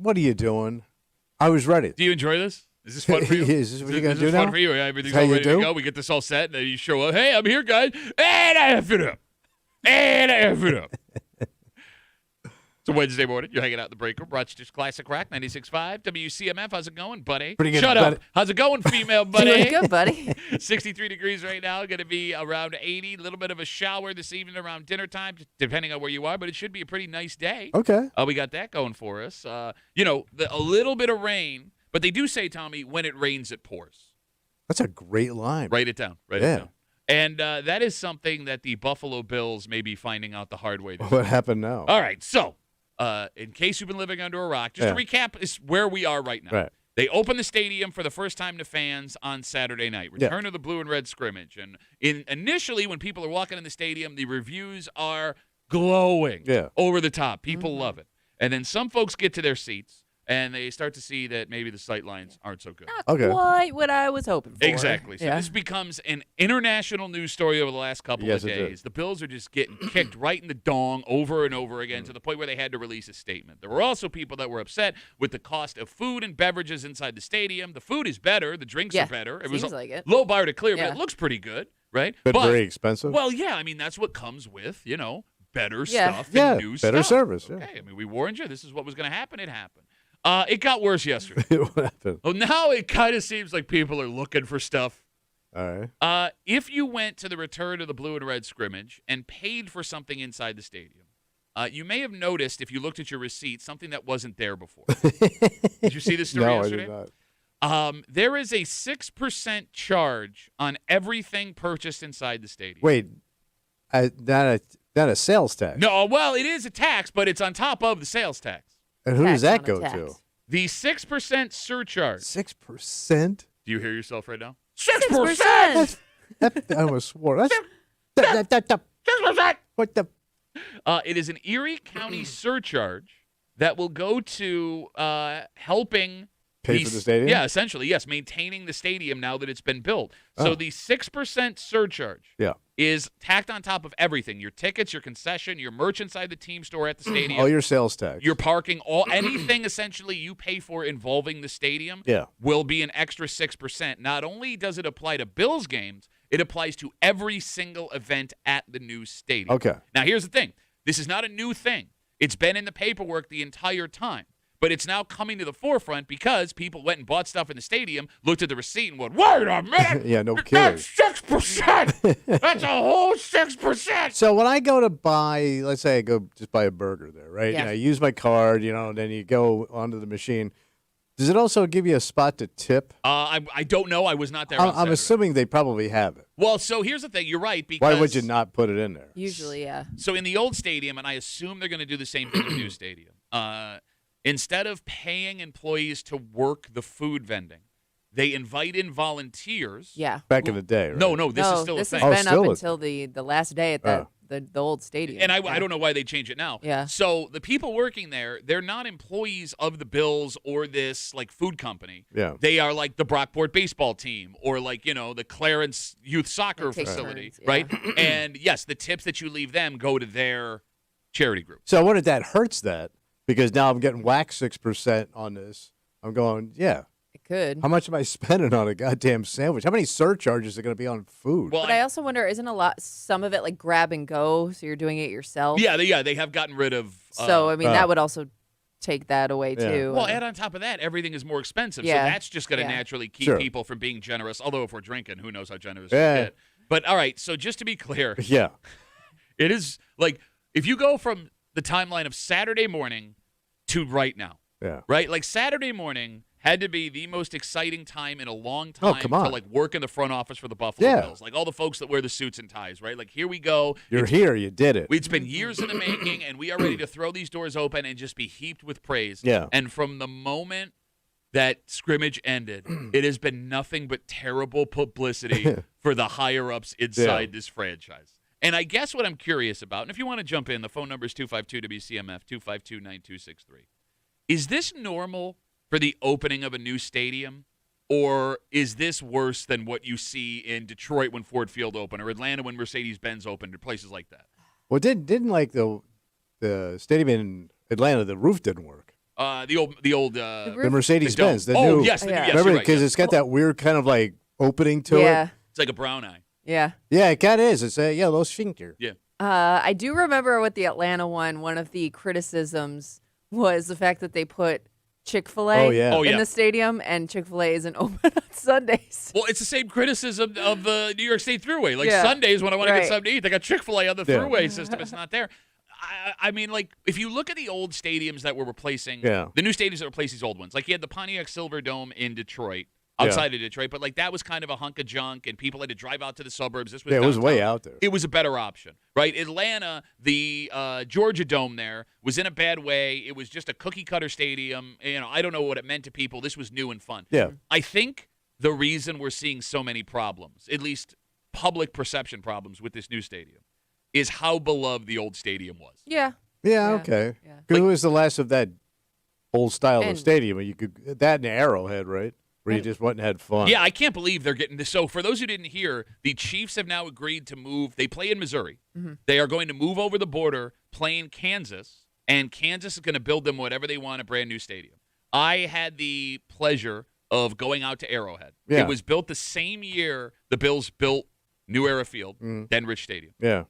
what are you doing? I was ready. Do you enjoy this? Is this fun for you? Is this what you're going to do Is this now? fun for you? Everything's How all you ready do? to go. We get this all set, and then you show up. Hey, I'm here, guys. And I F it up. And I F it up. It's a Wednesday morning. You're hanging out in the break room. Rochester's Classic Rock, 96.5. WCMF. How's it going, buddy? Pretty good, Shut buddy. up. How's it going, female buddy? Doing good, buddy. 63 degrees right now. Going to be around 80. A little bit of a shower this evening around dinner time, depending on where you are. But it should be a pretty nice day. Okay. We got that going for us. A little bit of rain. But they do say, Tommy, when it rains, it pours. That's a great line. Write it down. Write Yeah. it down. And that is something that the Buffalo Bills may be finding out the hard way. What happened now? All right, so in case you've been living under a rock, just to recap is where we are right now. Right. They opened the stadium for the first time to fans on Saturday night. Return of the blue and red scrimmage. And initially, when people are walking in the stadium, the reviews are glowing, over the top. People love it. And then some folks get to their seats, and they start to see that maybe the sight lines aren't so good. Not quite what I was hoping for. Exactly. So this becomes an international news story over the last couple of days. The Bills are just getting kicked right in the dong over and over again to the point where they had to release a statement. There were also people that were upset with the cost of food and beverages inside the stadium. The food is better. The drinks are better. It was like it. low bar to clear, but it looks pretty good, right? But very expensive. Well, yeah. I mean, that's what comes with, better stuff and new better stuff. service. Yeah. Okay. I mean, we warned you. This is what was going to happen. It happened. It got worse yesterday. What happened? Well, now it kind of seems like people are looking for stuff. All right. If you went to the return of the blue and red scrimmage and paid for something inside the stadium, you may have noticed if you looked at your receipt something that wasn't there before. Did you see this story yesterday? No, I did not. There is a 6% charge on everything purchased inside the stadium. Wait, not a sales tax. No, well, it is a tax, but it's on top of the sales tax. And who does Tax that on a go tax. to? The 6% surcharge. 6%? Do you hear yourself right now? 6%. I almost swore. What the? It is an Erie County surcharge that will go to helping Pay for the stadium? Yeah, essentially, yes, maintaining the stadium now that it's been built. So the 6% surcharge is tacked on top of everything: your tickets, your concession, your merch inside the team store at the stadium, All your sales tax. your parking, anything essentially you pay for involving the stadium will be an extra 6%. Not only does it apply to Bills games, it applies to every single event at the new stadium. Okay. Now, here's the thing. This is not a new thing. It's been in the paperwork the entire time. But it's now coming to the forefront because people went and bought stuff in the stadium, looked at the receipt, and went, wait a minute. Yeah, no kidding. That's 6%. That's a whole 6%. So when I go to buy, let's say I go just buy a burger there, right? Yeah. And I use my card, and then you go onto the machine. Does it also give you a spot to tip? I don't know. I was not there on I'm Saturday. assuming they probably have it. Well, so here's the thing. You're right. Because Why would you not put it in there? Usually, yeah. So in the old stadium, and I assume they're going to do the same thing in the new stadium, instead of paying employees to work the food vending, they invite in volunteers. Yeah. Back in the day, right? No, this is still this a has thing. been still up a- until the last day at the old stadium. And I don't know why they change it now. Yeah. So the people working there, they're not employees of the Bills or this food company. Yeah. They are like the Brockport baseball team or the Clarence youth soccer They take facility, turns, yeah. right? And yes, the tips that you leave them go to their charity group. So I wonder if that hurts that because now I'm getting whacked 6% on this. I'm going, yeah. It could. How much am I spending on a goddamn sandwich? How many surcharges are going to be on food? Well, But I also wonder, isn't some of it like grab and go, so you're doing it yourself? yeah, they have gotten rid of. So, I mean, that would also take that away, Yeah. too. Well, and on top of that, everything is more expensive. Yeah. So that's just going to Yeah. naturally keep Sure. people from being generous. Although if we're drinking, who knows how generous Yeah. we get. But all right, so just to be clear, Yeah. it is if you go from the timeline of Saturday morning to right now, Yeah. right? Like Saturday morning had to be the most exciting time in a long Oh, time come on. to work in the front office for the Buffalo Yeah. Bills. All the folks that wear the suits and ties, right? Here we go. You're here. You did it. It's been years in the making, and we are ready to throw these doors open and just be heaped with praise. Yeah. And from the moment that scrimmage ended, it has been nothing but terrible publicity for the higher-ups inside this franchise. And I guess what I'm curious about, and if you want to jump in, the phone number is 252-WCMF, 252-9263. Is this normal for the opening of a new stadium, or is this worse than what you see in Detroit when Ford Field opened, or Atlanta when Mercedes-Benz opened, or places like that? Well, didn't the stadium in Atlanta, the roof didn't work. The old. The Mercedes Benz. The oh new. yes, the new, Yeah. yes, Remember, you're right, because yes. it's got that weird kind of like opening to Yeah. it. It's like a brown eye. Yeah. Yeah, it kind of is. It's a yellow sphincter. Yeah. I do remember with the Atlanta one of the criticisms was the fact that they put Chick-fil-A Oh, yeah. Oh, in yeah. the stadium, and Chick-fil-A isn't open on Sundays. Well, it's the same criticism of the New York State Thruway. Like Yeah. Sundays when I want to Right. get something to eat, they got Chick-fil-A on the Yeah. Thruway system. It's not there. I mean, like, if you look at the old stadiums that were replacing, Yeah. the new stadiums that replace these old ones, like you had the Pontiac Silverdome in Detroit, Yeah. outside of Detroit, but like that was kind of a hunk of junk, and people had to drive out to the suburbs. This was Yeah, it was way downtown. out there. It was a better option, right? Atlanta, the Georgia Dome there was in a bad way. It was just a cookie cutter stadium. You know, I don't know what it meant to people. This was new and fun. Yeah. I think the reason we're seeing so many problems, at least public perception problems with this new stadium, is how beloved the old stadium was. Yeah. Yeah, Yeah. okay. Yeah. Because it was the last of that old style of And- stadium. You could that and Arrowhead, right? Where you just went and had fun. Yeah, I can't believe they're getting this. So for those who didn't hear, the Chiefs have now agreed to move. They play in Missouri. They are going to move over the border, play in Kansas, and Kansas is going to build them whatever they want, a brand new stadium. I had the pleasure of going out to Arrowhead. Yeah. It was built the same year the Bills built New Era Field, Denrich Stadium. Yeah.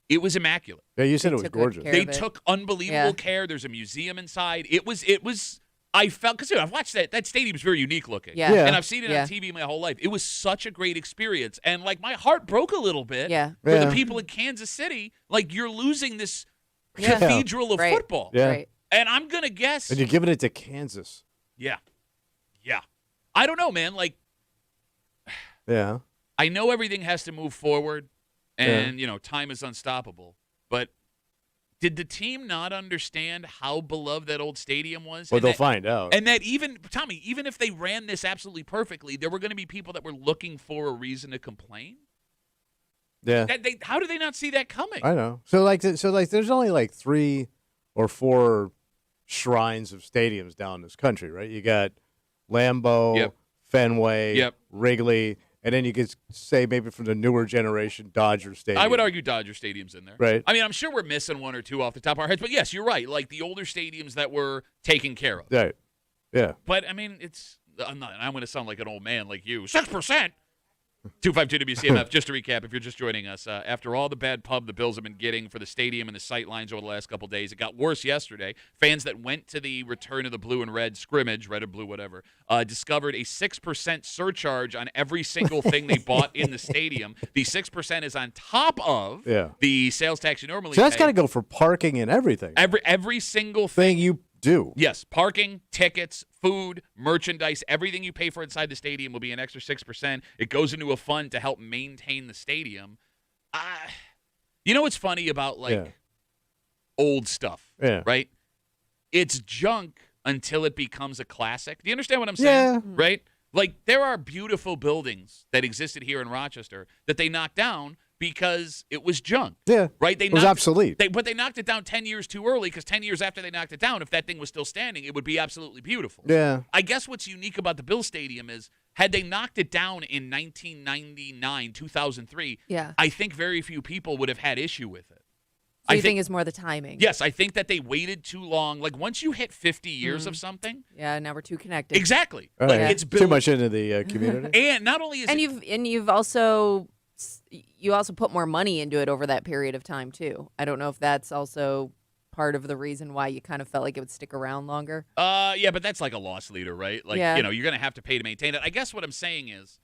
It was immaculate. Yeah, you said it was took good gorgeous. care They of it. took unbelievable Yeah. care. There's a museum inside. It was. I felt because I've watched that. That stadium's very unique looking. Yeah. Yeah. And I've seen it Yeah. on TV my whole life. It was such a great experience, and like my heart broke a little bit. Yeah. For Yeah. the people in Kansas City, like you're losing this Yeah. cathedral of Right. football. Yeah. Right. And I'm gonna guess. And you're giving it to Kansas. Yeah. I don't know, man. Like Yeah. I know everything has to move forward, and time is unstoppable. But did the team not understand how beloved that old stadium was? Well, And they'll that- find out. And that even, Tommy, even if they ran this absolutely perfectly, there were going to be people that were looking for a reason to complain. Yeah. How do they not see that coming? I know. So there's only like 3 or 4 shrines of stadiums down this country, right? You got Lambeau, Yep. Fenway, Yep. Wrigley, and then you could say maybe from the newer generation, Dodger Stadium. I would argue Dodger Stadium's in there. Right. I mean, I'm sure we're missing 1 or 2 off the top of our heads, but yes, you're right. Like the older stadiums that were taken care of. Right. Yeah. But I mean, I'm going to sound like an old man like you. 6%. 252 WCMF. Just to recap, if you're just joining us, after all the bad pub the Bills have been getting for the stadium and the sight lines over the last couple of days, it got worse yesterday. Fans that went to the return of the blue and red scrimmage, red or blue, whatever, discovered a 6% surcharge on every single thing they bought in the stadium. The 6% is on top of the sales tax you normally So that's pay. got to go for parking and everything. Every single thing. Thing you do. Yes, parking, tickets, food, merchandise, everything you pay for inside the stadium will be an extra 6%. It goes into a fund to help maintain the stadium. You know what's funny about old stuff, Yeah. right? It's junk until it becomes a classic. Do you understand what I'm saying? Yeah. Right? Like there are beautiful buildings that existed here in Rochester that they knocked down because it was junk. Yeah. Right? It was obsolete. But they knocked it down 10 years too early because 10 years after they knocked it down, if that thing was still standing, it would be absolutely beautiful. Yeah. I guess what's unique about the Bill Stadium is had they knocked it down in 1999, 2003, Yeah. I think very few people would have had issue with it. So I you think it's more the timing? Yes, I think that they waited too long. Like once you hit 50 years of something, Yeah. Now we're too connected. exactly. All Like right. it's built, Too much into the community. and not only is And it, you've also put more money into it over that period of time too. I don't know if that's also part of the reason why you kind of felt like it would stick around longer. yeah, but that's like a loss leader, right? Like Yeah. you're going to have to pay to maintain it. I guess what I'm saying is,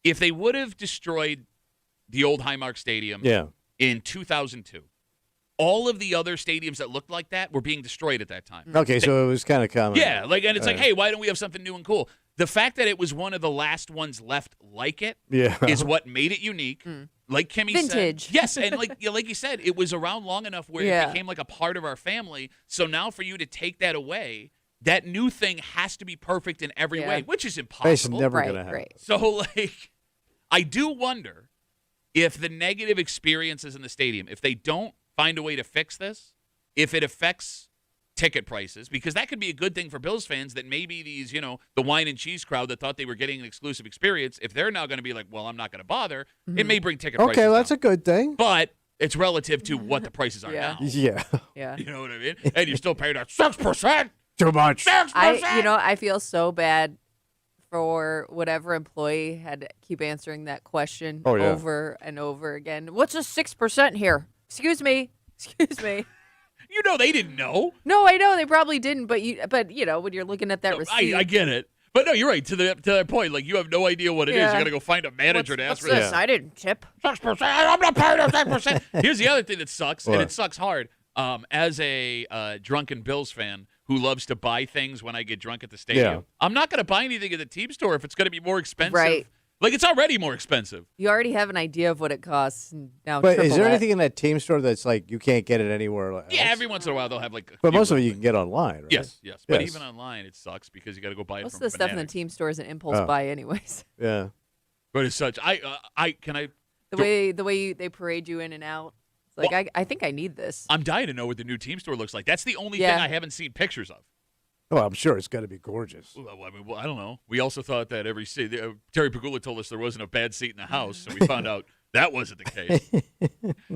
if they would have destroyed the old Highmark Stadium Yeah. in 2002. All of the other stadiums that looked like that were being destroyed at that time. Okay, so it was kind of common. Yeah, and it's like, hey, why don't we have something new and cool? The fact that it was one of the last ones left like it Yeah. is what made it unique. Like Kimmy Vintage. said. Yes, and like you said, it was around long enough where Yeah. it became like a part of our family. So now for you to take that away, that new thing has to be perfect in every Yeah. way, which is It's impossible. never Right, going to happen. right. So, like, I do wonder if the negative experiences in the stadium, if they don't find a way to fix this, if it affects ticket prices, because that could be a good thing for Bills fans that maybe these, the wine and cheese crowd that thought they were getting an exclusive experience, if they're now going to be like, well, I'm not going to bother, it may bring ticket prices Okay, well, that's down. a good thing. But it's relative to what the prices are Yeah. now. Yeah. Yeah. You know what I mean? And you're still paying that 6%. Too much. 6%. I feel so bad for whatever employee had to keep answering that question Oh, yeah. over and over again. What's a 6% here? Excuse me. You know they didn't know. No, I know they probably didn't, but when you're looking at that No, receipt, I get it. But no, you're right. To that point, like you have no idea what it is. Yeah. You got to go find a manager to ask what's for this? this. I didn't tip. 6%. I'm not paying them 6%. Here's the other thing that sucks, and What? it sucks hard. As a drunken Bills fan who loves to buy things when I get drunk at the stadium, Yeah. I'm not going to buy anything at the team store if it's going to be more expensive. Right. Like it's already more expensive. You already have an idea of what it costs. And now But is triple there that. anything in that team store that's like you can't get it anywhere else? Yeah, every once in a while they'll have like. But most of it you can get online, right? Yes. But Yes. even online, it sucks because you got to go buy it Most from of the stuff in the Fanatics. team store is an impulse Oh. buy, anyways. Yeah. But it's such. Can I? The way they parade you in and out. It's like I think I need this. I'm dying to know what the new team store looks like. That's the only thing Yeah. I haven't seen pictures of. Oh, I'm sure it's got to be gorgeous. Well, I don't know. We also thought that every seat. Terry Pagula told us there wasn't a bad seat in the house, and we found out that wasn't the case.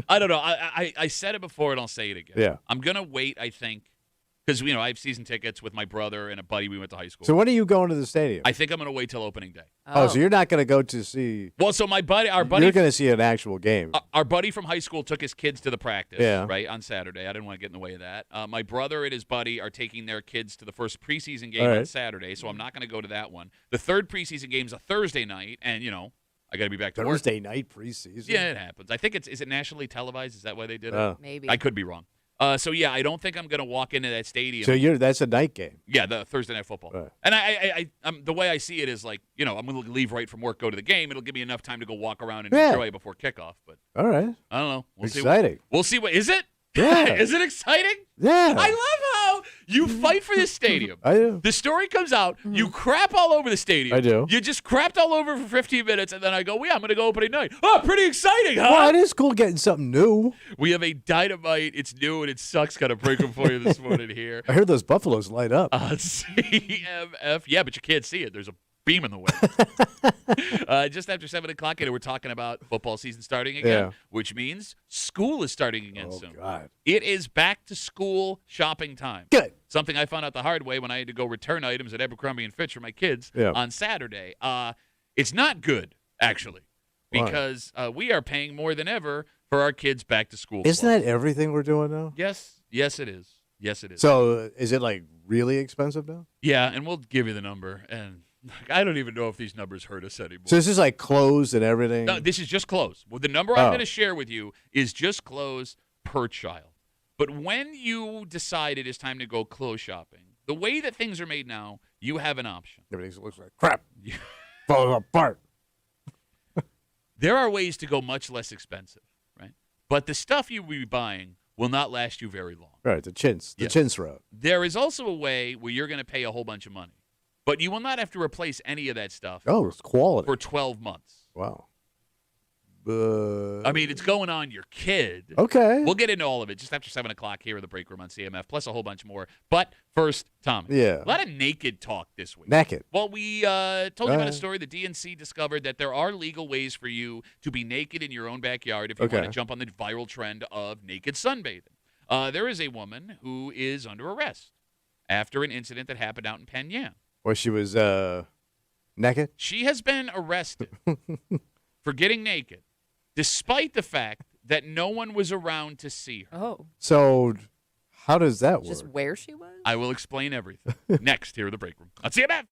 I don't know. I said it before, and I'll say it again. Yeah. I'm gonna wait. I think because I have season tickets with my brother and a buddy we went to high school. So when are you going to the stadium? I think I'm gonna wait till opening day. Oh, so you're not going to go to see. Well, so our You're buddy, going to see an actual game. our buddy from high school took his kids to the practice. Yeah. Right on Saturday. I didn't want to get in the way of that. My brother and his buddy are taking their kids to the first preseason game All on right. Saturday, so I'm not going to go to that one. The third preseason game's a Thursday night, and I got to be back to work. Thursday night preseason. Yeah, it happens. I think is it nationally televised? Is that why they did it? Oh. Maybe. I could be wrong. So yeah, I don't think I'm going to walk into that stadium. So that's a night game. Yeah, the Thursday night football. Right. And I'm the way I see it is like, I'm going to leave right from work, go to the game. It'll give me enough time to go walk around and Yeah. enjoy it before kickoff. But All right. I don't know. We'll Exciting. We'll see what is it? Yeah. Is it exciting? Yeah. I love how you fight for this stadium. I do. The story comes out, you crap all over the stadium. I do. You just crapped all over for 15 minutes, and then I go, I'm going to go opening night. Oh, pretty exciting, huh? Well, it is cool getting something new. We have a dynamite, it's new and it sucks kind of breaking for you this morning here. I heard those Buffaloes light up. CMF. Yeah, but you can't see it. There's a beam in the way. Just after 7 o'clock, we're talking about football season starting again, Yeah. which means school is starting again Oh, soon. God. It is back to school shopping time. Good. Something I found out the hard way when I had to go return items at Abercrombie & Fitch for my kids Yeah. on Saturday. It's not good, actually, Why? because we are paying more than ever for our kids' back to school. Isn't clothes. that everything we're doing now? Yes, it is. Yes, it is. So is it like really expensive now? Yeah, and we'll give you the number. And I don't even know if these numbers hurt us anymore. So this is like clothes and everything? No, this is just clothes. Well, the number I'm Oh. going to share with you is just clothes per child. But when you decide it is time to go clothes shopping, the way that things are made now, you have an option. Everything looks like crap. Falls apart. There are ways to go much less expensive, right? But the stuff you will be buying will not last you very long. Right, the chintz. The Yes. chintz route. There is also a way where you're going to pay a whole bunch of money, but you will not have to replace any of that stuff Oh, it's quality. for 12 months. Wow. I mean, it's going on your kid. Okay. We'll get into all of it just after 7 o'clock here in the break room on CMF, plus a whole bunch more. But first, Tommy. Yeah. A lot of naked talk this week. Naked. Well, we told you about a story. The DNC discovered that there are legal ways for you to be naked in your own backyard if you want Okay. to jump on the viral trend of naked sunbathing. There is a woman who is under arrest after an incident that happened out in Penn. Where she was naked? She has been arrested for getting naked, despite the fact that no one was around to see her. Oh, So how does that work? just where she was? I will explain everything next here in the break room on CMF.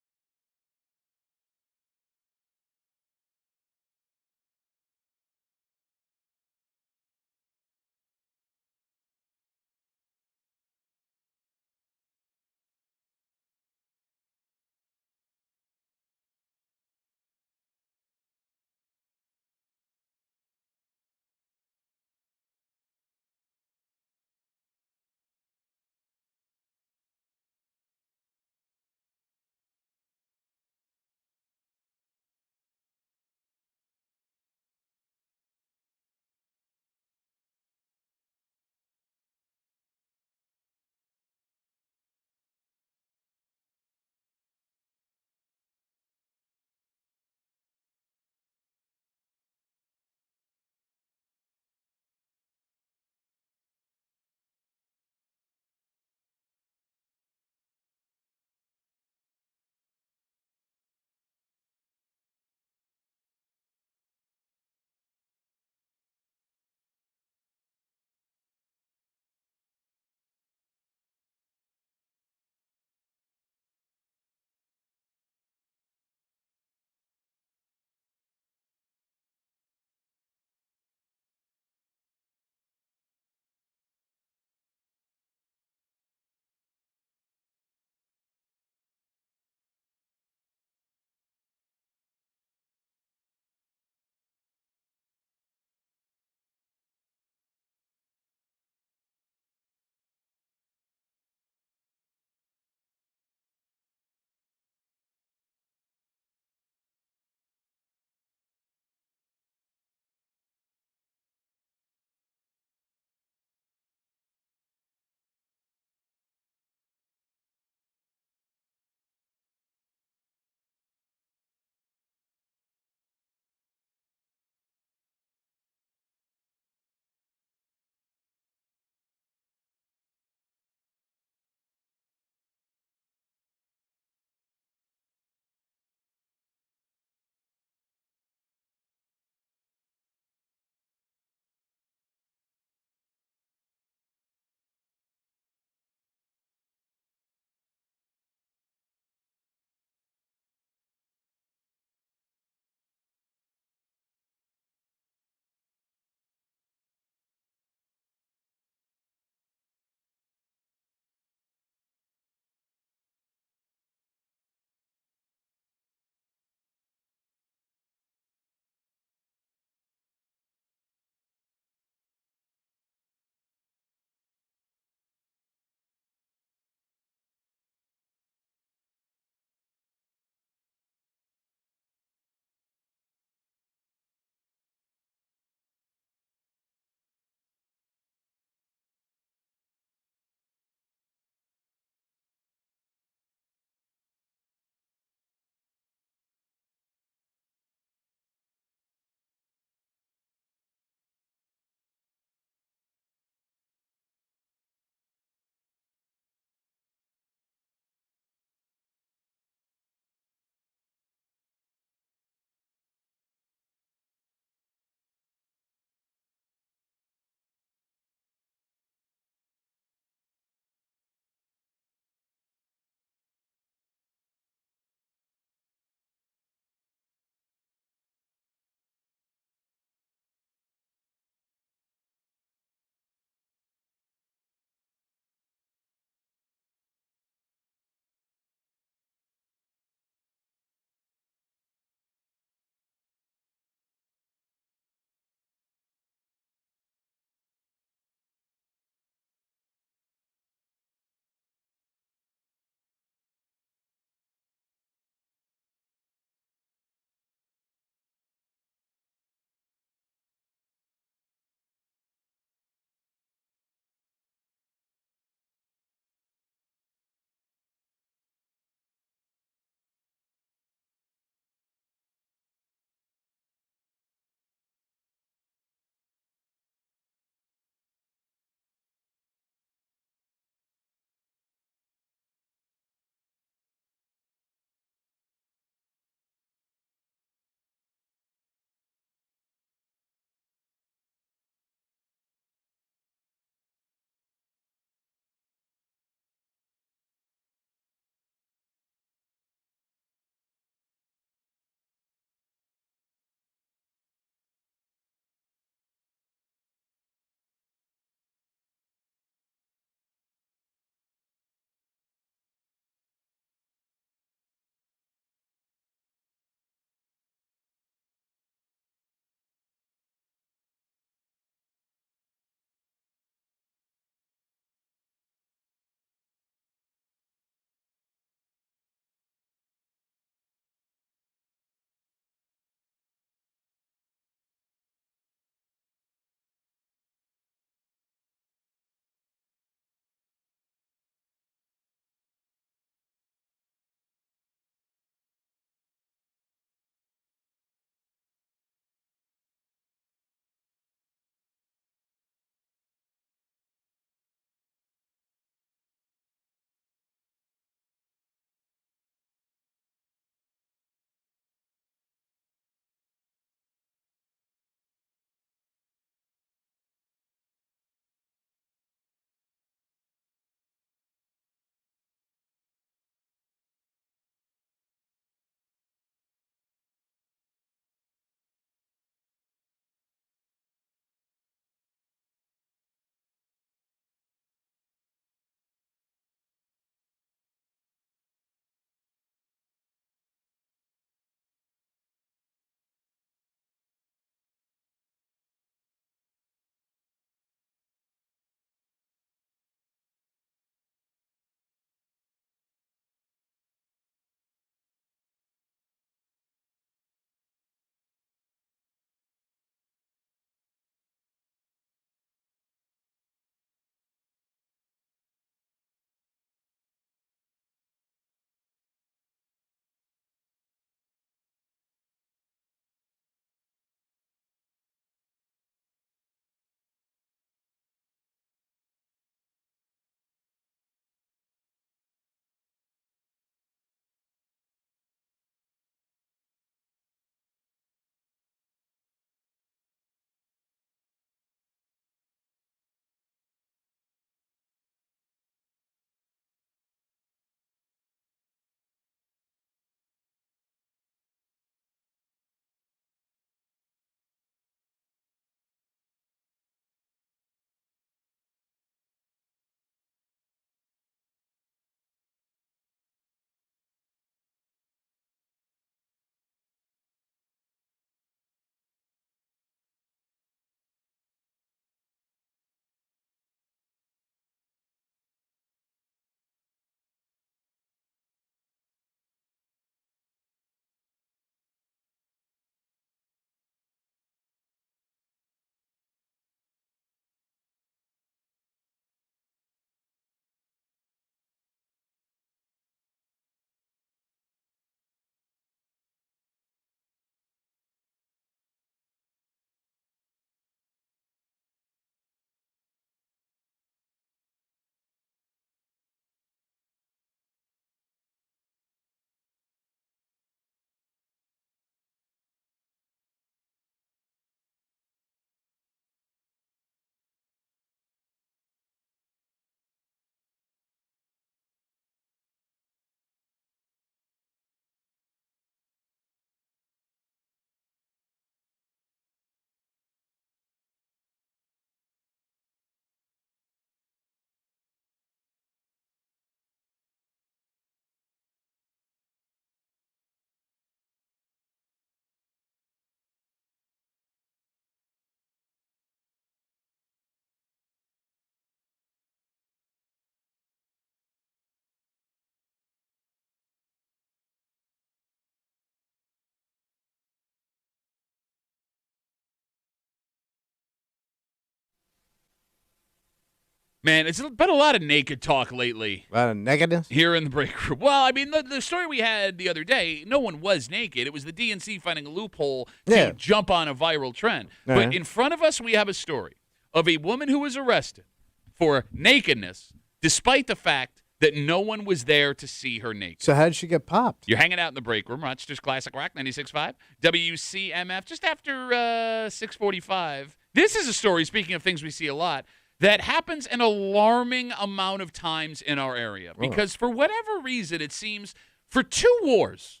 Man, it's been a lot of naked talk lately. A lot of nakedness. Here in the break room. Well, I mean, the story we had the other day, no one was naked. It was the DNC finding a loophole to jump on a viral trend. But in front of us, we have a story of a woman who was arrested for nakedness, despite the fact that no one was there to see her naked. So how did she get popped? You're hanging out in the break room. Rochester's Classic Rock 96.5, WCMF, just after 6:45. This is a story, speaking of things we see a lot, that happens an alarming amount of times in our area. Because for whatever reason, it seems for 2 wars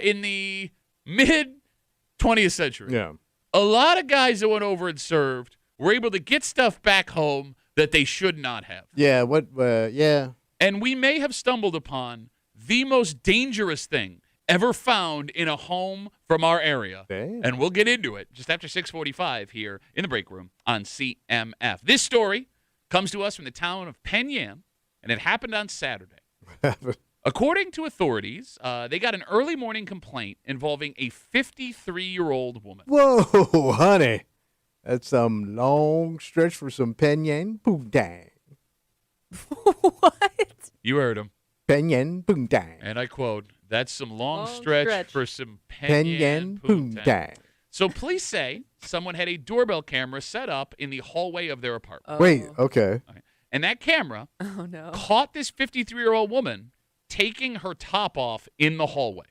in the mid-20th century, a lot of guys that went over and served were able to get stuff back home that they should not have. Yeah, And we may have stumbled upon the most dangerous thing ever found in a home from our area. Damn. And we'll get into it just after 6:45 here in the break room on CMF. This story comes to us from the town of Penn Yan, and it happened on Saturday. According to authorities, they got an early morning complaint involving a 53-year-old woman. Whoa, honey. That's some long stretch for some penyan poontang. What? You heard him. Penyan poontang. And I quote, that's some long stretch for some Penyan poontang. So police say someone had a doorbell camera set up in the hallway of their apartment. Wait, okay. And that camera no. caught this 53-year-old woman taking her top off in the hallway.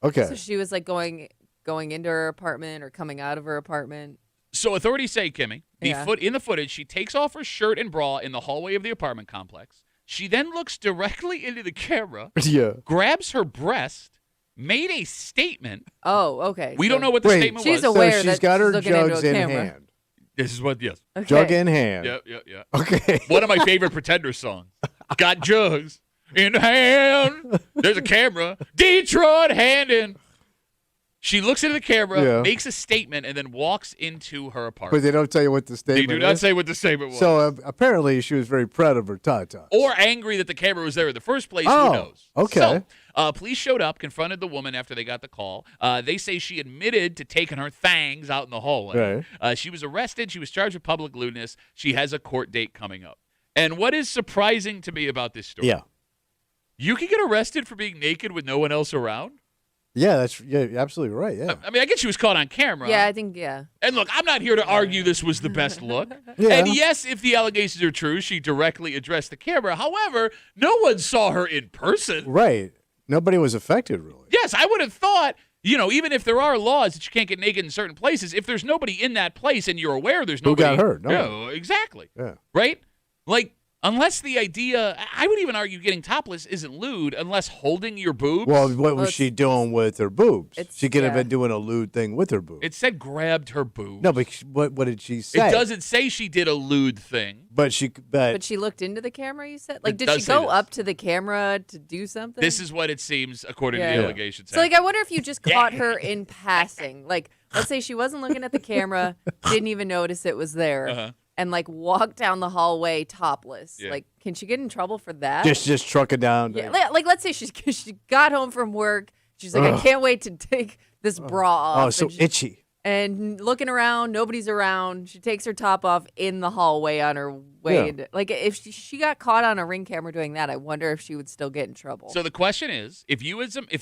Okay. So she was like going into her apartment or coming out of her apartment. So authorities say, Kimmy, in the footage, she takes off her shirt and bra in the hallway of the apartment complex. She then looks directly into the camera, grabs her breast, made a statement. Oh, okay. We don't know what the statement was. She's aware so she's that got her she's looking into jugs a in camera. hand. This is what, yes. Okay. Jug in hand. Yeah. Okay. One of my favorite Pretender songs. Got jugs in hand. There's a camera. Detroit hand in. She looks into the camera, makes a statement, and then walks into her apartment. But they don't tell you what the statement They do not is? say what the statement was. So apparently she was very proud of her tatas. Or angry that the camera was there in the first place. Oh, who knows? okay. So, police showed up, confronted the woman after they got the call. They say she admitted to taking her things out in the hallway. Right. She was arrested. She was charged with public lewdness. She has a court date coming up. And what is surprising to me about this story? You can get arrested for being naked with no one else around? Yeah, you're absolutely right. Yeah. I mean, I guess she was caught on camera. Yeah, I think, And look, I'm not here to argue this was the best look. Yeah. And yes, if the allegations are true, she directly addressed the camera. However, no one saw her in person. Right. Nobody was affected, really. Yes, I would have thought, even if there are laws that you can't get naked in certain places, if there's nobody in that place and you're aware there's nobody. Who got hurt? No. Yeah, exactly. Yeah. Right? Like, unless the idea, I would even argue getting topless isn't lewd unless holding your boobs. Well, what was she doing with her boobs? She could have yeah. been doing a lewd thing with her boobs. It said grabbed her boobs. No, but what did she say? It doesn't say she did a lewd thing. But she looked into the camera, you said? Like, It did does she say go this. up to the camera to do something? This is what it seems, according to the Yeah. allegations. So, like, I wonder if you just caught her in passing. Like, let's say she wasn't looking at the camera, didn't even notice it was there, and, like, walked down the hallway topless. Yeah. Like, can she get in trouble for that? just truck it down. Yeah, like, let's say she got home from work. She's like, I can't wait to take this bra off. Oh, so itchy. And looking around, nobody's around. She takes her top off in the hallway on her way. Yeah. Like, if she got caught on a Ring camera doing that, I wonder if she would still get in trouble. So the question is, if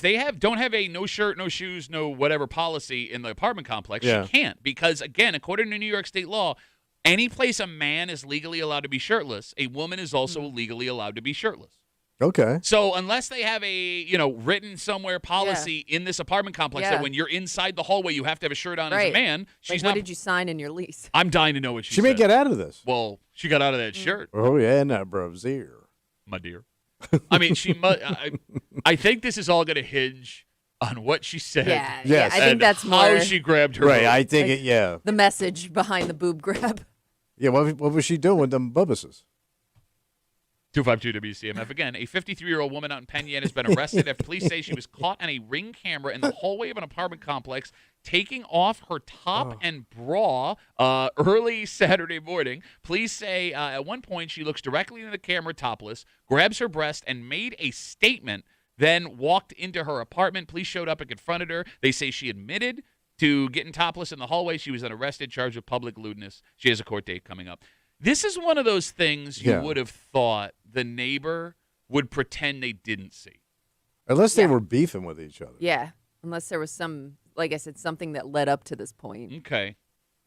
they don't have a no shirt, no shoes, no whatever policy in the apartment complex, she can't. Because, again, according to New York state law, any place a man is legally allowed to be shirtless, a woman is also legally allowed to be shirtless. Okay. So unless they have a, written somewhere policy in this apartment complex that when you're inside the hallway, you have to have a shirt on as a man, she's what not. did you sign in your lease? I'm dying to know what she She may said. get out of this. Well, she got out of that shirt, Oh, yeah, and that brassiere. my dear. I mean, she must. I think this is all going to hinge on what she said. Yeah, Yes. I think and that's how more she grabbed her. Right, boob. I think the message behind the boob grab. Yeah, what was she doing with them bubbuses? 252 WCMF. Again, a 53-year-old woman out in Penn Yan has been arrested after police say she was caught on a Ring camera in the hallway of an apartment complex taking off her top and bra early Saturday morning. Police say at one point she looks directly into the camera topless, grabs her breast, and made a statement, then walked into her apartment. Police showed up and confronted her. They say she admitted to getting topless in the hallway. She was then arrested, charged with public lewdness. She has a court date coming up. This is one of those things you Yeah. would have thought the neighbor would pretend they didn't see. Unless they Yeah. were beefing with each other. Yeah, unless there was some, like I said, something that led up to this point. Okay.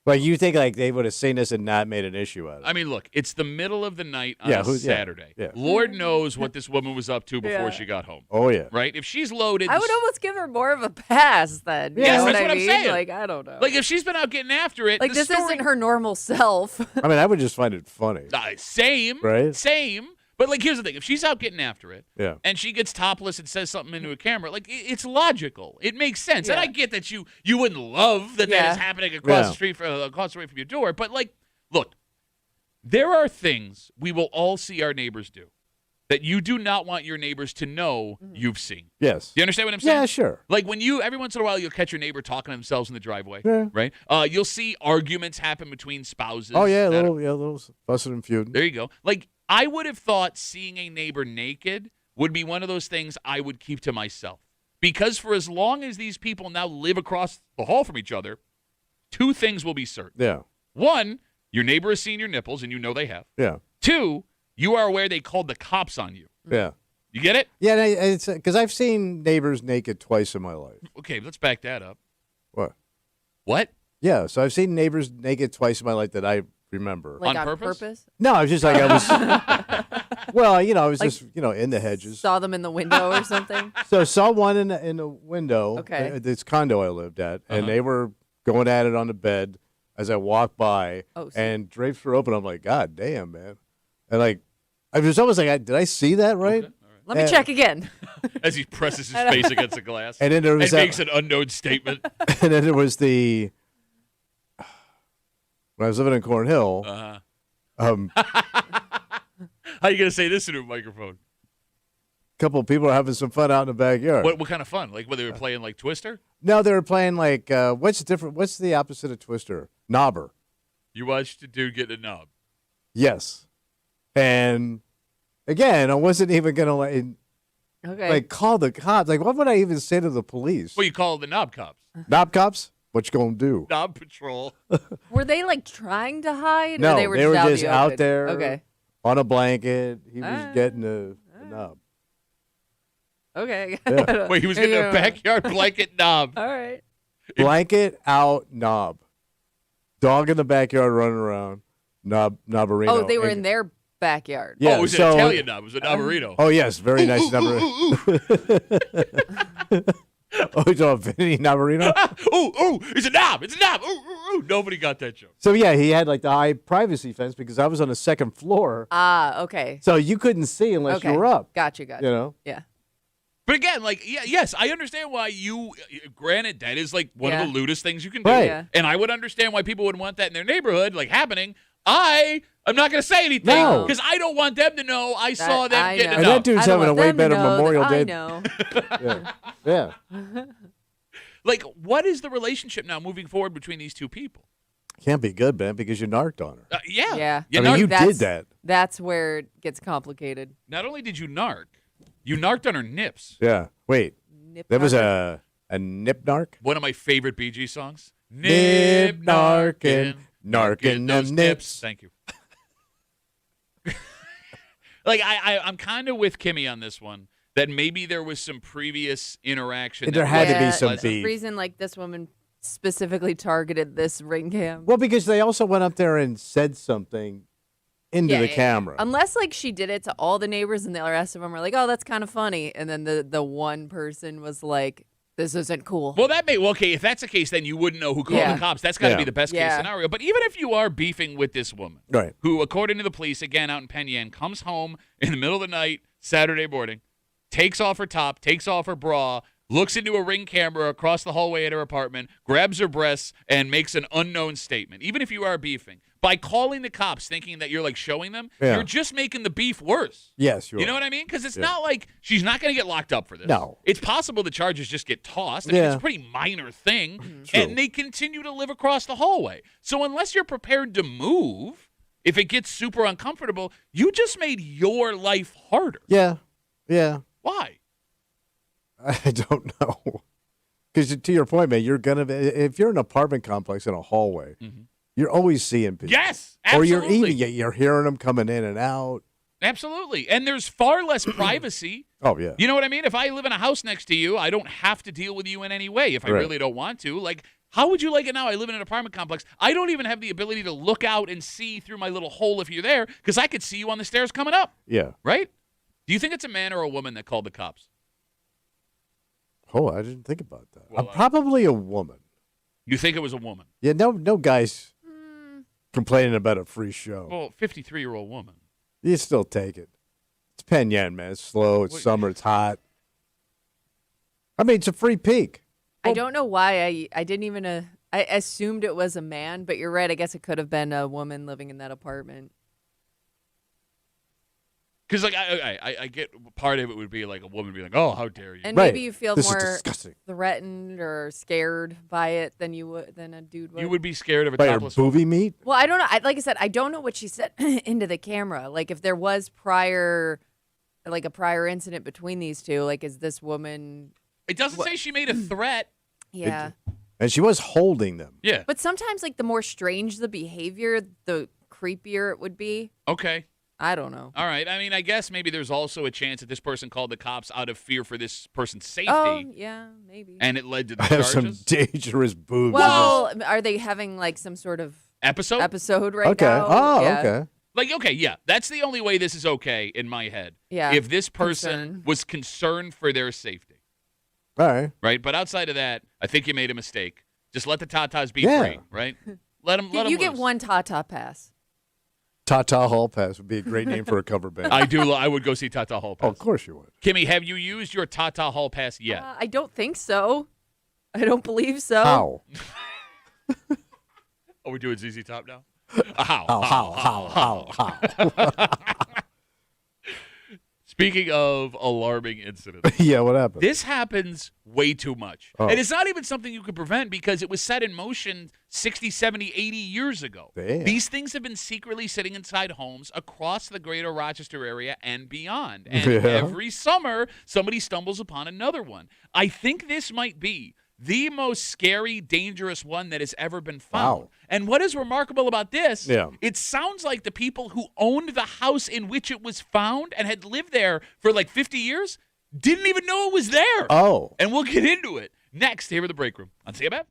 Like, you think, like, they would have seen this and not made an issue out of it. I mean, look, it's the middle of the night on Yeah, a yeah, Saturday. yeah. Lord knows what this woman was up to before Yeah. she got home. Oh, yeah. Right? If she's loaded. I would almost give her more of a pass then. You Yes, know that's what what I I'm mean? saying. Like, I don't know. Like, if she's been out getting after it. Like, the this story, isn't her normal self. I mean, I would just find it funny. Same. Right? Same. But, like, here's the thing. If she's out getting after it Yeah. and she gets topless and says something into a camera, like, it's logical. It makes sense. And Yeah. I get that you wouldn't love that Yeah. that is happening across Yeah. the street, across the way from your door. But, like, look, there are things we will all see our neighbors do that you do not want your neighbors to know you've seen. Yes. Do you understand what I'm saying? Yeah, sure. Like when every once in a while, you'll catch your neighbor talking to themselves in the driveway, Yeah. right? You'll see arguments happen between spouses. Oh, yeah, a that little fussing and feuding. there you go. Like, I would have thought seeing a neighbor naked would be one of those things I would keep to myself. Because for as long as these people now live across the hall from each other, two things will be certain. Yeah. One, your neighbor has seen your nipples, and you know they have. Yeah. Two, you are aware they called the cops on you. Yeah. You get it? Yeah, it's because I've seen neighbors naked twice in my life. Okay, let's back that up. What? What? Yeah, so I've seen neighbors naked twice in my life that I remember. Like On on purpose? No, I was just like, I was, well, I was Like, just, in the hedges. Saw them in the window or something. So saw one in the window Okay. at this condo I lived at, and Uh-huh. they were going at it on the bed as I walked by, Oh, and drapes were open. I'm like, God damn, man. And like, I was almost like, did I see that right? Okay, all right. Let me And- check again. As he presses his face against the glass And then there was and that, makes an unknown statement. and then there was the, when I was living in Cornhill, Uh-huh. a How you going to say this into a microphone? couple of people were having some fun out in the backyard. What kind of fun? Like, whether they were playing, like, Twister? No, they were playing like, what's the opposite of Twister? Knobber. You watched a dude get a knob. Yes. And again, I wasn't even going to Okay. call the cops. Like, what would I even say to the police? Well, you call the knob cops. Knob cops? What you gonna do? Knob patrol. Were they like trying to hide? No, or they were just out, in the out open? there. Okay. On a blanket. He was Ah. getting a knob. Okay. Yeah. Wait, he was getting a backyard blanket knob. All right. Blanket out knob. Dog in the backyard running around. Knobberino. Oh, they were And- in their backyard. Yeah, Oh, it was so- an Italian knob. It was a knobberino. Oh yes, very nice knobberino. Oh, he's a Vinny Knobberino. Ooh, it's a knob. It's a knob. Ooh. Nobody got that joke. So yeah, he had like the high privacy fence because I was on the second floor, Ah, okay. so you couldn't see unless Okay. you were up. Gotcha. Yeah. But again, like, yes, I understand why you, granted, that is like one Yeah. of the lewdest things you can do. Right. Yeah. And I would understand why people would want that in their neighborhood, like happening. I'm not going to say anything No. because I don't want them to know I saw them I getting know. a And knob. that dude's I don't having a want way them to better know that Memorial I Day. know. Yeah. Yeah. Like, what is the relationship now moving forward between these two people? Can't be good, man, because you narked on her. Yeah. Yeah. You I mean, narked- you that's- did that. That's where it gets complicated. Not only did you narked on her nips. Yeah. Wait, Nip that was narker. a nip narc? One of my favorite Bee Gees songs. Nip narkin', narkin' those them nips. Thank you. Like, I'm kind of with Kimmy on this one, that maybe there was some previous interaction. There that had to be Yeah, some there's beef. a reason like this woman specifically targeted this ring cam. Well, because they also went up there and said something into Yeah, the yeah, yeah. camera. Unless like she did it to all the neighbors and the rest of them were like, "Oh, that's kind of funny," and then the one person was like, "This isn't cool." Well, okay, if that's the case, then you wouldn't know who called Yeah. the cops. That's got to Yeah. be the best case Yeah. scenario. But even if you are beefing with this woman, Right. who, according to the police, again out in Penn Yan, comes home in the middle of the night, Saturday morning, takes off her top, takes off her bra, looks into a ring camera across the hallway at her apartment, grabs her breasts, and makes an unknown statement. Even if you are beefing, by calling the cops thinking that you're like showing them, Yeah. you're just making the beef worse. Yes, You know what I mean? Because it's Yeah. not like she's not going to get locked up for this. No. It's possible the charges just get tossed. I mean, Yeah. it's a pretty minor thing. True. And they continue to live across the hallway. So unless you're prepared to move, if it gets super uncomfortable, you just made your life harder. Yeah. Yeah. Why? I don't know. Because to your point, man, you're gonna if you're in an apartment complex in a hallway, Mhm. You're always seeing people. Yes, Or absolutely. you're hearing them coming in and out. Absolutely. And there's far less privacy. Oh, yeah. You know what I mean? If I live in a house next to you, I don't have to deal with you in any way if I Right. really don't want to. Like, how would you like it now? I live in an apartment complex. I don't even have the ability to look out and see through my little hole if you're there because I could see you on the stairs coming up, Yeah. right? Do you think it's a man or a woman that called the cops? Oh, I didn't think about that. Well, Probably a woman. You think it was a woman? Yeah, no guys complaining about a free show. Well, 53-year-old woman. You still take it. It's Penn man. It's slow. It's Wait. summer. It's hot. I mean, it's a free peak. I don't know why I didn't even I assumed it was a man, but you're right. I guess it could have been a woman living in that apartment. Because, like, I get part of it would be like a woman being like, oh, how dare you? And Right. maybe you feel This is more disgusting. threatened or scared by it than a dude would. You would be scared of a By her topless woman. booby meat? Well, I don't know. Like I said, I don't know what she said into the camera. Like if there was a prior incident between these two, like is this woman? It doesn't say she made a threat. Yeah. And she was holding them. Yeah. But sometimes, like the more strange the behavior, the creepier it would be. Okay. I don't know. All right. I mean, I guess maybe there's also a chance that this person called the cops out of fear for this person's safety, Oh, yeah, maybe. and it led to the I have some charges. dangerous boobs. Well, are they having like some sort of Episode? episode right okay. now? Oh, Yeah. okay. Like, okay, yeah. That's the only way this is okay in my head. Yeah. If this person Concern. was concerned for their safety, All right. right? But outside of that, I think you made a mistake. Just let the Tatas be Yeah. free, right? Let them. You get one Tata pass. Tata Hall Pass would be a great name for a cover band. I would go see Tata Hall Oh, Pass. of course you would. Kimmy, have you used your Tata Hall Pass yet? I don't think so. I don't believe so. How? Oh, we're doing ZZ Top now? How? Speaking of alarming incidents, Yeah, what happened? this happens way too much. Oh. And it's not even something you could prevent because it was set in motion 60, 70, 80 years ago. Damn. These things have been secretly sitting inside homes across the greater Rochester area and beyond. And Yeah. every summer, somebody stumbles upon another one. I think this might be the most scary, dangerous one that has ever been found. Wow. And what is remarkable about this, Yeah. it sounds like the people who owned the house in which it was found and had lived there for like 50 years didn't even know it was there. Oh. And we'll get into it next here in the break room on CMF.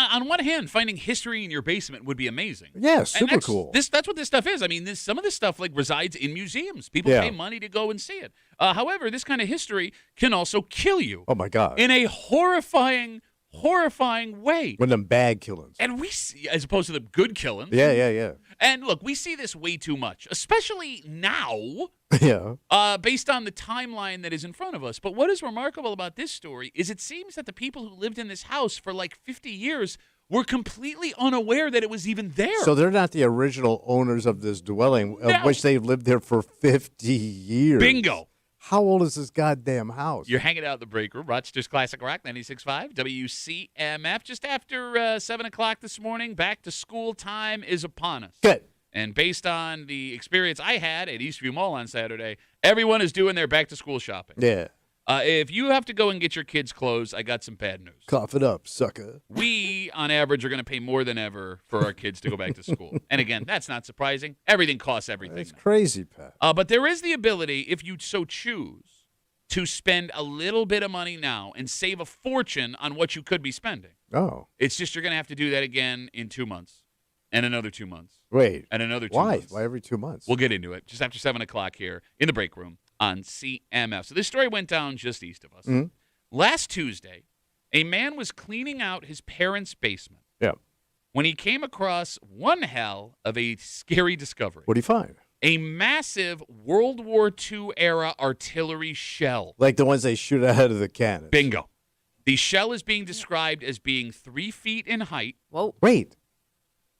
on one hand, finding history in your basement would be amazing. Yeah, And super cool. That's what this stuff is. I mean, some of this stuff like resides in museums. People Yeah. pay money to go and see it. However, this kind of history can also kill you Oh, my God. in a horrifying way. One of them bad killings. And we see, as opposed to the good killings. Yeah. And look, we see this way too much, especially now, Yeah. based on the timeline that is in front of us. But what is remarkable about this story is it seems that the people who lived in this house for like 50 years were completely unaware that it was even there. So they're not the original owners of this dwelling, of No. which they've lived there for 50 years. Bingo. How old is this goddamn house? You're hanging out in the break room, Rochester's Classic Rock, 96.5, WCMF. Just after 7 o'clock this morning, back to school time is upon us. Good. And based on the experience I had at Eastview Mall on Saturday, everyone is doing their back-to-school shopping. Yeah. If you have to go and get your kids' clothes, I got some bad news. Cough it up, sucker. We, on average, are going to pay more than ever for our kids to go back to school. And again, that's not surprising. Everything costs everything. That's now. crazy, Pat. But there is the ability, if you so choose, to spend a little bit of money now and save a fortune on what you could be spending. Oh. It's just you're going to have to do that again in 2 months, and another 2 months, Wait. and another 2 Why? months. Why every 2 months? We'll get into it just after 7 o'clock here in the break room on CMF. So this story went down just east of us. Mm-hmm. Last Tuesday, a man was cleaning out his parents' basement Yeah. when he came across one hell of a scary discovery. What do you find? A massive World War II era artillery shell. Like the ones they shoot out of the cannon. Bingo. The shell is being described as being 3 feet in height, Whoa. Wait.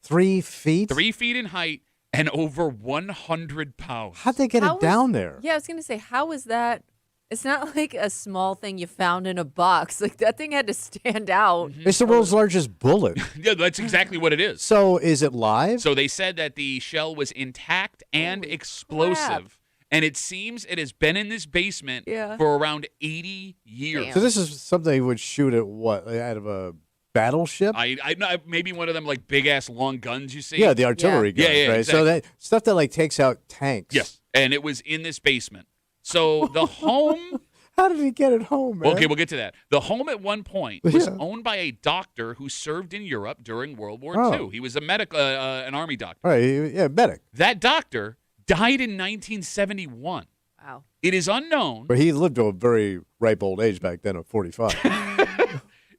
3 feet? 3 feet in height, and over 100 pounds. How'd they get How it down was- there? Yeah, I was going to say, how is that? It's not like a small thing you found in a box. Like, that thing had to stand out. It's the world's largest bullet. Yeah, that's exactly what it is. So is it live? So they said that the shell was intact and Holy explosive. crap. And it seems it has been in this basement Yeah. for around 80 years. Damn. So this is something they would shoot at what? Out of a battleship? I know maybe one of them like big ass long guns you see. Yeah, the artillery Yeah. guns, Yeah, right? So exactly. that stuff that like takes out tanks. Yes, and it was in this basement. So the home. How did he get it home, man? Okay, we'll get to that. The home at one point was Yeah. owned by a doctor who served in Europe during World War Oh. II. He was a an army doctor. All right, yeah, medic. That doctor died in 1971. Wow. It is unknown. But he lived to a very ripe old age back then of 45.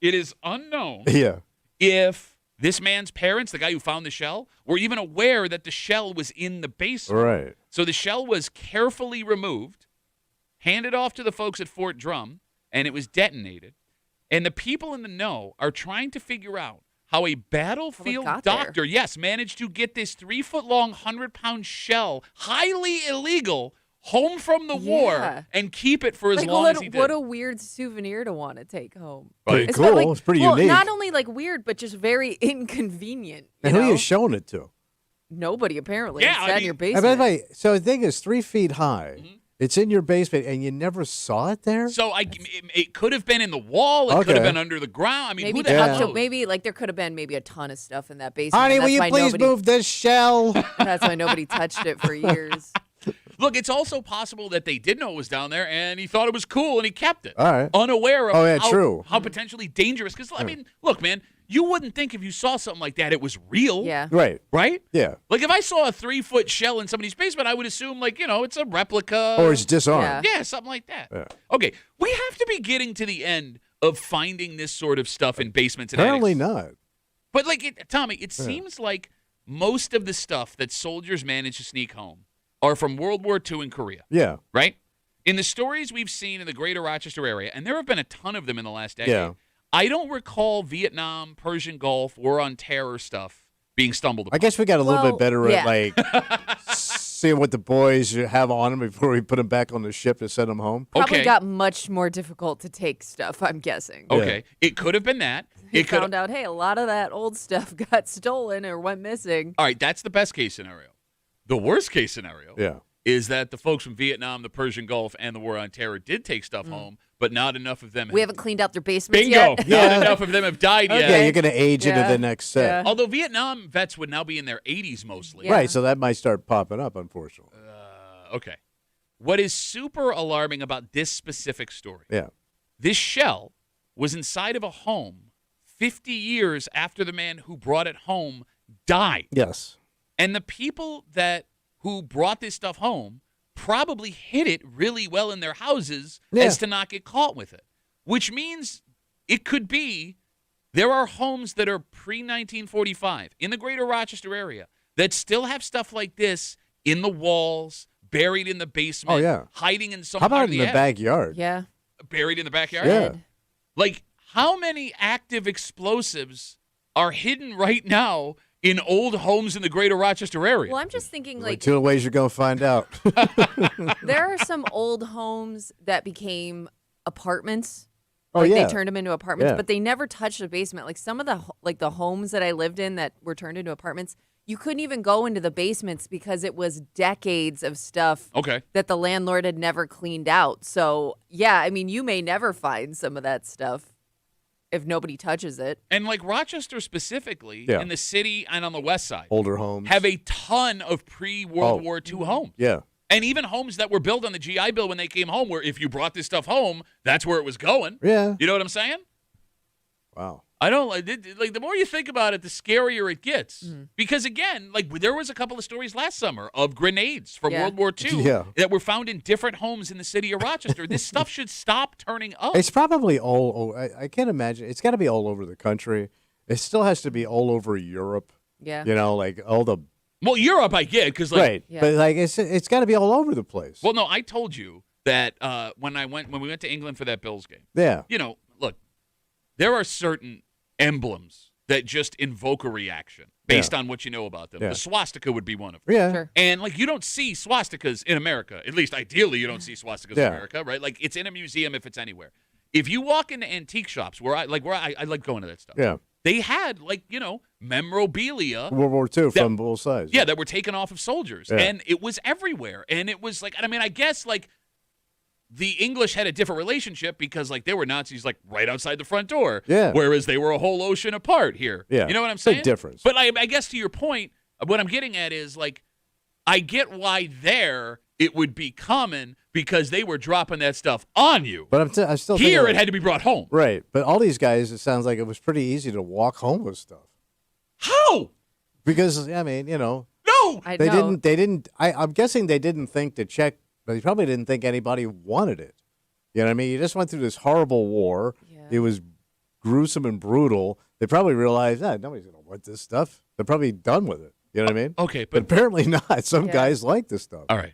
It is unknown Yeah. if this man's parents, the guy who found the shell, were even aware that the shell was in the basement. Right. So the shell was carefully removed, handed off to the folks at Fort Drum, and it was detonated. And the people in the know are trying to figure out how a battlefield got there. doctor, yes, managed to get this 3-foot-long, 100-pound shell, highly illegal, home from the war Yeah. and keep it for as Like, long what, as he did. what a weird souvenir to want to take home. Pretty It's cool. not like- It's pretty well, unique. not only like weird, but just very inconvenient. And you who are know? you showing it to? Nobody apparently. Yeah, It's I in mean- your And basement. by the way, so the thing is 3 feet high. It's in your basement, and you never saw it there? So it could have been in the wall. It could have Okay. been under the ground. I mean, maybe who the Yeah. hell touch it. knows? Maybe like there could have been maybe a ton of stuff in that basement. Honey, and will that's you why please nobody, move this shell? That's why nobody touched it for years. Look, it's also possible that they did know it was down there, and he thought it was cool, and he kept it. All right. Unaware of Oh, yeah, how, true. how potentially dangerous. Because, I mean, look, man, you wouldn't think if you saw something like that it was real. Yeah. Right. Right? Yeah. Like, if I saw a 3-foot shell in somebody's basement, I would assume, like, it's a replica. Or it's disarmed. Yeah. Yeah, something like that. Yeah. Okay, we have to be getting to the end of finding this sort of stuff in basements and Apparently attics. not. But, like, Tommy, it seems like most of the stuff that soldiers manage to sneak home are from World War II and Korea, Yeah. right? In the stories we've seen in the greater Rochester area, and there have been a ton of them in the last decade, Yeah. I don't recall Vietnam, Persian Gulf, War on Terror stuff being stumbled I upon. guess we got a little Well, bit better yeah. at, like, seeing what the boys have on them before we put them back on the ship to send them home. Probably Okay. got much more difficult to take stuff, I'm guessing. Okay, it could have been that. He It could. found out, hey, a lot of that old stuff got stolen or went missing. All right, that's the best case scenario. The worst case scenario Yeah. is that the folks from Vietnam, the Persian Gulf, and the War on Terror did take stuff home, but not enough of them. We haven't cleaned out their basements Bingo. yet. Not Yeah. enough of them have died yet. Yeah, you're going to age into Yeah. the next set. Yeah. Although Vietnam vets would now be in their 80s mostly. Yeah. Right, so that might start popping up, unfortunately. Okay. What is super alarming about this specific story? Yeah. This shell was inside of a home 50 years after the man who brought it home died. Yes. And the people who brought this stuff home probably hid it really well in their houses as to not get caught with it, which means it could be there are homes that are pre-1945 in the greater Rochester area that still have stuff like this in the walls, buried in the basement, hiding in some How part about of in the the backyard? Yeah. Buried in the backyard? Yeah. Like, how many active explosives are hidden right now in old homes in the greater Rochester area? Well, I'm just thinking, like, two ways you're going to find out. there are some old homes that became apartments. Oh, Like yeah. they turned them into apartments, Yeah. but they never touched the basement. Like some of the homes that I lived in that were turned into apartments, you couldn't even go into the basements because it was decades of stuff that the landlord had never cleaned out. So, yeah, I mean, you may never find some of that stuff if nobody touches it. And like Rochester specifically, in the city and on the west side, Older homes. have a ton of pre-World War II homes. Yeah. And even homes that were built on the GI Bill when they came home, where if you brought this stuff home, that's where it was going. Yeah. You know what I'm saying? Wow. I don't like the more you think about it, the scarier it gets. Because again, like there was a couple of stories last summer of grenades from World War II that were found in different homes in the city of Rochester. This stuff should stop turning up. It's probably all. I can't imagine. It's got to be all over the country. It still has to be all over Europe. Yeah. You know, like all the. Well, Europe, I get because like, right, but like it's got to be all over the place. Well, no, I told you that when we went to England for that Bills game. Yeah. You know, look, there are certain emblems that just invoke a reaction based on what you know about them. Yeah. The swastika would be one of them. Yeah. Sure. And like you don't see swastikas in America. At least ideally you don't see swastikas in America, right? Like it's in a museum if it's anywhere. If you walk into antique shops where I like going to that stuff. Yeah. They had like, you know, memorabilia. World War II from both sides. Yeah, that were taken off of soldiers. Yeah. And it was everywhere. And it was like, I mean, I guess like the English had a different relationship because like there were Nazis like right outside the front door. Yeah. Whereas they were a whole ocean apart here. Yeah. You know what I'm saying? Big difference. But I guess to your point, what I'm getting at is like, I get why there it would be common because they were dropping that stuff on you. But I still Here think it had to be brought home. Right. But all these guys, it sounds like it was pretty easy to walk home with stuff. How? Because I mean, you know, No. I they know. didn't. I'm guessing they didn't think to check. But they probably didn't think anybody wanted it. You know what I mean? You just went through this horrible war. Yeah. It was gruesome and brutal. They probably realized that nobody's going to want this stuff. They're probably done with it. You know what I mean? Okay, But but apparently not. Some Yeah. guys like this stuff. all right.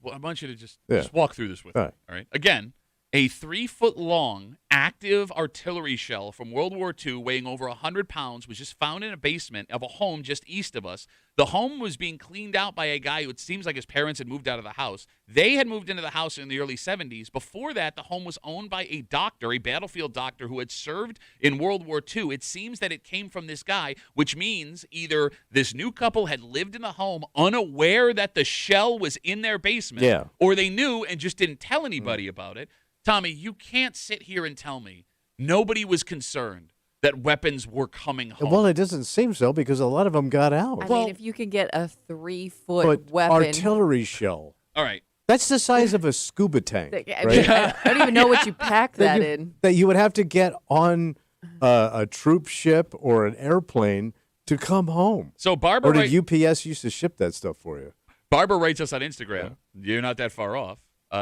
Well, I want you to just Yeah. walk through this with All me. right. All right. Again, a 3-foot-long active artillery shell from World War II weighing over 100 pounds was just found in a basement of a home just east of us. The home was being cleaned out by a guy who it seems like his parents had moved out of the house. They had moved into the house in the early 70s. Before that, the home was owned by a doctor, a battlefield doctor who had served in World War II. It seems that it came from this guy, which means either this new couple had lived in the home unaware that the shell was in their basement, Yeah. or they knew and just didn't tell anybody about it. Tommy, you can't sit here and tell me nobody was concerned that weapons were coming home. Well, it doesn't seem so because a lot of them got out. I mean, if you could get a 3-foot But weapon. artillery shell. All right. That's the size of a scuba tank. I, right? mean, I don't even know what you pack that in. That you would have to get on a troop ship or an airplane to come home. So Barbara, Or did UPS used to ship that stuff for you? Barbara writes us on Instagram. You're not that far off.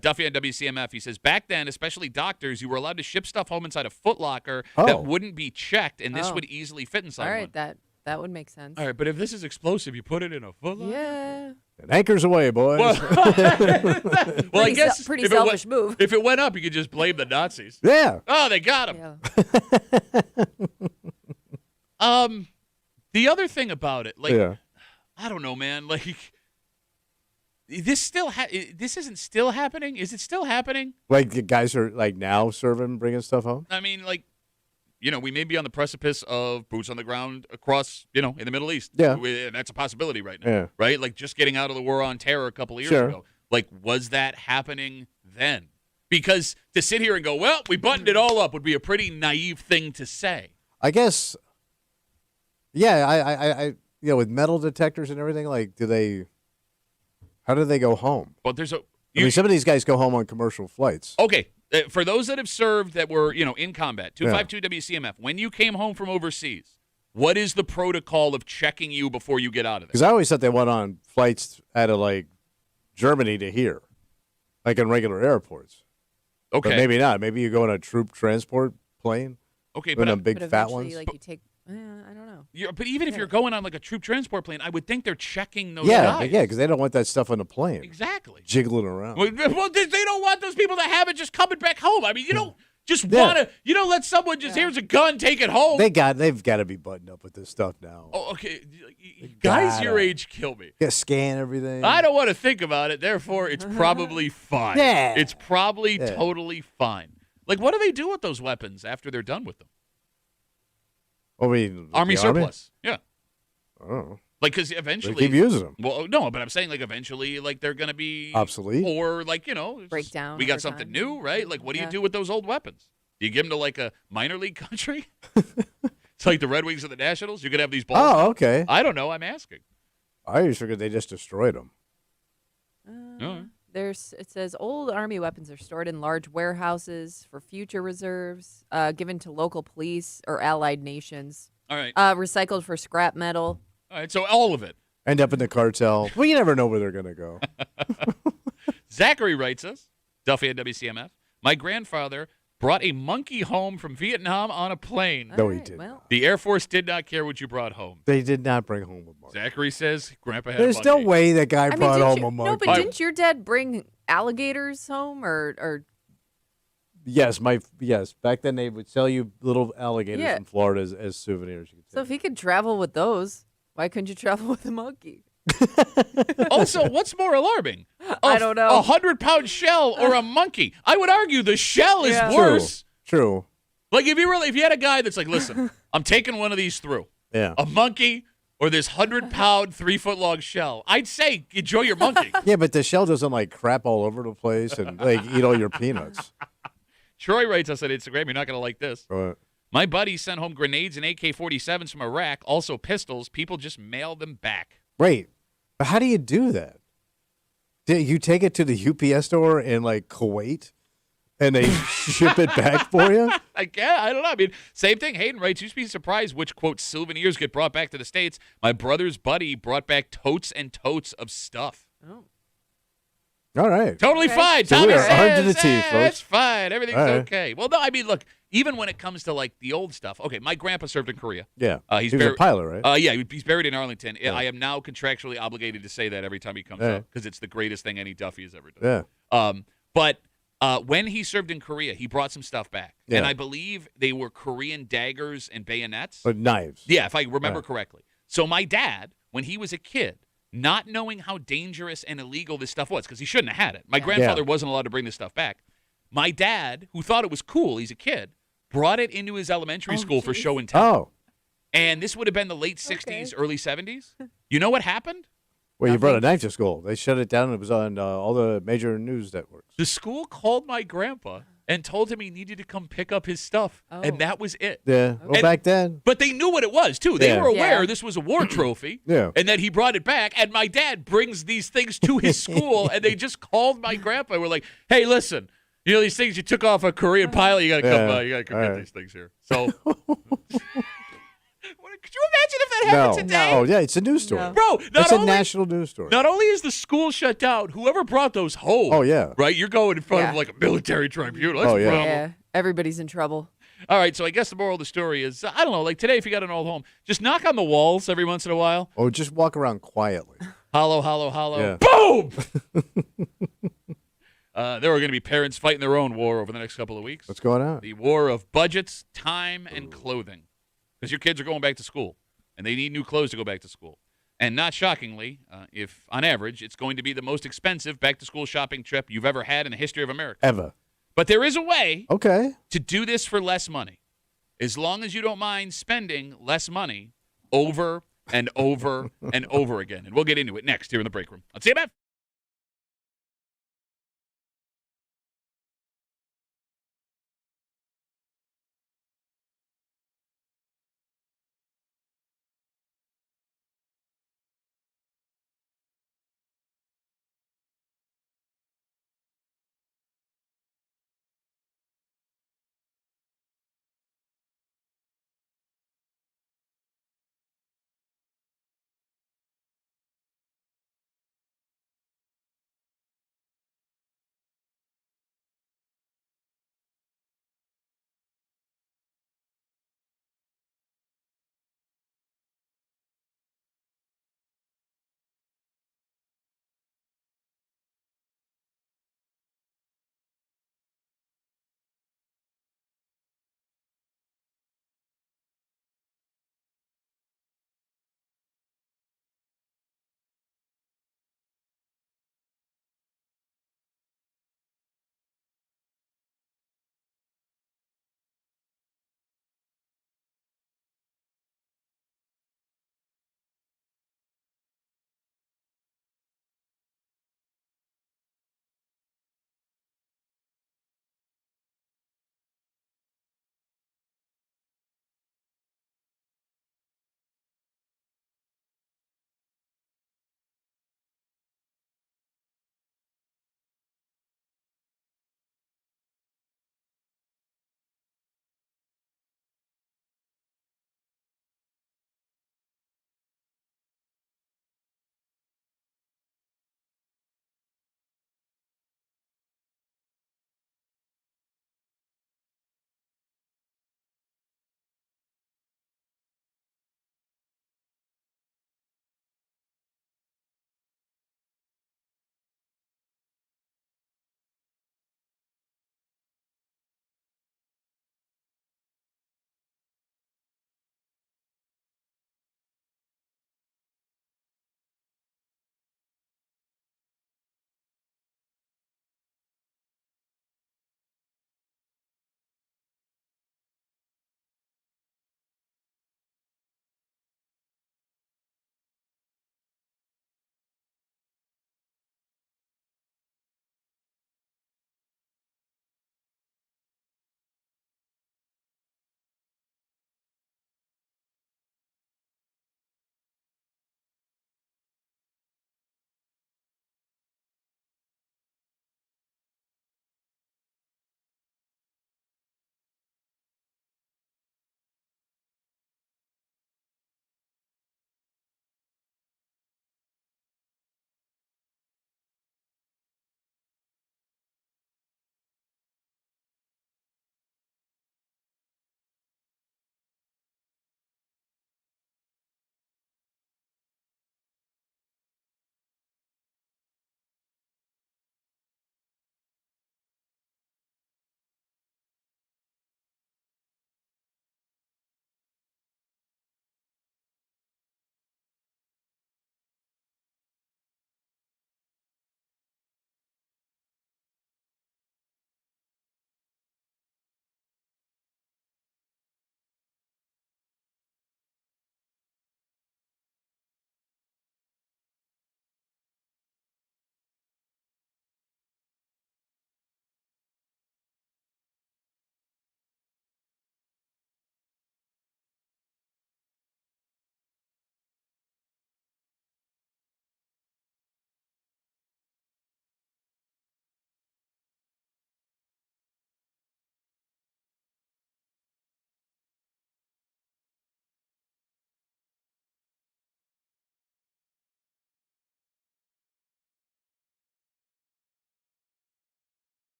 Duffy on WCMF, he says, back then, especially doctors, you were allowed to ship stuff home inside a Foot Locker that wouldn't be checked, and this would easly fit inside All one. right, that would make sense. All right, but if this is explosive, you put it in a Foot Locker? Yeah. And anchors away, boys. Well, I guess pretty if selfish it move. If it went up, you could just blame the Nazis. yeah. Oh, they got him. Yeah. The other thing about it, like, Yeah. I don't know, man. Like, this isn't still happening? Is it still happening? Like the guys are like now serving, bringing stuff home? I mean, like, you know, we may be on the precipice of boots on the ground across, you know, in the Middle East. Yeah. And that's a possibility right now, Yeah. right? Like, just getting out of the war on terror a couple of years Sure. ago. Like, was that happening then? Because to sit here and go, well, we buttoned it all up would be a pretty naive thing to say. I guess. Yeah, I you know, with metal detectors and everything, like, how do they go home? But there's a... I mean, some of these guys go home on commercial flights. Okay, For those that have served that were, in combat, 252 WCMF, when you came home from overseas, what is the protocol of checking you before you get out of there? Because I always thought they went on flights out of, like, Germany to here, like in regular airports. Okay. But maybe not. Maybe you go on a troop transport plane. Okay, but but on big but fat eventually, ones. like you take, I don't know. But even if you're going on like a troop transport plane, I would think they're checking those Yeah, guys. because they don't want that stuff on the plane. Exactly. Jiggling around. Well, they don't want those people to have it just coming back home. I mean, you don't just want to, let someone just, here's a gun, take it home. They've got to be buttoned up with this stuff now. Oh, okay. Guys your age kill me. Scan everything. I don't want to think about it. Therefore, it's probably fine. Yeah. It's probably totally fine. Like, what do they do with those weapons after they're done with them? I mean, Army surplus. Yeah. Oh. Like, because eventually. They keep using them. Well, no, but I'm saying, like, eventually, like, they're going to be. Obsolete? Or, like, break down. We got over something time. new, right? Like, what do you do with those old weapons? Do you give them to, like, a minor league country? It's like the Red Wings and the Nationals. You're going to have these balls. Oh, okay. I don't know. I'm asking. I always figured they just destroyed them. It says old Army weapons are stored in large warehouses for future reserves, given to local police or allied nations. All right. Recycled for scrap metal. All right. So all of it. End up in the cartel. Well, you never know where they're going to go. Zachary writes us, Duffy at WCMF. My grandfather brought a monkey home from Vietnam on a plane. No, he didn't. Well, The Air Force did not care what you brought home. They did not bring home a monkey. Zachary says Grandpa had There's a no monkey. way that guy brought didn't home you- a monkey. No, but didn't your dad bring alligators home or Yes, back then they would sell you little alligators Yeah. in Florida as souvenirs. You could so take. if he could travel with those, why couldn't you travel with a monkey? Also, what's more alarming? I don't know. A 100-pound shell or a monkey? I would argue the shell is Yeah. worse. True. Like if you had a guy that's like, listen, I'm taking one of these through. Yeah. A monkey or this 100-pound, 3-foot-long shell. I'd say enjoy your monkey. Yeah, but the shell doesn't like crap all over the place and like eat all your peanuts. Troy writes us on Instagram. You're not going to like this. Right. My buddy sent home grenades and AK-47s from Iraq, also pistols. People just mail them back. Wait, but how do you do that? Do you take it to the UPS store in like Kuwait, and they ship it back for you? I don't know. I mean, same thing. Hayden writes, you'd be surprised which, quote, souvenirs get brought back to the States. My brother's buddy brought back totes and totes of stuff. Oh. All right. Totally fine. So Tommy we are armed to the says, teeth, folks. it's fine. Everything's All right. okay. Well, no, I mean, look, even when it comes to, like, the old stuff. Okay, my grandpa served in Korea. Yeah. He's he was a buried- pilot, right? Yeah, he's buried in Arlington. Yeah. I am now contractually obligated to say that every time he comes Yeah. up because it's the greatest thing any Duffy has ever done. Yeah. But when he served in Korea, he brought some stuff back. Yeah. And I believe they were Korean daggers and bayonets. But knives. Yeah, if I remember Right. correctly. So my dad, when he was a kid, not knowing how dangerous and illegal this stuff was, because he shouldn't have had it. My grandfather wasn't allowed to bring this stuff back. My dad, who thought it was cool, he's a kid, brought it into his elementary school for show and tell. Oh. And this would have been the late 60s, early 70s. You know what happened? Well, you brought a knife to school. They shut it down. And it was on all the major news networks. The school called my grandpa and told him he needed to come pick up his stuff. Oh. And that was it. Yeah. Well, And- back then. But they knew what it was, too. They Yeah. were aware Yeah. this was a war trophy. Yeah. And that he brought it back. And my dad brings these things to his school. And they just called my grandpa. We're like, hey, listen, you know these things you took off a Korean pilot? You got to come, Yeah. you got to come All get right. these things here. So, could you imagine if that happened today? Oh, yeah. It's a news story. No. Bro, It's a national news story. Not only is the school shut down, whoever brought those home. Oh, yeah. Right? You're going in front of Yeah. like a military tribunal. That's Oh, a yeah. problem. Yeah, everybody's in trouble. All right, so I guess the moral of the story is, I don't know, like today if you got an old home, just knock on the walls every once in a while. Or just walk around quietly. Hollow, hollow, hollow. Yeah. Boom! There are going to be parents fighting their own war over the next couple of weeks. What's going on? The war of budgets, time, and clothing. Because your kids are going back to school, and they need new clothes to go back to school. And not shockingly, if on average, it's going to be the most expensive back-to-school shopping trip you've ever had in the history of America. Ever. But there is a way Okay. to do this for less money, as long as you don't mind spending less money over and over and over again. And we'll get into it next here in the break room. Let's see you, man.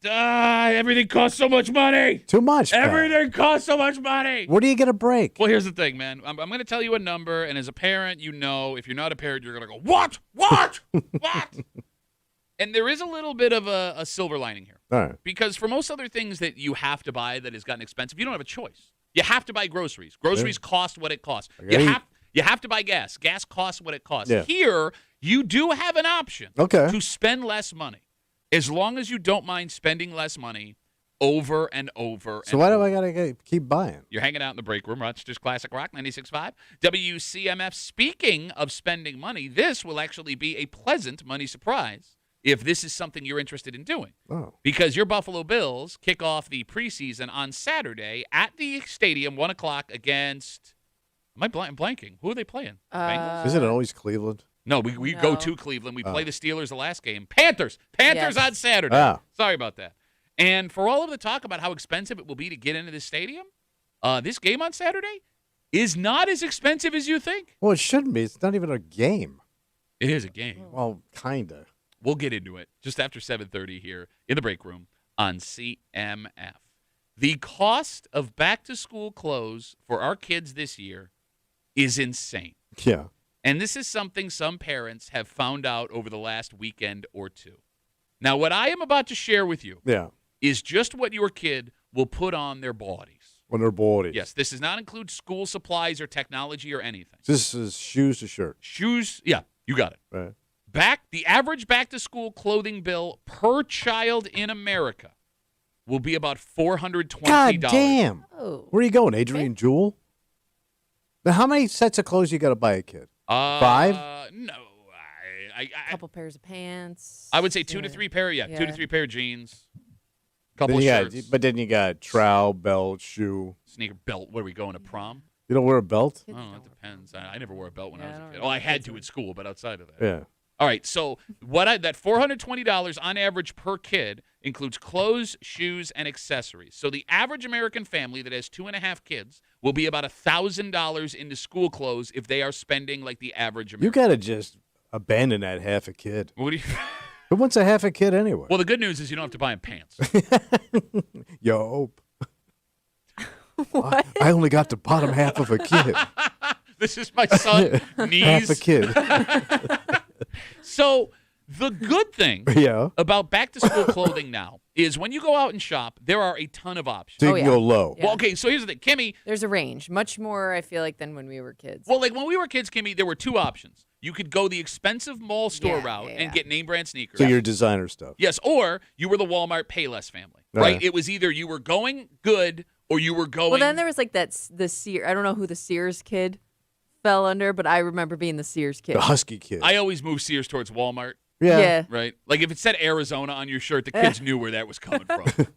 Everything costs so much money. Too much. Everything costs so much money. Where do you get a break? Well, here's the thing, man. I'm going to tell you a number, and as a parent, you know, if you're not a parent, you're going to go, what? What? What? And there is a little bit of a silver lining here. All right. Because for most other things that you have to buy that has gotten expensive, you don't have a choice. You have to buy groceries. Groceries cost what it costs. You have to buy gas. Gas costs what it costs. Yeah. Here, you do have an option to spend less money, as long as you don't mind spending less money over and over. So why do I gotta keep buying? You're hanging out in the break room, Rochester's Classic Rock 96.5. WCMF. Speaking of spending money, this will actually be a pleasant money surprise if this is something you're interested in doing. Oh. Because your Buffalo Bills kick off the preseason on Saturday at the stadium, 1 o'clock against – am I blanking? Who are they playing? Bengals? Isn't it always Cleveland? No, we go to Cleveland. We play the Steelers the last game. Panthers on Saturday. Ah. Sorry about that. And for all of the talk about how expensive it will be to get into this stadium, this game on Saturday is not as expensive as you think. Well, it shouldn't be. It's not even a game. It is a game. Well, kind of. We'll get into it just after 7:30 here in the break room on CMF. The cost of back-to-school clothes for our kids this year is insane. Yeah. And this is something some parents have found out over the last weekend or two. Now, what I am about to share with you is just what your kid will put on their bodies. On their bodies. Yes, this does not include school supplies or technology or anything. This is shoes to shirts. Shoes, yeah, you got it. Right. The average back-to-school clothing bill per child in America will be about $420. God damn. Oh. Where are you going, Adrian Jewel? Now, how many sets of clothes you got to buy a kid? 5? No. A couple pairs of pants. I would say 2 to 3 pair. Yeah, 2 to 3 pair of jeans. Couple of shirts. But then you got trowel, belt, shoe. Sneaker, belt. What are we going to prom? You don't wear a belt? Oh, it depends. I never wore a belt when I was a kid. Oh, I had to at school, but outside of that. Yeah. All right, so that $420 on average per kid includes clothes, shoes, and accessories. So the average American family that has 2.5 kids will be about $1,000 into school clothes if they are spending like the average American. You got to just abandon that half a kid. What do you? Who wants a half a kid anyway? Well, the good news is you don't have to buy them pants. Yo, hope. What? I only got the bottom half of a kid. This is my son, knees. Half a kid. So the good thing about back-to-school clothing now is when you go out and shop, there are a ton of options. So you can go low. Yeah. Well, okay, so here's the thing. Kimmy. There's a range. Much more, I feel like, than when we were kids. Well, like when we were kids, Kimmy, there were 2 options. You could go the expensive mall store route and get name-brand sneakers. So your designer stuff. Yes, or you were the Walmart Payless family, right? It was either you were going good or you were going... Well, then there was like the Sears. I don't know who the Sears kid fell under, but I remember being the Sears kid. The Husky kid. I always moved Sears towards Walmart. Yeah. Right? Like if it said Arizona on your shirt, the kids knew where that was coming from.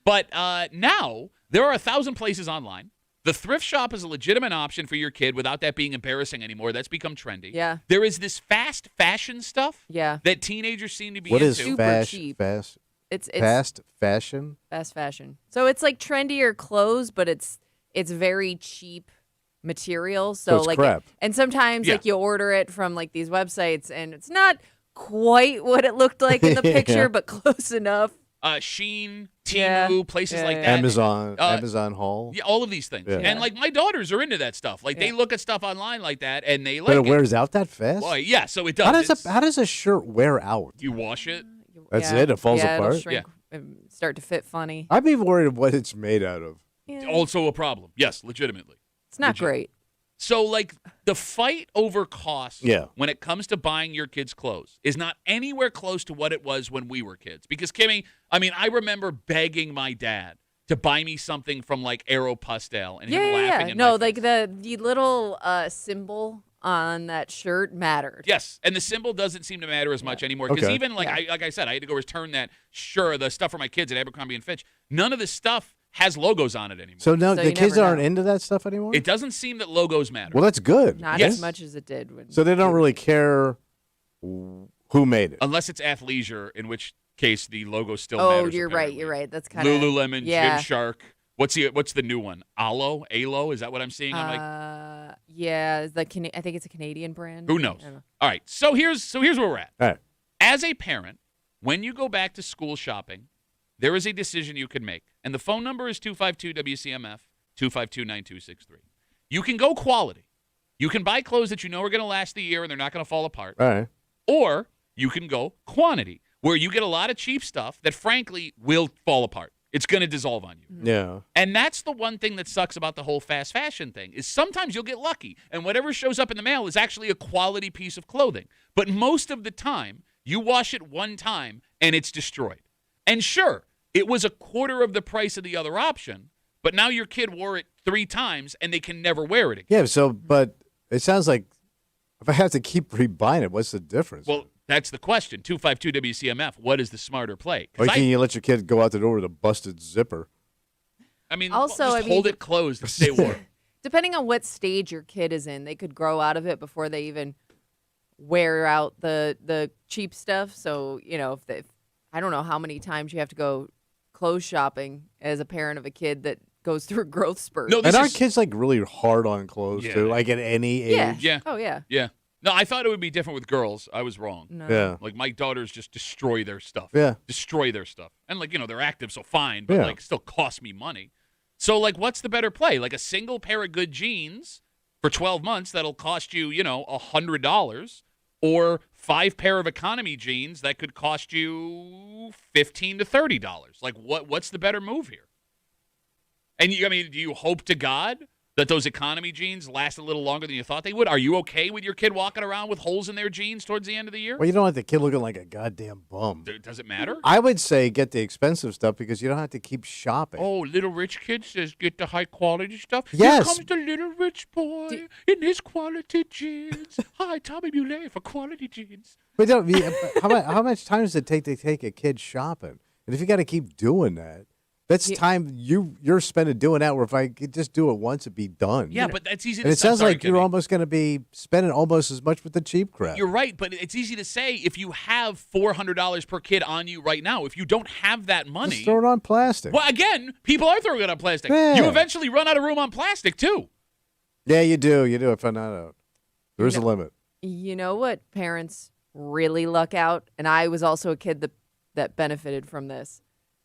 But now there are 1,000 places online. The thrift shop is a legitimate option for your kid without that being embarrassing anymore. That's become trendy. Yeah. There is this fast fashion stuff that teenagers seem to be into. What is super cheap. It's fast fashion? Fast fashion. So it's like trendier clothes, but it's very cheap material. So it's like crap. And sometimes like you order it from like these websites and it's not quite what it looked like in the picture, but close enough. Shein, Temu, places like that. Amazon Haul. Yeah, all of these things. Yeah. And like my daughters are into that stuff. Like they look at stuff online like that and they like But it wears out that fast? Well, yeah, so it does. How does a shirt wear out? You wash it. That's it? It falls apart? It'll shrink and start to fit funny. I'd be worried of what it's made out of. Yeah. Also a problem. Yes, legitimately. It's not great. So, like, the fight over cost when it comes to buying your kids' clothes is not anywhere close to what it was when we were kids. Because, Kimmy, I remember begging my dad to buy me something from, like, Aeropostale and him laughing in my like face. the little symbol on that shirt mattered. Yes, and the symbol doesn't seem to matter as much anymore. Because even, like I said, I had to go return that, the stuff for my kids at Abercrombie & Fitch. None of this stuff has logos on it anymore. So now the kids aren't into that stuff anymore? It doesn't seem that logos matter. Well, that's good. Not as much as it did. So they don't really care who made it. Unless it's athleisure, in which case the logo still matters. Oh, you're right. You're right. That's kind of Lululemon, Gymshark. What's the new one? Alo? Is that what I'm seeing? Yeah, I think it's a Canadian brand. Who knows? All right. So here's where we're at. All right. As a parent, when you go back to school shopping, there is a decision you can make. And the phone number is 252-WCMF, 252-9263. You can go quality. You can buy clothes that you know are going to last the year and they're not going to fall apart. All right. Or you can go quantity, where you get a lot of cheap stuff that, frankly, will fall apart. It's going to dissolve on you. Yeah. And that's the one thing that sucks about the whole fast fashion thing is sometimes you'll get lucky, and whatever shows up in the mail is actually a quality piece of clothing. But most of the time, you wash it one time, and it's destroyed. And sure, it was a quarter of the price of the other option, but now your kid wore it 3 times, and they can never wear it again. Yeah, so, but it sounds like if I have to keep rebuying it, what's the difference? Well, that's the question. 252-WCMF, what is the smarter play? Why can't you let your kid go out the door with a busted zipper? I mean, Also, just hold it closed and stay warm. Depending on what stage your kid is in, they could grow out of it before they even wear out the cheap stuff. So, if I don't know how many times you have to go clothes shopping as a parent of a kid that goes through a growth spurt. No, and aren't kids like really hard on clothes too? Like at any age? Yeah. Oh, yeah. Yeah. No, I thought it would be different with girls. I was wrong. No. Yeah. Like, my daughters just destroy their stuff. Yeah. Destroy their stuff. And, they're active, so fine, but, still cost me money. So, what's the better play? Like, a single pair of good jeans for 12 months that'll cost you, $100, or 5 pair of economy jeans that could cost you $15 to $30. Like, what's the better move here? And, do you hope to God that those economy jeans last a little longer than you thought they would? Are you okay with your kid walking around with holes in their jeans towards the end of the year? Well, you don't want the kid looking like a goddamn bum. Does it matter? I would say get the expensive stuff because you don't have to keep shopping. Oh, little rich kid says get the high quality stuff. Yes. Here comes the little rich boy in his quality jeans. Hi, Tommy Muley for quality jeans. But how much time does it take to take a kid shopping? And if you got to keep doing that, that's time you're spending doing that. Where if I could just do it once, it'd be done. Yeah, but that's easy. And it sounds like you're almost going to be spending almost as much with the cheap crap. You're right, but it's easy to say if you have $400 per kid on you right now. If you don't have that money, just throw it on plastic. Well, again, people are throwing it on plastic. Yeah. You eventually run out of room on plastic too. Yeah, you do. You do. I found that out. There's a limit. You know what parents really luck out? And I was also a kid that benefited from this.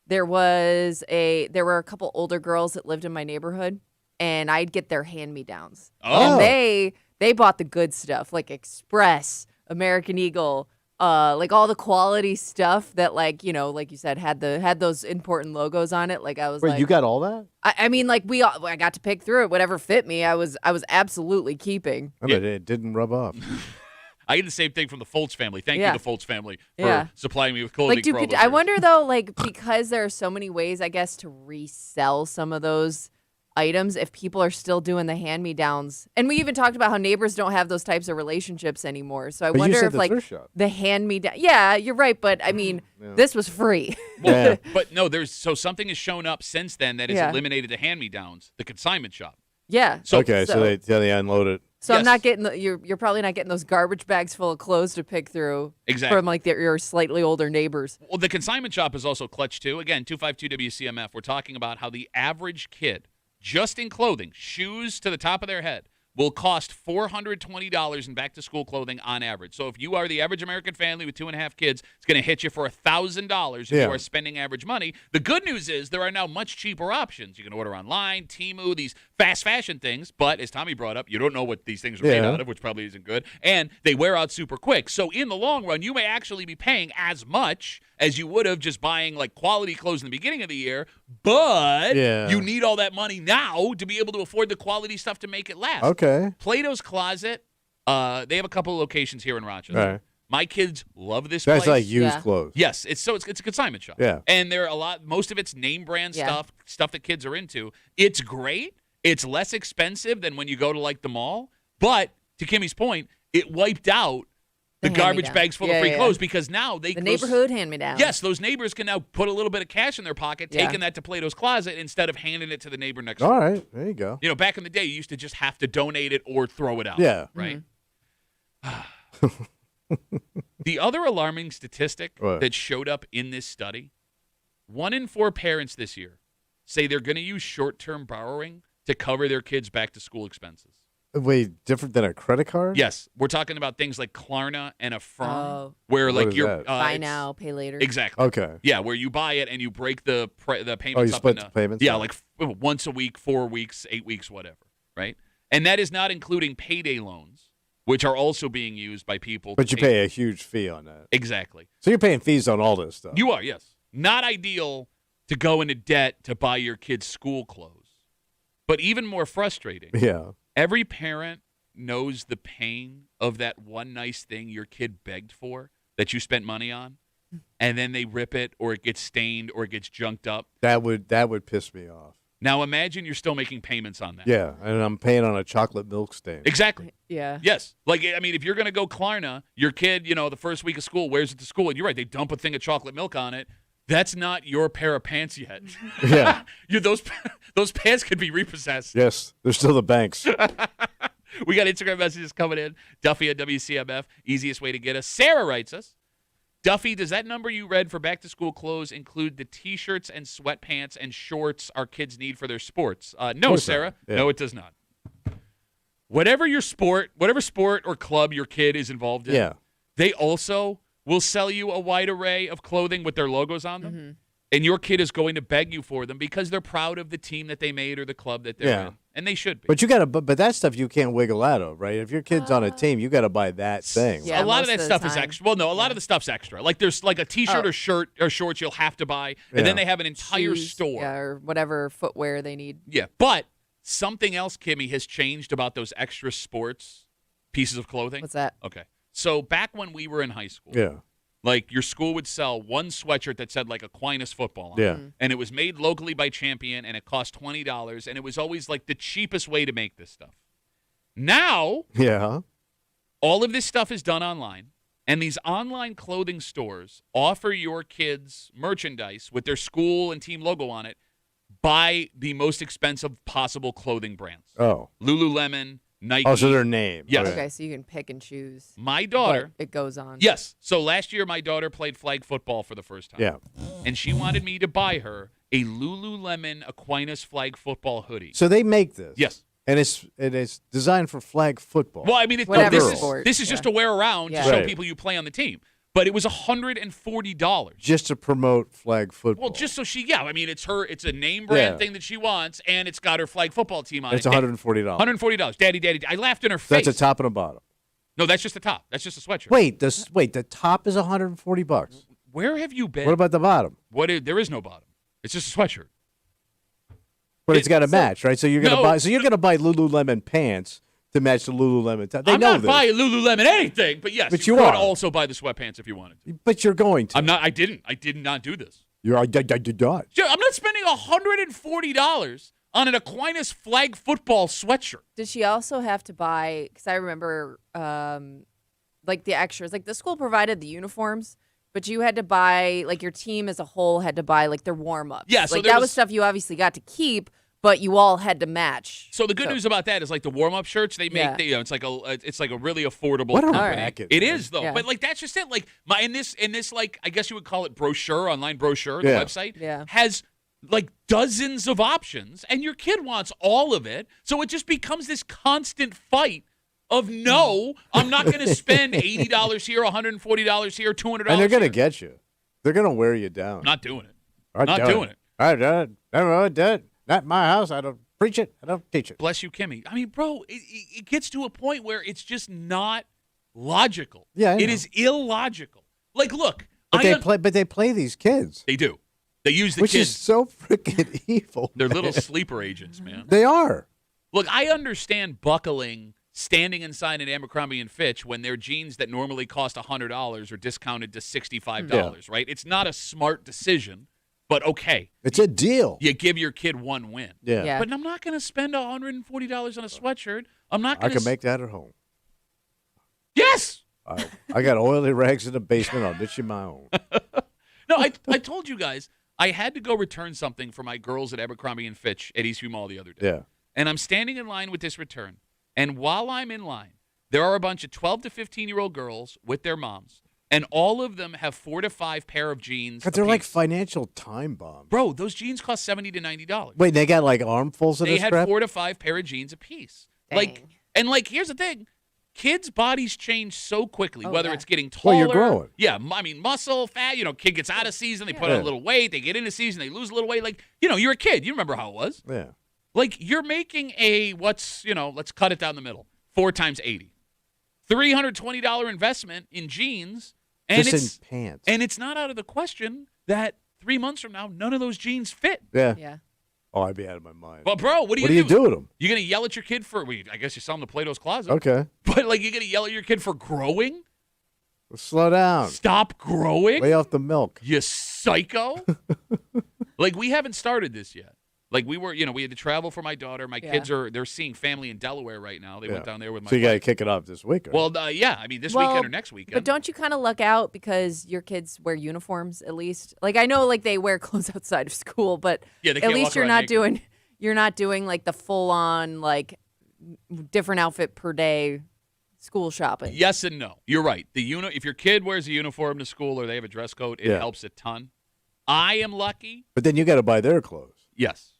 There were a couple older girls that lived in my neighborhood, and I'd get their hand-me-downs. Oh. And they bought the good stuff, like Express, American Eagle, like all the quality stuff that, like you said, had those important logos on it. Like I was Wait, you got all that? I got to pick through it. Whatever fit me, I was absolutely keeping. I bet it didn't rub off. I get the same thing from the Foltz family. Thank you, the Foltz family, for Yeah. supplying me with clothing. I wonder though, because there are so many ways, I guess, to resell some of those items, if people are still doing the hand-me-downs. And we even talked about how neighbors don't have those types of relationships anymore. So I wonder if the hand-me-down. Yeah, you're right, but I mean, this was free. Well, but no, something has shown up since then that has eliminated the hand-me-downs, the consignment shop. Yeah. So they unload it. So I'm not getting you're probably not getting those garbage bags full of clothes to pick through from your slightly older neighbors. Well, the consignment shop is also clutch too. Again, 252-WCMF. We're talking about how the average kid, just in clothing, shoes to the top of their head, will cost $420 in back-to-school clothing on average. So if you are the average American family with 2.5 kids, it's going to hit you for $1,000 if you are spending average money. The good news is there are now much cheaper options. You can order online, Temu, these fast fashion things. But as Tommy brought up, you don't know what these things are made out of, which probably isn't good. And they wear out super quick. So in the long run, you may actually be paying as much as you would have just buying quality clothes in the beginning of the year, but you need all that money now to be able to afford the quality stuff to make it last. Okay. Plato's Closet, they have a couple of locations here in Rochester. Right. My kids love this place. That's like used clothes. Yes, it's a consignment shop. Yeah. And there are most of it's name brand stuff that kids are into. It's great. It's less expensive than when you go to the mall, but to Kimmy's point, it wiped out the garbage bags full of free clothes because now the neighborhood hand-me-down. Yes, those neighbors can now put a little bit of cash in their pocket, taking that to Plato's Closet instead of handing it to the neighbor next door. All right, there you go. Back in the day, you used to just have to donate it or throw it out. Yeah. Right? The other alarming statistic that showed up in this study, 1 in 4 parents this year say they're going to use short-term borrowing to cover their kids' back-to-school expenses. Wait, different than a credit card? Yes, we're talking about things like Klarna and Affirm, where What like is you're that? buy now, pay later. Exactly. Okay. Yeah, where you buy it and you break the payments Oh, you up split into the payments? yeah, up. like once a week, 4 weeks, 8 weeks, whatever, right? And that is not including payday loans, which are also being used by people. But you pay a huge fee on that. Exactly. So you're paying fees on all this stuff. You are, yes. Not ideal to go into debt to buy your kids' school clothes, but even more frustrating. Yeah. Every parent knows the pain of that one nice thing your kid begged for that you spent money on, and then they rip it or it gets stained or it gets junked up. That would piss me off. Now imagine you're still making payments on that. Yeah, and I'm paying on a chocolate milk stain. Exactly. Yeah. Yes. Like, I mean, if you're going to go Klarna, your kid, the first week of school wears it to school, and you're right, they dump a thing of chocolate milk on it. That's not your pair of pants yet. Yeah. Those pants could be repossessed. Yes, they're still the banks. We got Instagram messages coming in. Duffy at WCMF, easiest way to get us. Sarah writes us, Duffy, does that number you read for back-to-school clothes include the T-shirts and sweatpants and shorts our kids need for their sports? No, Sarah. Yeah. No, it does not. Whatever sport or club your kid is involved in, Yeah. they also will sell you a wide array of clothing with their logos on them. Mm-hmm. And your kid is going to beg you for them because they're proud of the team that they made or the club that they're in. And they should be. But you got to, but that stuff you can't wiggle out of, right? If your kid's on a team, you got to buy that thing. Yeah, a lot of most that of the stuff is time. extra. Well, no, a lot of the stuff's extra. Like there's like a T-shirt or shirt or shorts you'll have to buy, and then they have an entire Shoes, store. yeah, or whatever footwear they need. Yeah, but something else, Kimmy, has changed about those extra sports pieces of clothing. What's that? Okay, so back when we were in high school, Yeah. like your school would sell one sweatshirt that said like Aquinas football on it. Yeah. And it was made locally by Champion, and it cost $20, and it was always like the cheapest way to make this stuff. Now, Yeah. all of this stuff is done online, and these online clothing stores offer your kids merchandise with their school and team logo on it by the most expensive possible clothing brands. Oh. Lululemon, Nike. Oh, so their name. Yes. Okay, so you can pick and choose. My daughter. But it goes on. Yes. So last year, my daughter played flag football for the first time. Yeah. And she wanted me to buy her a Lululemon Aquinas flag football hoodie. So they make this. Yes. And it's designed for flag football. Well, I mean, Whatever this is just to wear around Yeah. to show Right. people you play on the team. But it was $140. Just to promote flag football. Well, just so it's a name brand thing that she wants, and it's got her flag football team on it's it. $140. $140. Daddy. I laughed in her face. That's a top and a bottom. No, that's just the top. That's just a sweatshirt. Wait, the top is $140. Where have you been? What about the bottom? There is no bottom. It's just a sweatshirt. But it's got to match, right? So you're gonna No. buy. So you're gonna buy Lululemon pants to match the Lululemon top. They I'm know not this. buying Lululemon anything, but yes, But you you could are. also buy the sweatpants if you wanted to. But you're going to. I'm not. I didn't. I did not do this. You're not. Sure, I'm not spending $140 on an Aquinas flag football sweatshirt. Did she also have to buy? Because I remember, like the extras. Like the school provided the uniforms, but you had to buy. Like your team as a whole had to buy like their warm ups. Yeah, so like there that was- was stuff you obviously got to keep, but you all had to match. So the good news about that is like the warm up shirts they make. Yeah. It's like a really affordable. What a company. racket, It man. is though, Yeah. but like that's just it. Like in this like I guess you would call it brochure, online brochure, the Yeah. website Yeah. has like dozens of options, and your kid wants all of it. So it just becomes this constant fight of no, I'm not going to spend $80 here, $140 here, $200. And they're gonna here. get you. They're gonna wear you down. Not doing it. I'm not doing it. I don't. Not my house. I don't preach it. I don't teach it. Bless you, Kimmy. I mean, bro, it gets to a point where it's just not logical. Yeah, I it know. is illogical. Like, look, But they play these kids, They do. They use the which kids. is so freaking evil. They're man. little sleeper agents, man. They are. Look, I understand buckling, standing inside an Abercrombie and Fitch when their jeans that normally cost $100 are discounted to $65, right? It's not a smart decision, but okay. It's a deal. You give your kid one win. Yeah. Yeah. But I'm not going to spend $140 on a sweatshirt. I'm not I going to. can make that at home. Yes. I got oily rags in the basement. I'll knit you my own. No, I told you guys I had to go return something for my girls at Abercrombie and Fitch at Eastview Mall the other day. Yeah. And I'm standing in line with this return. And while I'm in line, there are a bunch of 12 to 15-year-old girls with their moms. And all of them have 4 to 5 pair of jeans. But they're like apiece. financial time bombs. Bro, those jeans cost $70 to $90. Wait, they got like armfuls of They this had crap? 4 to 5 pair of jeans apiece. Dang. Like, And, like, here's the thing. Kids' bodies change so quickly, whether it's getting Well, taller. you're growing. Yeah, I mean, muscle, fat. Kid gets out of season, they put on a little weight. They get into season, they lose a little weight. Like, you're a kid. You remember how it was. Yeah. Like, you're making let's cut it down the middle. 4 times 80. $320 investment in jeans. And Just in pants. And it's not out of the question that 3 months from now, none of those jeans fit. Yeah. Yeah. Oh, I'd be out of my mind. Well, bro, what do you do with them? You going to yell at your kid for, I guess you saw him in the Plato's Closet. Okay. But, like, you're going to yell at your kid for growing? Well, slow down. Stop growing? Lay off the milk. You psycho? Like, we haven't started this yet. Like, we had to travel for my daughter. My kids they're seeing family in Delaware right now. They went down there with my So you got to wife. kick it off this weekend. Well, I mean, this weekend or next weekend. But don't you kind of luck out because your kids wear uniforms at least? Like, I know, like, they wear clothes outside of school, but Yeah, they at can't least walk you're around not naked. doing like the full on like different outfit per day school shopping. Yes and no. You're right. If your kid wears a uniform to school or they have a dress code, it helps a ton. I am lucky. But then you got to buy their clothes. Yes,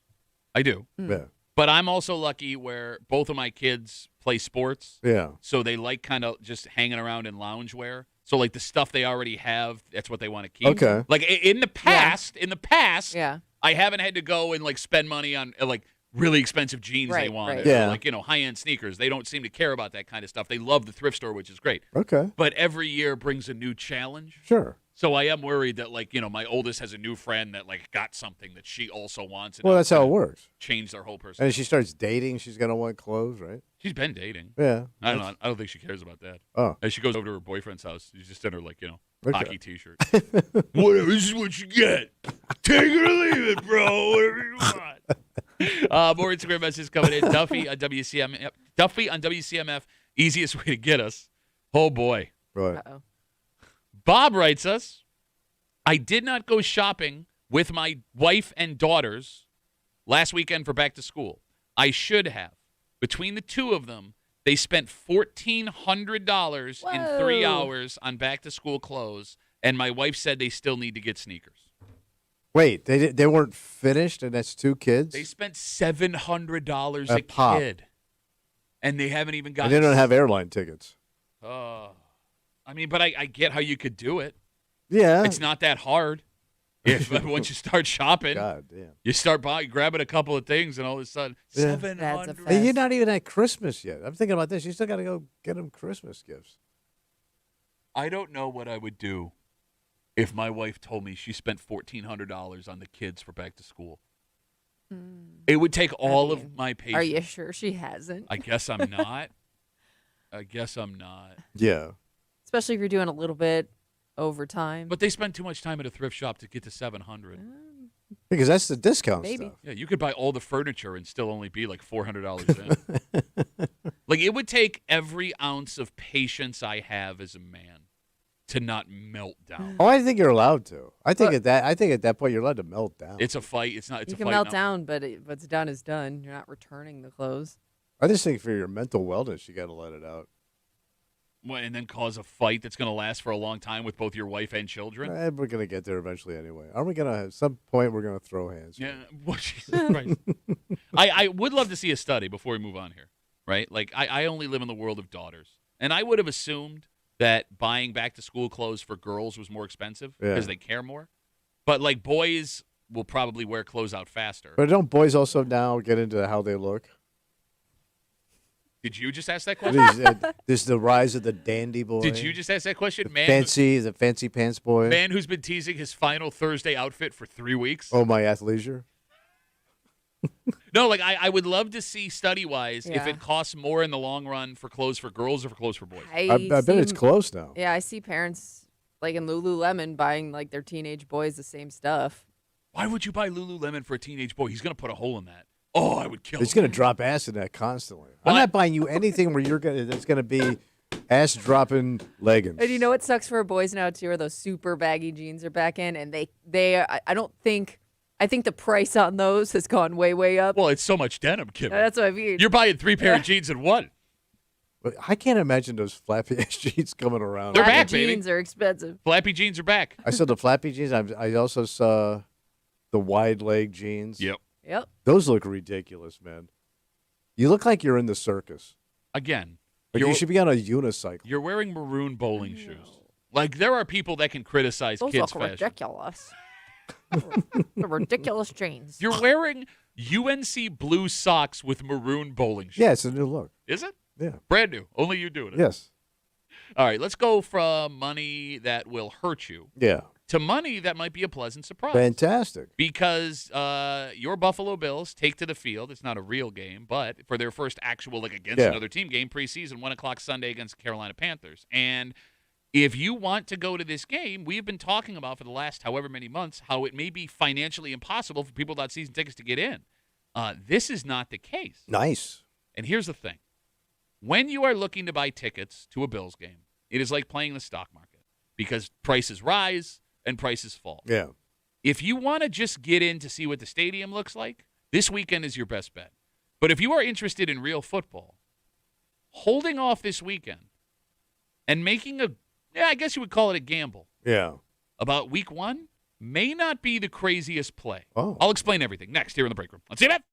I do. Yeah. But I'm also lucky where both of my kids play sports. Yeah. So they like kind of just hanging around in loungewear. So like the stuff they already have, that's what they want to keep. Okay. Like in the past, Yeah. I haven't had to go and like spend money on like really expensive jeans they wanted. Right. Yeah. Or, like, high-end sneakers. They don't seem to care about that kind of stuff. They love the thrift store, which is great. Okay. But every year brings a new challenge. Sure. So I am worried that, like, my oldest has a new friend that, like, got something that she also wants. And Well, now that's it's how it gonna works. Change their whole And personality. if she starts dating, she's going to want clothes, right? She's been dating. Yeah. I don't know. I don't think she cares about that. Oh. As she goes over to her boyfriend's house, she's just in her, like, Okay. hockey T-shirt. Whatever. This is what you get. Take it or leave it, bro. Whatever you want. More Instagram messages coming in. Duffy on WCMF. Duffy on WCMF. Easiest way to get us. Oh, boy. Right. Uh-oh. Bob writes us, I did not go shopping with my wife and daughters last weekend for back to school. I should have. Between the two of them, they spent $1,400 in 3 hours on back to school clothes, and my wife said they still need to get sneakers. Wait, they weren't finished, and that's 2 kids? They spent $700 a pop. kid, and they haven't even And gotten. they don't have airline tickets. I mean, but I get how you could do it. Yeah. It's not that hard. Once you start shopping, God damn. you start grabbing a couple of things, and all of a sudden, Yeah. $700. That's a Hey, you're not even at Christmas yet. I'm thinking about this. You still got to go get them Christmas gifts. I don't know what I would do if my wife told me she spent $1,400 on the kids for back to school. It would take all of my patience. Are you sure she hasn't? I guess I'm not. Yeah. Especially if you're doing a little bit overtime. But they spend too much time at a thrift shop to get to $700. Because that's the discount Maybe. stuff. Yeah, you could buy all the furniture and still only be like $400 in. Like, it would take every ounce of patience I have as a man to not melt down. Oh, I think you're allowed to. I think at that point you're allowed to melt down. It's a fight. It's not. It's you a can fight melt now. down, but what's done is done. You're not returning the clothes. I just think for your mental wellness, you got to let it out. Well, and then cause a fight that's going to last for a long time with both your wife and children. We're gonna get there eventually anyway. Aren't we gonna? At some point, we're gonna throw hands. Yeah. Well, Jesus Christ. I would love to see a study before we move on here, right? Like, I only live in the world of daughters, and I would have assumed that buying back-to-school clothes for girls was more expensive because they care more. But, like, boys will probably wear clothes out faster. But don't boys also now get into how they look? Did you just ask that question? There's the rise of the dandy boy. Did you just ask that question? The fancy pants boy. Man who's been teasing his final Thursday outfit for 3 weeks? Oh, my athleisure. No, like, I would love to see study-wise if Yeah. it costs more in the long run for clothes for girls or for clothes for boys. I bet it's close now. Yeah, I see parents like in Lululemon buying like their teenage boys the same stuff. Why would you buy Lululemon for a teenage boy? He's going to put a hole in that. Oh, I would kill He's him. gonna drop ass in that constantly. What? I'm not buying you anything where that's gonna be ass dropping leggings. And you know what sucks for boys now too are those super baggy jeans are back in, and I think the price on those has gone way up. Well, it's so much denim, Kim. That's what I mean. You're buying 3 pair of jeans in one. But I can't imagine those flappy ass jeans coming around. They're Flappy back, baby. jeans are expensive. Flappy jeans are back. I saw the flappy jeans. I also saw the wide leg jeans. Yep. Yep. Those look ridiculous, man. You look like you're in the circus. again, Like you should be on a unicycle. you're wearing maroon bowling shoes. Like, there are people that can criticize Those kids' look fashion. ridiculous. The ridiculous jeans. You're wearing UNC blue socks with maroon bowling shoes. Yeah, it's a new look. Is it? Yeah. Brand new. Only you doing it. Yes. All right, let's go from money that will hurt you Yeah. to money that might be a pleasant surprise. Fantastic. Because your Buffalo Bills take to the field. It's not a real game, but for their first actual, like, against another team game, preseason, 1 o'clock Sunday against Carolina Panthers. And if you want to go to this game, we've been talking about for the last however many months how it may be financially impossible for people without season tickets to get in. This is not the case. Nice. And here's the thing. When you are looking to buy tickets to a Bills game, it is like playing the stock market because prices rise and prices fall. Yeah. If you want to just get in to see what the stadium looks like, this weekend is your best bet. But if you are interested in real football, holding off this weekend and making I guess you would call it a gamble. Yeah. About week 1 may not be the craziest play. Oh. I'll explain everything next here in the break room. Let's see that.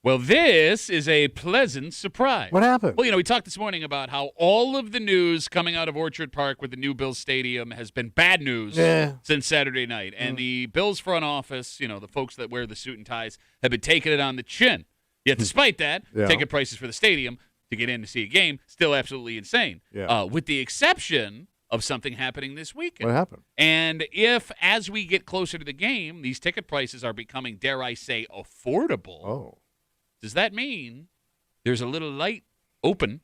Well, this is a pleasant surprise. What happened? Well, we talked this morning about how all of the news coming out of Orchard Park with the new Bills Stadium has been bad news since Saturday night. And the Bills front office, the folks that wear the suit and ties, have been taking it on the chin. Yet despite that, ticket prices for the stadium to get in to see a game, still absolutely insane. Yeah. With the exception of something happening this weekend. What happened? And if, as we get closer to the game, these ticket prices are becoming, dare I say, affordable. Oh. Does that mean there's a little light open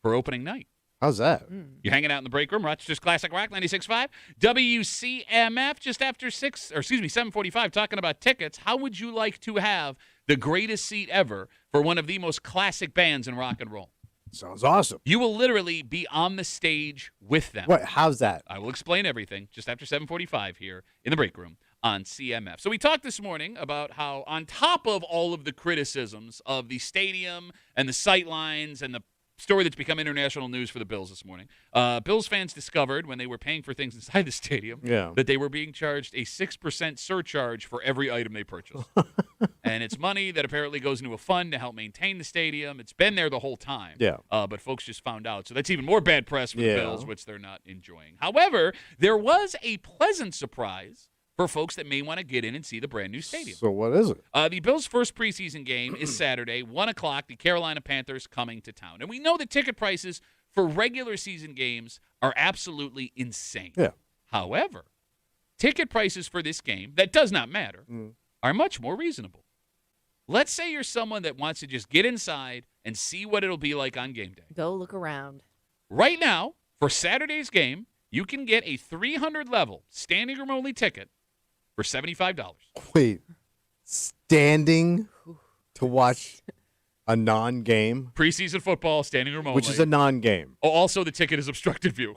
for opening night? How's that? You're hanging out in the break room, Rochester's Classic Rock 96.5, WCMF, just after 7:45, talking about tickets. How would you like to have the greatest seat ever for one of the most classic bands in rock and roll? Sounds awesome. You will literally be on the stage with them. What? How's that? I will explain everything just after 7:45 here in the break room on CMF. So we talked this morning about how, on top of all of the criticisms of the stadium and the sight lines and the story that's become international news for the Bills this morning, Bills fans discovered when they were paying for things inside the stadium that they were being charged a 6% surcharge for every item they purchased. And it's money that apparently goes into a fund to help maintain the stadium. It's been there the whole time. Yeah. But folks just found out. So that's even more bad press for the Bills, which they're not enjoying. However, there was a pleasant surprise for folks that may want to get in and see the brand new stadium. So what is it? The Bills' first preseason game is Saturday, 1 o'clock, the Carolina Panthers coming to town. And we know that ticket prices for regular season games are absolutely insane. Yeah. However, ticket prices for this game, that does not matter, are much more reasonable. Let's say you're someone that wants to just get inside and see what it'll be like on game day. Go look around. Right now, for Saturday's game, you can get a 300 level standing room only ticket for $75. Wait, standing to watch a non-game? Preseason football, standing room only. Which is a non-game. Oh, also, the ticket is obstructed view.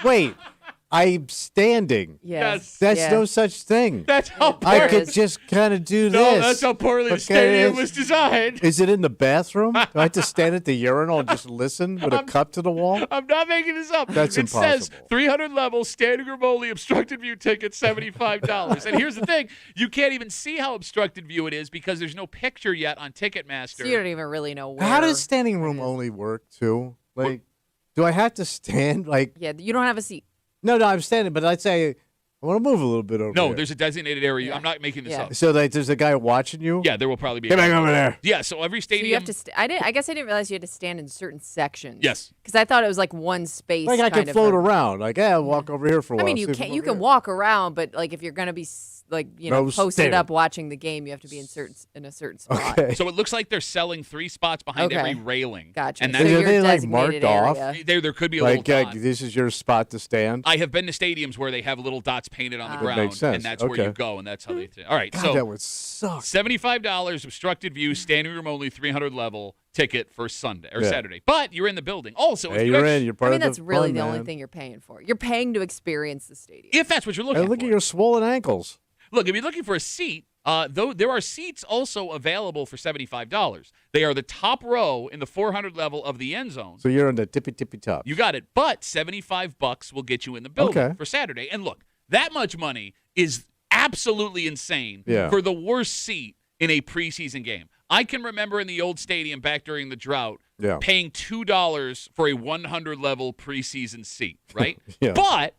Wait, I'm standing. Yes. That's no such thing. That's how I poorly, could just kind of do no, this. that's how poorly the Okay, stadium it's- was designed. Is it in the bathroom? Do I have to stand at the urinal and just listen with a cup to the wall? I'm not making this up. That's it says impossible. 300 level, standing room only, obstructed view ticket, $75. And here's the thing. You can't even see how obstructed view it is because there's no picture yet on Ticketmaster. So you don't even really know where. How does standing room only work, too? Like, do I have to stand? Like, Yeah, you don't have a seat. no, I'm standing, but I'd say I want to move a little bit over No, here. there's a designated area. Yeah. I'm not making this Yeah. up. So, like, there's a guy watching you? Yeah, there will probably be. Get back over there. Yeah, so every So stadium. you have to. I guess I didn't realize you had to stand in certain sections. Yes. Because I thought it was like one space. Like, I kind could of float for- around. Like, I'll walk over here for a I while. mean, you see if can I'm you over can here. walk around, but like if you're gonna be No posted standing. up watching the game, you have to be in a certain spot. Okay. So it looks like they're selling 3 spots behind Okay. every railing. Gotcha. And So that's, Are you're they, like, designated marked area. off? there could be a Like, little dot. this is your spot to stand? I have been to stadiums where they have little dots painted on the That ground, makes sense. and that's where Okay. you go, and that's how they. All right, God, so that would suck. $75 obstructed view, standing room only, 300 level ticket for Sunday or Yeah. Saturday. But you're in the building. Also, Hey, if, you're in. You're part I mean, of that's the really fun, the only man. thing you're paying for. You're paying to experience the stadium. if that's what you're looking Hey, look for. at your swollen ankles. Look, if you're looking for a seat, though there are seats also available for $75. They are the top row in the 400 level of the end zone. So you're in the tippy top. You got it. But $75 will get you in the building Okay. for Saturday. And look, that much money is absolutely insane Yeah. for the worst seat in a preseason game. I can remember in the old stadium back during the drought Yeah. paying $2 for a 100 level preseason seat, right? Yeah. But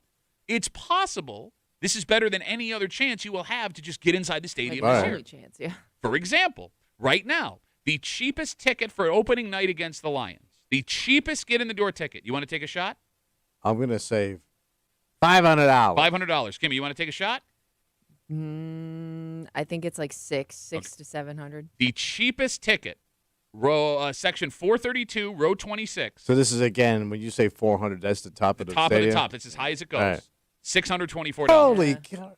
it's possible this is better than any other chance you will have to just get inside the stadium All this right. year. Only chance, yeah. For example, right now, the cheapest ticket for opening night against the Lions, the cheapest get in the door ticket. You want to take a shot? I'm going to save $500. $500. Kimmy, you want to take a shot? I think it's like six to 700. The cheapest ticket, section 432, row 26. So this is, again, when you say 400, that's the top of the Top stadium? of the top. That's as high as it goes. All right. $624. Holy cow.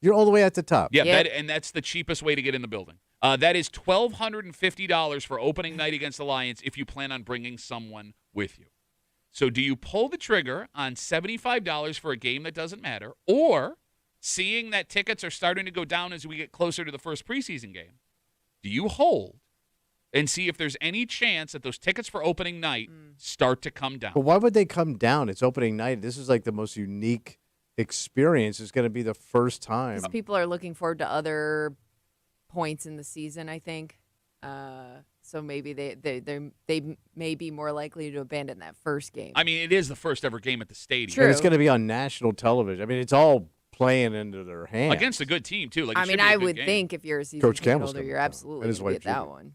You're all the way at the top. Yeah, Yep. and that's the cheapest way to get in the building. That is $1,250 for opening night against the Lions if you plan on bringing someone with you. So do you pull the trigger on $75 for a game that doesn't matter, or seeing that tickets are starting to go down as we get closer to the first preseason game, do you hold and see if there's any chance that those tickets for opening night start to come down? But why would they come down? It's opening night. This is like the most unique experience. It's going to be the first time. Because people are looking forward to other points in the season, I think. So maybe they may be more likely to abandon that first game. I mean, it is the first ever game at the stadium. True. And it's going to be on national television. I mean, it's all playing into their hands. Against a good team, too. Like, I mean, I would think if you're a season Coach ticket Campbell's holder, gonna you're come. absolutely And his going to wife, get that Julie. one.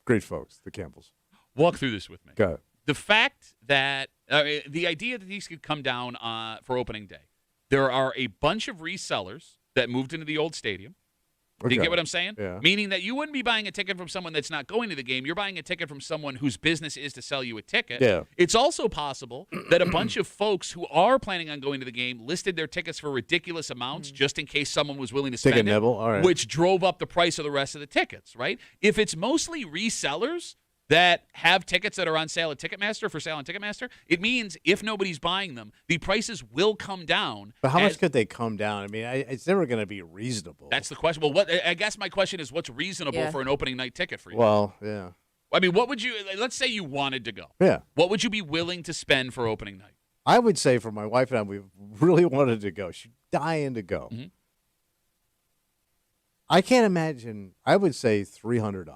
Great folks, the Campbells. Walk through this with me. Go ahead. The fact that the idea that these could come down for opening day, there are a bunch of resellers that moved into the old stadium. Do you get what I'm saying? Yeah. Meaning that you wouldn't be buying a ticket from someone that's not going to the game. You're buying a ticket from someone whose business is to sell you a ticket. Yeah. It's also possible that a bunch of folks who are planning on going to the game listed their tickets for ridiculous amounts just in case someone was willing to spend Take a it, nibble? All right. which drove up the price of the rest of the tickets, right? If it's mostly resellers that have tickets that are on sale at Ticketmaster for sale on Ticketmaster, it means if nobody's buying them, the prices will come down. But how much could they come down? I mean, it's never going to be reasonable. That's the question. Well, I guess my question is, what's reasonable for an opening night ticket for you? Well, yeah. I mean, what would you? Let's say you wanted to go. Yeah. What would you be willing to spend for opening night? I would say for my wife and I, we really wanted to go. She's dying to go. Mhm. I can't imagine. I would say $300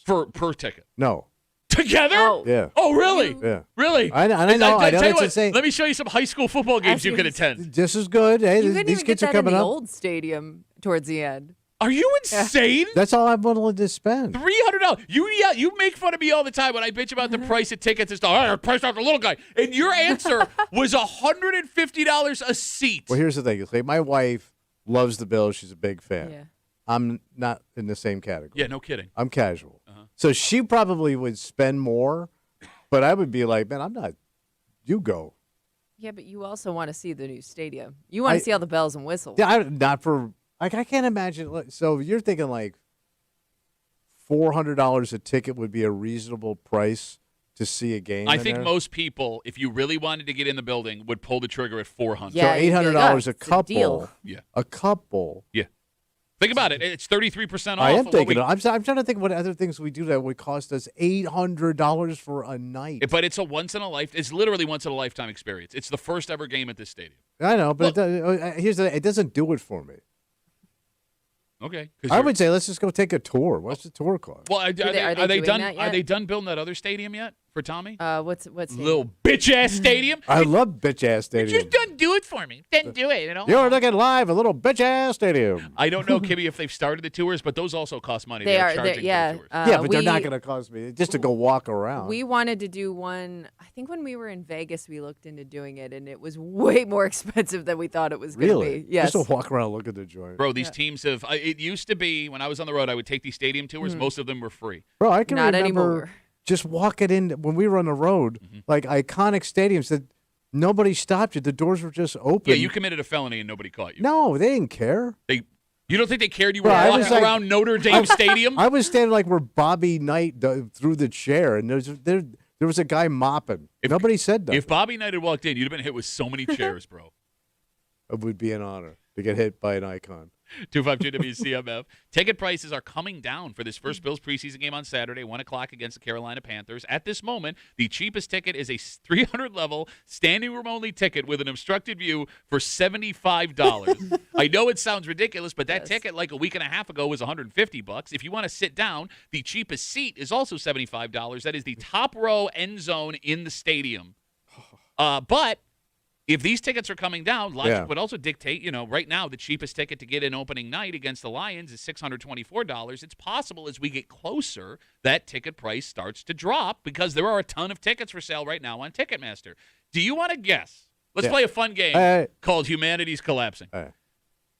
Per ticket. No. Together? Oh. Yeah. Oh, really? Yeah. Really? I know. I know tell that's you what, insane. let me show you some high school football games you could attend. Just as good. Hey, You couldn't these even get kids are that in coming the up. old stadium towards the end. Are you insane? That's all I'm willing to spend. $300. You make fun of me all the time when I bitch about the price of tickets and stuff. Oh, price out the little guy. And your answer was $150 a seat. Well, here's the thing. Like, my wife loves the Bills. She's a big fan. Yeah. I'm not in the same category. Yeah, no kidding. I'm casual. So she probably would spend more, but I would be like, man, I'm not. You go. Yeah, but you also want to see the new stadium. You want to see all the bells and whistles. Yeah, not for. Like, I can't imagine. So you're thinking like $400 a ticket would be a reasonable price to see a game. I in think there? most people, if you really wanted to get in the building, would pull the trigger at $400. Yeah, So you'd be like, $800 oh, a it's a couple. deal. Yeah. A couple. Yeah. Think about it. It's 33% off. I am of what thinking. we- I'm trying to think what other things we do that would cost us $800 for a night. But it's a it's literally once in a lifetime experience. It's the first ever game at this stadium. I know, but here's the. It doesn't do it for me. Okay. I would say let's just go take a tour. What's the tour cost? Well, are they doing done? that Are yet? they done building that other stadium yet for Tommy? What's Little bitch ass stadium. I love bitch ass stadium. Just doesn't do it for me. Doesn't do it. You know. You're looking live a little bitch ass stadium. I don't know, Kimmy, if they've started the tours, but those also cost money. They are. charging Yeah. for the tours. Yeah, but they're not going to cost me just to go walk around. We wanted to do one. I think when we were in Vegas, we looked into doing it, and it was way more expensive than we thought it was going to really? be. Yes. Just to walk around, look at the joint. Bro, these teams have. It used to be when I was on the road, I would take these stadium tours. Most of them were free. Bro, I can Not remember anymore. just walking in when we were on the road, like iconic stadiums that nobody stopped you. The doors were just open. Yeah, you committed a felony and nobody caught you. No, they didn't care. You don't think they cared you were Bro, I was walking like- around Notre Dame Stadium? I was standing like where Bobby Knight through the chair, and there was a guy mopping. Nobody said that. If Bobby Knight had walked in, you'd have been hit with so many chairs, bro. It would be an honor to get hit by an icon. 252 WCMF. Ticket prices are coming down for this first Bills preseason game on Saturday, 1 o'clock against the Carolina Panthers. At this moment, the cheapest ticket is a 300-level standing room only ticket with an obstructed view for $75. I know it sounds ridiculous, but that ticket like a week and a half ago was $150. If you want to sit down, the cheapest seat is also $75. That is the top row end zone in the stadium. But if these tickets are coming down, logic would also dictate, right now the cheapest ticket to get in opening night against the Lions is $624. It's possible as we get closer that ticket price starts to drop because there are a ton of tickets for sale right now on Ticketmaster. Do you want to guess? Let's play a fun game called Humanity's Collapsing.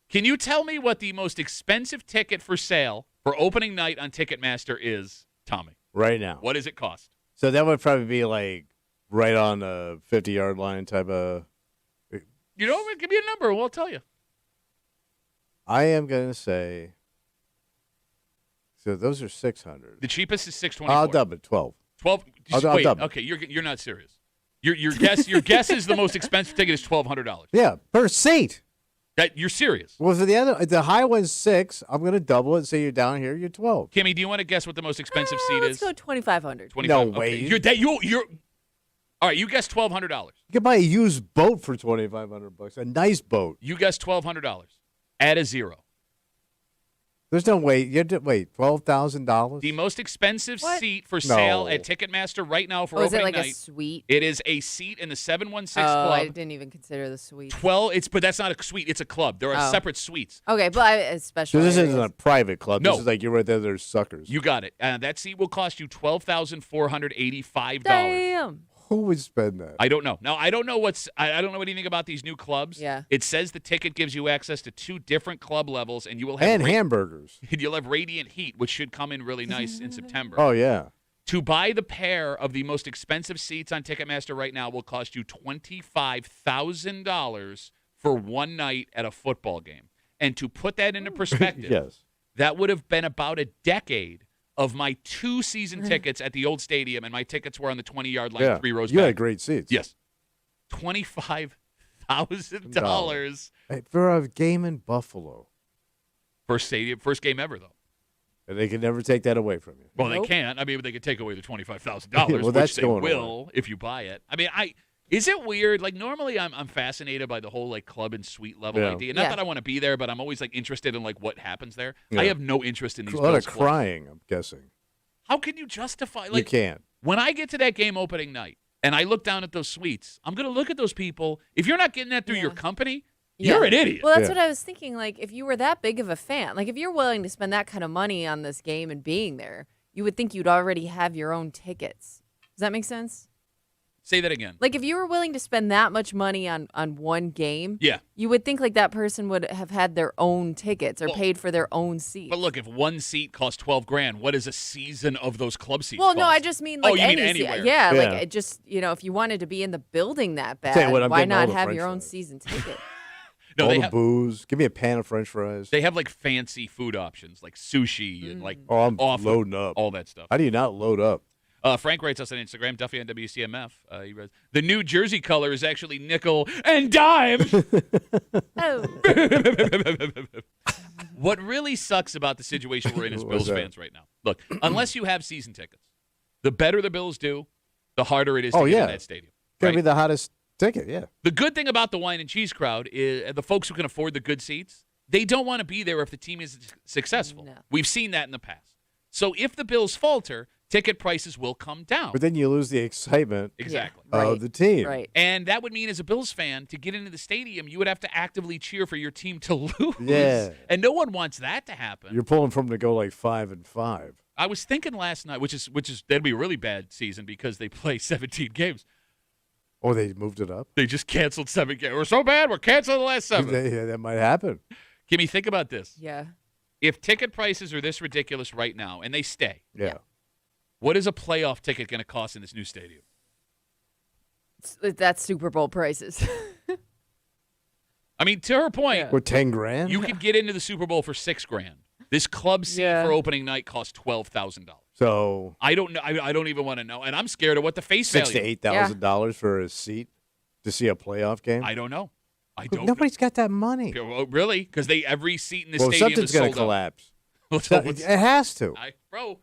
Can you tell me what the most expensive ticket for sale for opening night on Ticketmaster is, Tommy? Right now. What does it cost? So that would probably be like right on the 50-yard line type of. Give me a number. We'll tell you. I am going to say. So those are 600. The cheapest is $624. I'll double it, 12. 12. I'll Wait. double it. Okay, you're not serious. Your guess is the most expensive ticket is $1,200. Yeah, per seat. You're serious? Well, for the high one's 6. I'm going to double it and say you're down here. You're 12. Kimmy, do you want to guess what the most expensive seat Let's is? go 2,500. 25. No way. Okay. You're. All right, you guessed $1,200. You can buy a used boat for $2,500. A nice boat. You guessed $1,200. Add a zero. There's no way. You had to wait $12,000. The most expensive What? seat for sale No. at Ticketmaster right now for Oh, is opening it like night. a suite? It is a seat in the 716 Oh, I Club. didn't even consider the suite. But that's not a suite. It's a club. There are Oh. separate suites. Okay, but it's special. So this isn't areas. a private club. No. This is like you're right there. There's suckers. You got it. That seat will cost you $12,485. Damn. Who would spend that? I don't know. Now I don't know I don't know anything about these new clubs. Yeah. It says the ticket gives you access to 2 different club levels, and you will have And hamburgers. you'll have radiant heat, which should come in really nice in September. Oh yeah. To buy the pair of the most expensive seats on Ticketmaster right now will cost you $25,000 for one night at a football game. And to put that into perspective, Yes. that would have been about a decade of my 2 season tickets at the old stadium, and my tickets were on the 20-yard line, Yeah. 3 rows You back. had great seats. Yes. $25,000 Hey, for a game in Buffalo, first game ever, though. and they can never take that away from you. Well, they Nope. can't. I mean, they could take away the $25,000, Well, which that's they going will if you buy it. I mean, is it weird? Like normally, I'm fascinated by the whole like club and suite level Yeah. idea. Not Yeah. that I want to be there, but I'm always like interested in like what happens there. Yeah. I have no interest in these A lot of Bills clubs. crying, I'm guessing. How can you justify? You Like can't. when I get to that game opening night and I look down at those suites, I'm gonna look at those people. If you're not getting that through your Yeah. company, Yeah. you're an idiot. Well, that's Yeah. what I was thinking. Like, if you were that big of a fan, like if you're willing to spend that kind of money on this game and being there, you would think you'd already have your own tickets. Does that make sense? Say that again. Like, if you were willing to spend that much money on one game, Yeah. you would think like that person would have had their own tickets or Well, paid for their own seats. But look, if one seat costs $12,000, what is a season of those club seats? Well, no, cost? I just mean Oh, like you mean any anywhere. Yeah, Yeah. like it just if you wanted to be in the building that Tell you bad, what, I'm why getting all not the have French your own fries. season ticket? No, All they the have, booze. Give me a pan of French fries. they have like fancy food options, like sushi and like Oh, I'm off loading up. all that stuff. How do you not load up? Frank writes us on Instagram, Duffy on WCMF. He writes, the New Jersey color is actually nickel and dime. Oh, What really sucks about the situation we're in as What Bills was that? fans right now. Look, unless you have season tickets, the better the Bills do, the harder it is to Oh, get yeah. in that stadium. Gonna right? be the hottest ticket, yeah. The good thing about the wine and cheese crowd is the folks who can afford the good seats, they don't want to be there if the team is successful. No. We've seen that in the past. So if the Bills falter, ticket prices will come down. But then you lose the excitement Exactly. Yeah, right, of the team. right. And that would mean, as a Bills fan, to get into the stadium, you would have to actively cheer for your team to lose. Yeah. And no one wants that to happen. You're pulling from to go like 5-5. I was thinking last night, which is that'd be a really bad season because they play 17 games. Oh, they moved it up? They just canceled 7 games. We're so bad, we're canceling the last 7. Yeah, that might happen. Kimmy, think about this. Yeah. If ticket prices are this ridiculous right now, and they stay, Yeah. what is a playoff ticket going to cost in this new stadium? That's Super Bowl prices. I mean, to her point, Yeah. What, 10 grand? you could get into the Super Bowl for $6,000. This club seat Yeah. for opening night costs $12,000. So I don't know. I don't even want to know, and I'm scared of what the face $6,000 value. to $8,000 for a seat to see a playoff game? I don't know. I don't. Nobody's got that money. know. Well, really? Because every seat in the Well, stadium something's is going sold to collapse. out. So it has to. Bro,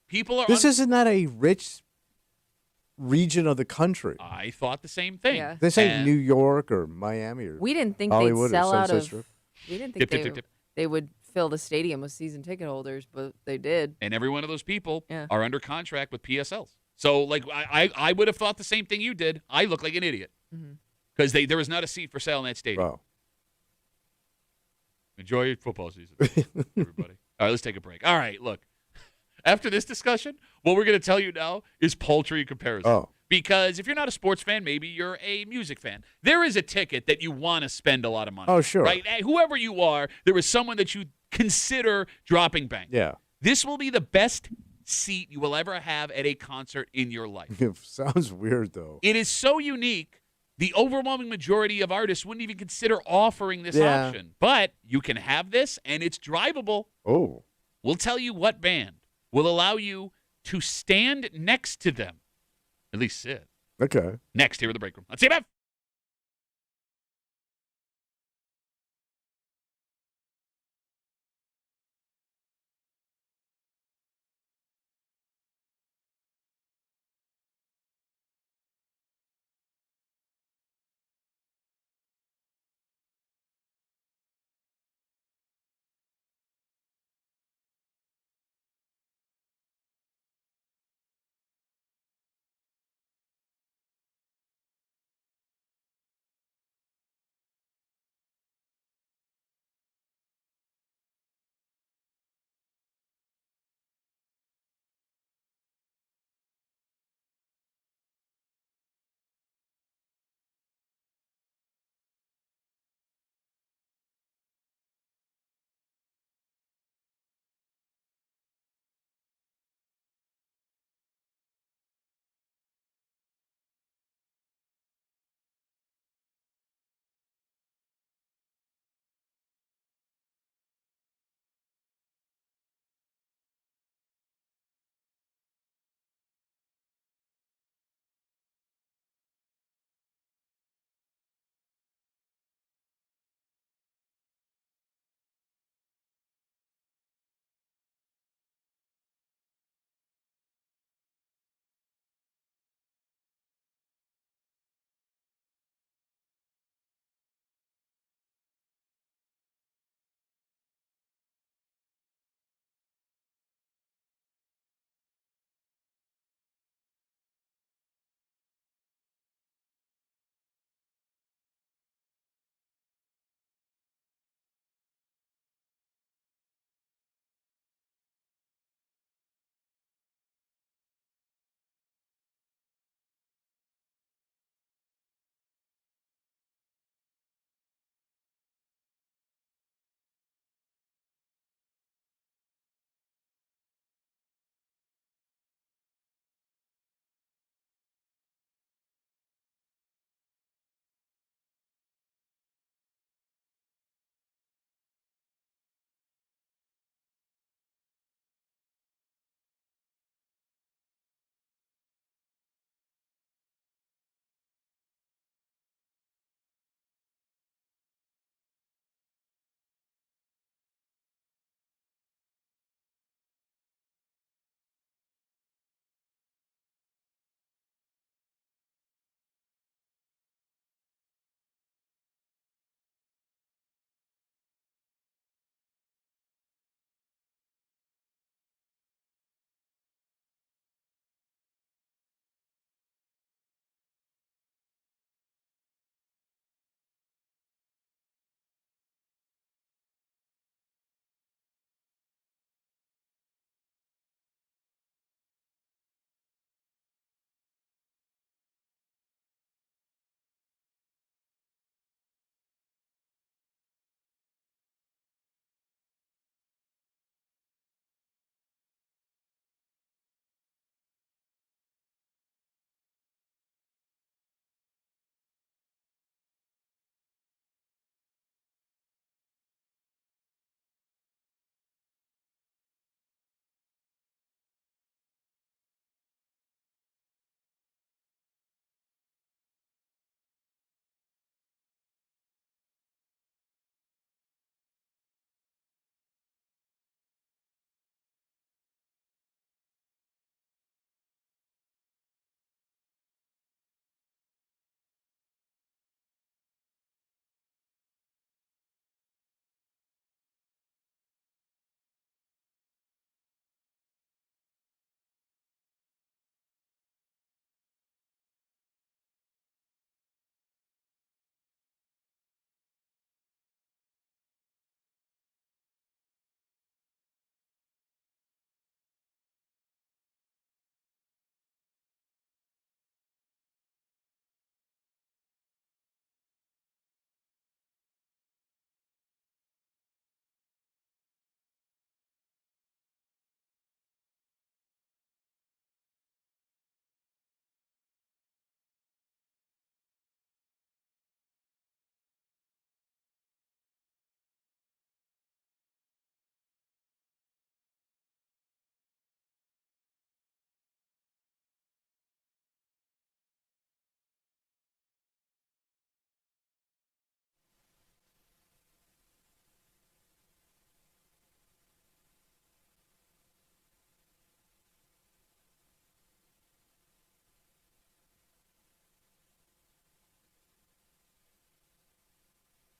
people are. This isn't that a rich region of the country. I thought the same thing. Yeah. This ain't And- New York or Miami or We didn't think Hollywood they'd or sell out Sunset of. Strip. We didn't Tip, think tip, tip, tip. they would fill the stadium with season ticket holders, but they did. And every one of those people Yeah. are under contract with PSLs. So, like, I would have thought the same thing you did. I look like an idiot because there was not a seat for sale in that stadium. Oh. Enjoy your football season, everybody. All right, let's take a break. All right, look. After this discussion, what we're going to tell you now is paltry comparison. Oh. Because if you're not a sports fan, maybe you're a music fan. There is a ticket that you want to spend a lot of money Oh, on, sure. right? Whoever you are, there is someone that you consider dropping bank. Yeah. This will be the best seat you will ever have at a concert in your life. It sounds weird, though. It is so unique. The overwhelming majority of artists wouldn't even consider offering this Yeah. option. But you can have this, and it's drivable. Oh. We'll tell you what band will allow you to stand next to them. At least sit. Okay. Next, here in the break room. Let's see about.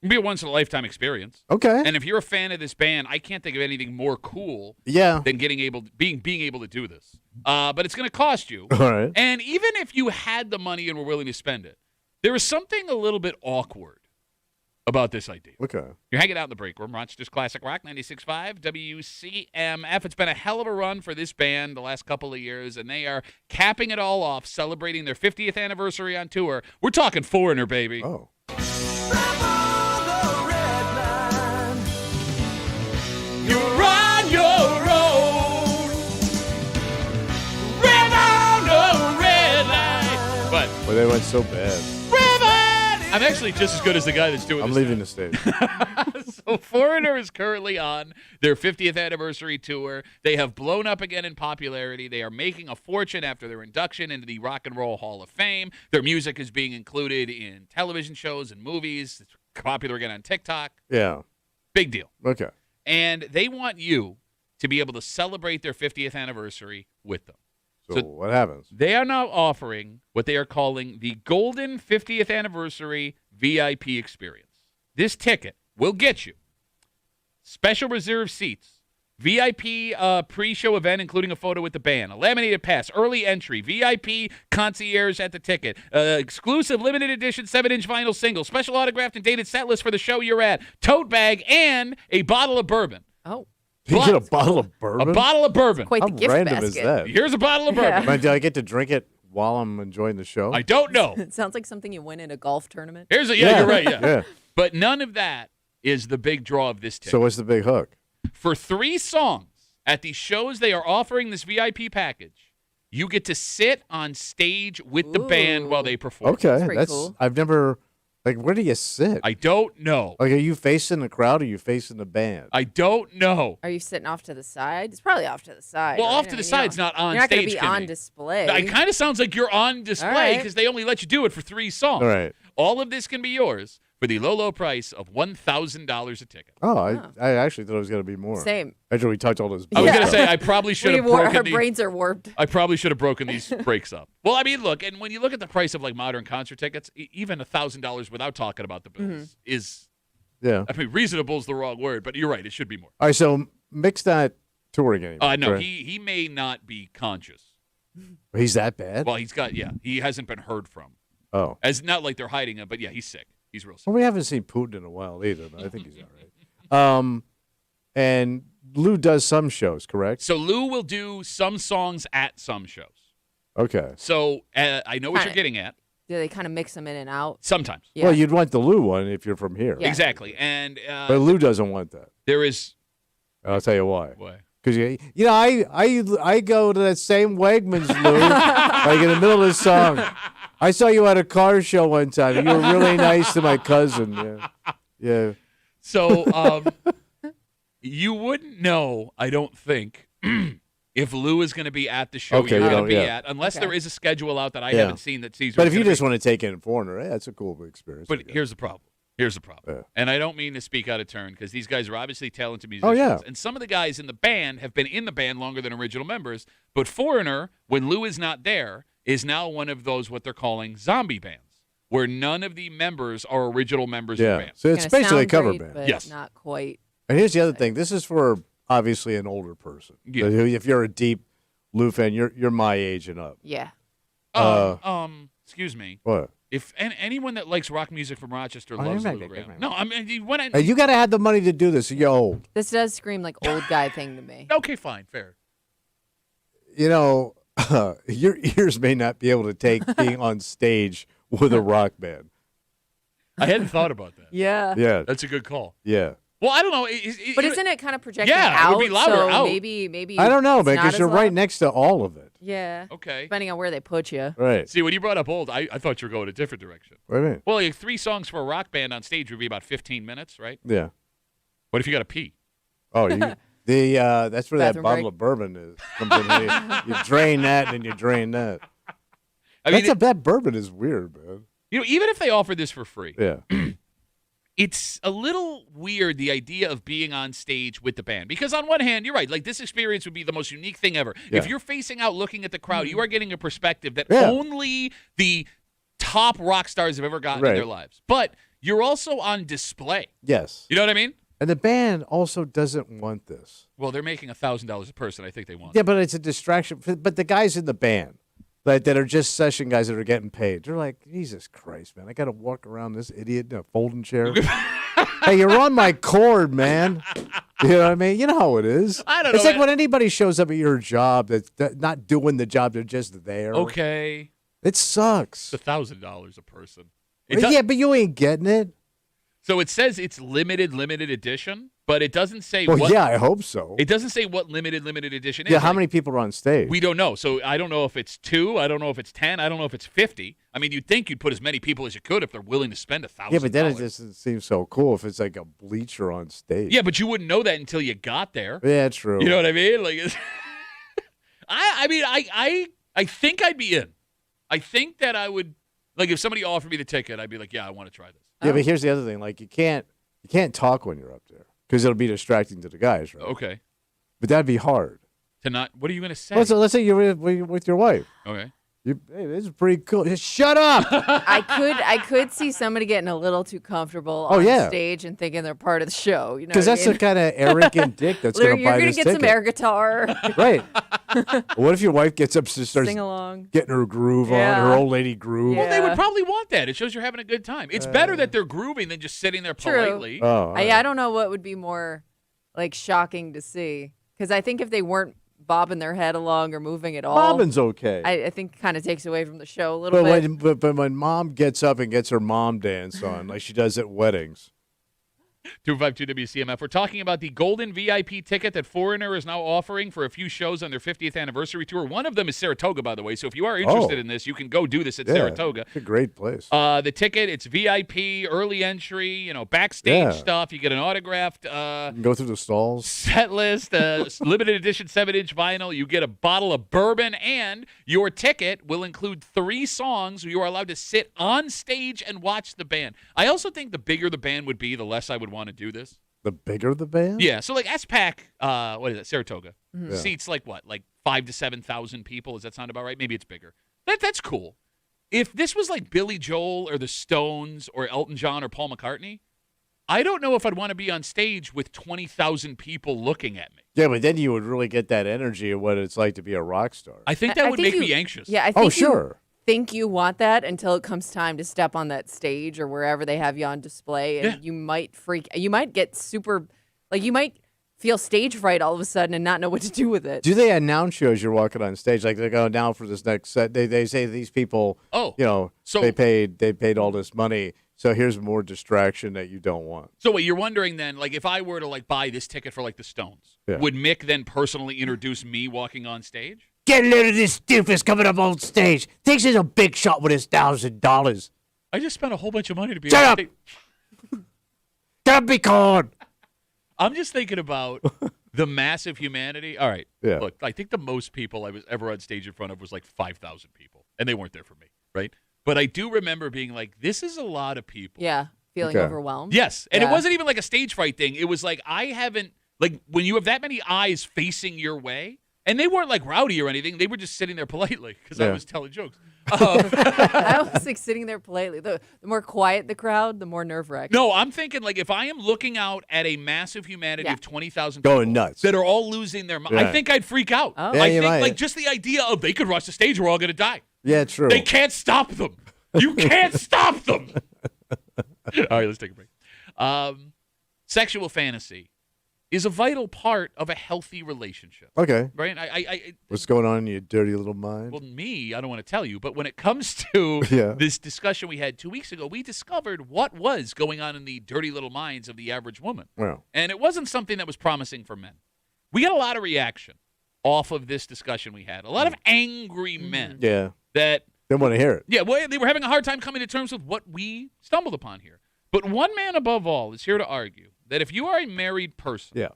It'll be a once-in-a-lifetime experience. Okay. And if you're a fan of this band, I can't think of anything more cool Yeah. than being able to do this. But it's going to cost you. All right. And even if you had the money and were willing to spend it, there is something a little bit awkward about this idea. Okay. You're hanging out in the break room. Rochester's Classic Rock, 96.5 WCMF. It's been a hell of a run for this band the last couple of years, and they are capping it all off, celebrating their 50th anniversary on tour. We're talking Foreigner, baby. Oh. You're on your own. Red on the red light. But Well, they went so bad. I'm actually just as good as the guy that's doing I'm this. leaving the stage. So Foreigner is currently on their 50th anniversary tour. They have blown up again in popularity. They are making a fortune after their induction into the Rock and Roll Hall of Fame. Their music is being included in television shows and movies. It's popular again on TikTok. Yeah. Big deal. Okay. And they want you to be able to celebrate their 50th anniversary with them. So what happens? They are now offering what they are calling the Golden 50th Anniversary VIP Experience. This ticket will get you special reserved seats, VIP pre-show event including a photo with the band, a laminated pass, early entry, VIP concierge at the ticket, exclusive limited edition 7-inch vinyl single, special autographed and dated set list for the show you're at, tote bag, and a bottle of bourbon. Oh. You But- get a bottle of bourbon? A bottle of bourbon. Quite the How gift random basket. is that? Here's a bottle of bourbon. Man, do I get to drink it while I'm enjoying the show? I don't know. It sounds like something you win in a golf tournament. Here's a you're right. Yeah. Yeah. But none of that is the big draw of this ticket. So what's the big hook? For 3 songs at the shows they are offering this VIP package, you get to sit on stage with the band while they perform. Okay. pretty cool. I've never, like, where do you sit? I don't know. Like, are you facing the crowd or are you facing the band? I don't know. Are you sitting off to the side? It's probably off to the side. Well, right? off to the side's not on You're not stage. going to be Kimmy. on display. It kind of sounds like you're on display right. because they only let you do it for 3 songs. All right. All of this can be yours for the low, low price of $1,000 a ticket. Oh, I actually thought it was going to be more. Same. After we talked all this. I was Yeah. going to say I probably should have broken Our the- brains are warped. I probably should have broken these breaks up. Well, I mean, look, and when you look at the price of like modern concert tickets, even $1,000 without talking about the bills is, Yeah. I mean, reasonable is the wrong word, but you're right, it should be more. All right, so Mick's not touring anymore. No, right? he may not be conscious. He's that bad? Well, he hasn't been heard from. Oh. As not like they're hiding him, but yeah, he's sick. He's real sick. Well, we haven't seen Putin in a while either, but I think he's all right. And Lou does some shows, correct? So Lou will do some songs at some shows. Okay. So I know what you're Kinda. getting at. Do they kind of mix them in and out? Sometimes. Yeah. Well, you'd want the Lou one if you're from here. Yeah. Exactly. And But Lou doesn't want that. there is. I'll tell you why. Why? Because I go to that same Wegmans, Lou, like in the middle of the song. I saw you at a car show one time. You were really nice to my cousin. Yeah. Yeah. So you wouldn't know, I don't think, if Lou is going to be at the show Okay, you're you going don't- to be yeah. at, unless Okay. there is a schedule out that I Yeah. haven't seen that sees. But where if it's you gonna just be. want to take in a foreigner, that's a cool experience. I But guess. here's the problem. Here's the problem. Yeah. And I don't mean to speak out of turn because these guys are obviously talented musicians. Oh, yeah. And some of the guys in the band have been in the band longer than original members. But Foreigner, when Lou is not there, is now one of those what they're calling zombie bands, where none of the members are original members of the Yeah. band. So it's Gonna basically a sound cover great, band. but Yes. not quite. And here's the other thing. This is for obviously an older person. Yeah. So if you're a deep Lou fan, you're my age and up. Yeah. Excuse me. What? If anyone that likes rock music from Rochester Oh, loves you're Lou right, Graham. you're right. No, I mean, when I, Hey, you got to have the money to do this. You're old. This does scream like old guy thing to me. okay, fine, fair. You know, your ears may not be able to take being on stage with a rock band. I hadn't thought about that. Yeah. Yeah. That's a good call. Yeah. Well, I don't know. But isn't it kind of projecting Yeah, it out? would be louder so out. maybe I don't know, it's man, not because as you're right loud? next to all of it. Yeah. Okay. Depending on where they put you. Right. See, when you brought up old, I thought you were going a different direction. What do you mean? Well, like 3 songs for a rock band on stage would be about 15 minutes, right? Yeah. What if you got to pee? Oh, that's where that Bathroom bottle break. of bourbon is. Comes in here. You drain that and then you drain that. I mean, That bourbon is weird, man. even if they offered this for free, Yeah. it's a little weird, the idea of being on stage with the band. Because on one hand, you're right, like this experience would be the most unique thing ever. Yeah. If you're facing out looking at the crowd, you are getting a perspective that Yeah. only the top rock stars have ever gotten in Right. their lives. But you're also on display. Yes. You know what I mean? And the band also doesn't want this. Well, they're making $1,000 a person. I think they want. Yeah, but it's a distraction. But the guys in the band that are just session guys that are getting paid, they're like, Jesus Christ, man, I got to walk around this idiot in a folding chair. Hey, you're on my cord, man. You know what I mean? You know how it is. I don't know. It's like when anybody shows up at your job that's not doing the job, they're just there. Okay. It sucks. It's $1,000 a person. Yeah, but you ain't getting it. So it says it's limited edition, but it doesn't say Well, what. yeah, I hope so. It doesn't say what limited edition is. Yeah, how many people are on stage? We don't know. So I don't know if it's 2. I don't know if it's 10. I don't know if it's 50. I mean, you'd think you'd put as many people as you could if they're willing to spend $1,000. Yeah, but then it just doesn't seem so cool if it's like a bleacher on stage. Yeah, but you wouldn't know that until you got there. Yeah, true. You know what I mean? Like, I think I'd be in. I think that I would, like, if somebody offered me the ticket, I'd be like, yeah, I want to try this. Yeah, but here's the other thing. Like, you can't talk when you're up there because it'll be distracting to the guys, right? Okay. But that'd be hard. To not, what are you going to say? Let's say you're with your wife. Okay. Hey, this is pretty cool. Just shut up. I could see somebody getting a little too comfortable on stage and thinking they're part of the show. You know, because that's the kind of arrogant dick that's going to buy this You're going to get some air guitar. Right. What if your wife gets up and starts sing along, getting her groove on, her old lady groove? Well, they would probably want that. It shows you're having a good time. It's better that they're grooving than just sitting there politely. Oh, I don't know what would be more like shocking to see, because I think if they weren't bobbing their head along or moving at all, bobbing's okay. I think kind of takes away from the show a little bit. But when mom gets up and gets her mom dance on, like she does at weddings. 252 WCMF. We're talking about the golden VIP ticket that Foreigner is now offering for a few shows on their 50th anniversary tour. One of them is Saratoga, by the way. So if you are interested in this, you can go do this at Saratoga. It's a great place. The ticket, it's VIP, early entry, backstage stuff. You get an autographed you can go through the stalls. set list, limited edition 7-inch vinyl. You get a bottle of bourbon, and your ticket will include 3 songs. You are allowed to sit on stage and watch the band. I also think the bigger the band would be, the less I would want to do this. The bigger the band? Yeah. So like SPAC, what is it? Saratoga Mm-hmm. seats like what? Like 5,000 to 7,000 people. Does that sound about right? Maybe it's bigger. That's cool. If this was like Billy Joel or the Stones or Elton John or Paul McCartney, I don't know if I'd want to be on stage with 20,000 people looking at me. Yeah, but then you would really get that energy of what it's like to be a rock star. I think that would make me anxious. Yeah, I think sure. Think you want that until it comes time to step on that stage or wherever they have you on display, and you might get super, like you might feel stage fright all of a sudden and not know what to do with it. Do they announce you as you're walking on stage? Like they go, now for this next set, they say these people, so they paid all this money, so here's more distraction that you don't want. So what you're wondering then, like if I were to like buy this ticket for like the Stones, would Mick then personally introduce me walking on stage? Get a load of this doofus coming up on stage. Thinks he's a big shot with his $1,000. I just spent a whole bunch of money to be Shut on up! stage. Don't be corn. I'm just thinking about the massive humanity. All right. Yeah. Look, I think the most people I was ever on stage in front of was like 5,000 people, and they weren't there for me, right? But I do remember being like, this is a lot of people. Yeah, feeling overwhelmed. Yes, and it wasn't even like a stage fright thing. It was like when you have that many eyes facing your way, and they weren't like rowdy or anything. They were just sitting there politely because I was telling jokes. I was like sitting there politely. The more quiet the crowd, the more nerve-wracking. No, I'm thinking like if I am looking out at a massive humanity of 20,000 people going nuts that are all losing their mind, I think I'd freak out. Oh. Yeah, I you think might. like just the idea of they could rush the stage, we're all going to die. Yeah, true. They can't stop them. You can't stop them. All right, let's take a break. Sexual fantasy is a vital part of a healthy relationship. Okay. Right? What's going on in your dirty little mind? Well, I don't want to tell you, but when it comes to this discussion we had 2 weeks ago, we discovered what was going on in the dirty little minds of the average woman. Well. And it wasn't something that was promising for men. We got a lot of reaction off of this discussion we had. A lot of angry men. Yeah. That didn't want to hear it. Yeah, well, they were having a hard time coming to terms with what we stumbled upon here. But one man above all is here to argue that if you are a married person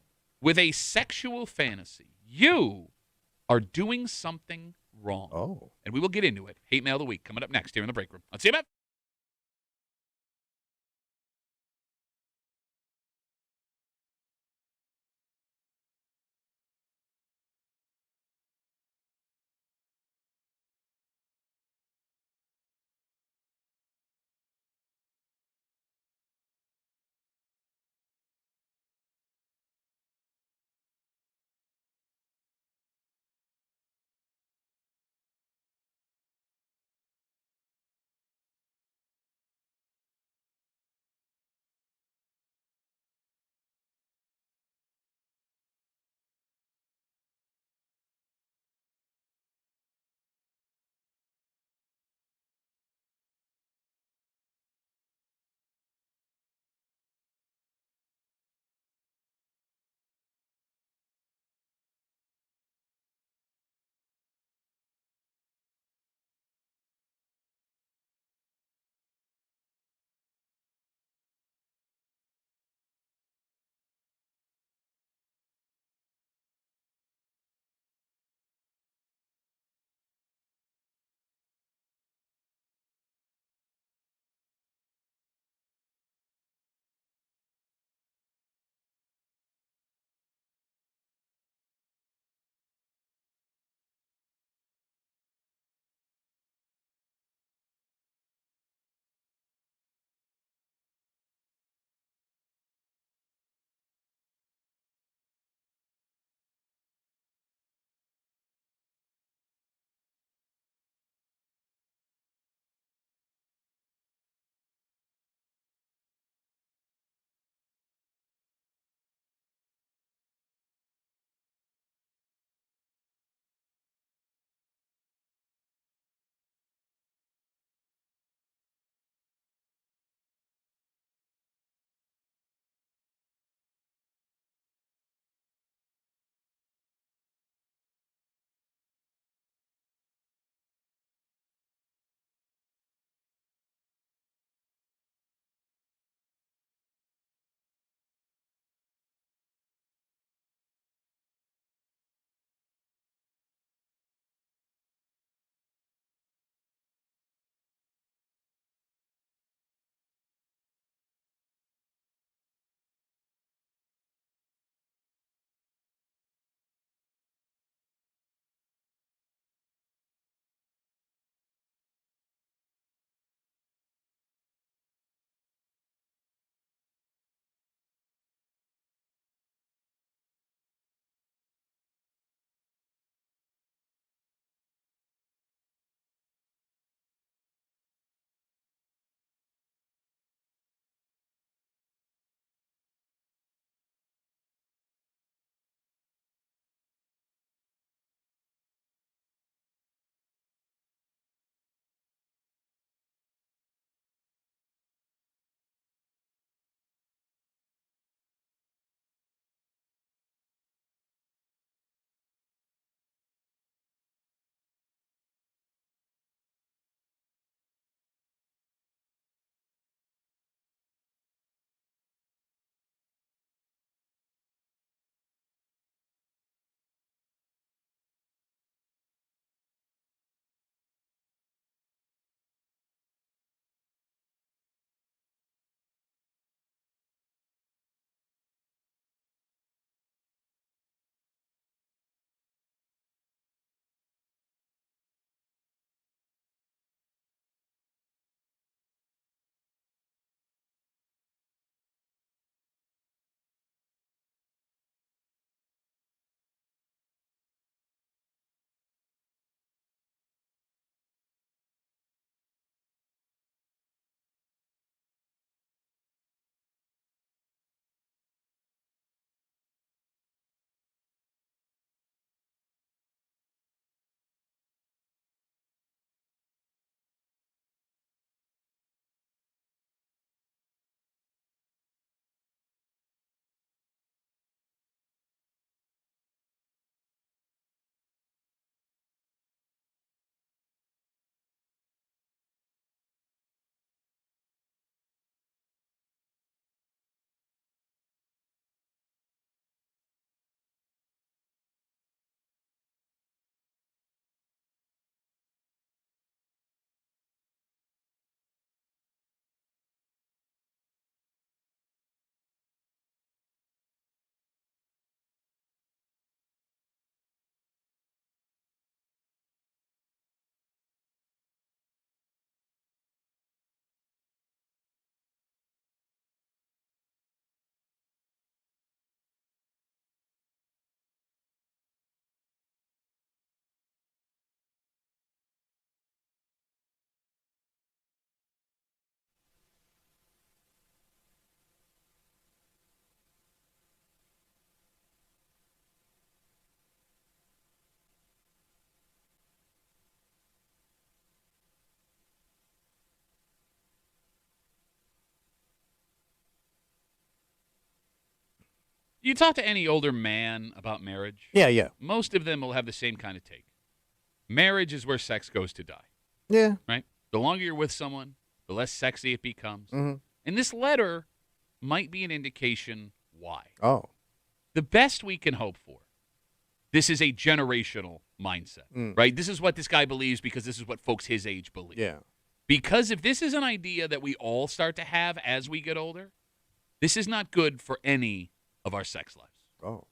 with a sexual fantasy, you are doing something wrong. Oh. And we will get into it. Hate Mail of the Week coming up next here in the break room on CMF. you talk to any older man about marriage, Yeah. most of them will have the same kind of take. Marriage is where sex goes to die. Yeah. Right? The longer you're with someone, the less sexy it becomes. Mm-hmm. And this letter might be an indication why. Oh. The best we can hope for. This is a generational mindset, right? This is what this guy believes because this is what folks his age believe. Yeah. Because if this is an idea that we all start to have as we get older, this is not good for any of our sex lives. Oh.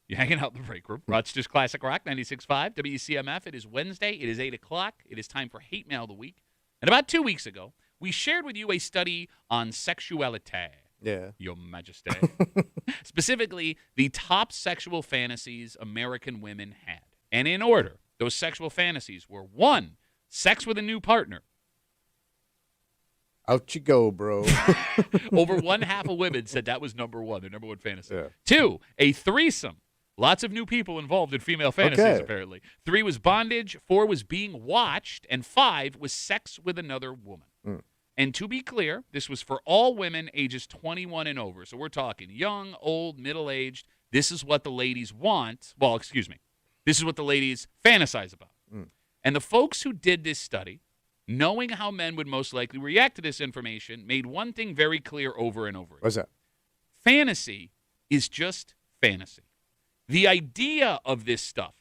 You're hanging out in the break room. Rochester's Classic Rock, 96.5, WCMF. It is Wednesday. It is 8 o'clock. It is time for Hate Mail of the Week. And about 2 weeks ago, we shared with you a study on sexuality. Yeah. Your Majesty. Specifically, the top sexual fantasies American women had. And in order, those sexual fantasies were 1, sex with a new partner. Out you go, bro. Over one half of women said that was number 1, their number 1 fantasy. Yeah. 2, a threesome. Lots of new people involved in female fantasies, apparently. 3 was bondage. 4 was being watched. And 5 was sex with another woman. And to be clear, this was for all women ages 21 and over. So we're talking young, old, middle-aged. This is what the ladies want. Well, excuse me. This is what the ladies fantasize about. And the folks who did this study, knowing how men would most likely react to this information, made one thing very clear over and over again. What's that? Fantasy is just fantasy. The idea of this stuff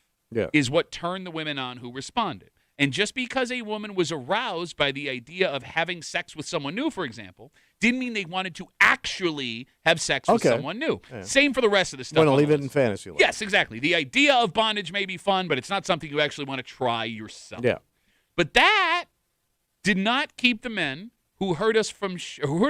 is what turned the women on who responded. And just because a woman was aroused by the idea of having sex with someone new, for example, didn't mean they wanted to actually have sex with someone new. Yeah. Same for the rest of the stuff. Want to leave it in fantasy land. Yes, exactly. The idea of bondage may be fun, but it's not something you actually want to try yourself. Yeah. But that did not keep the men who heard us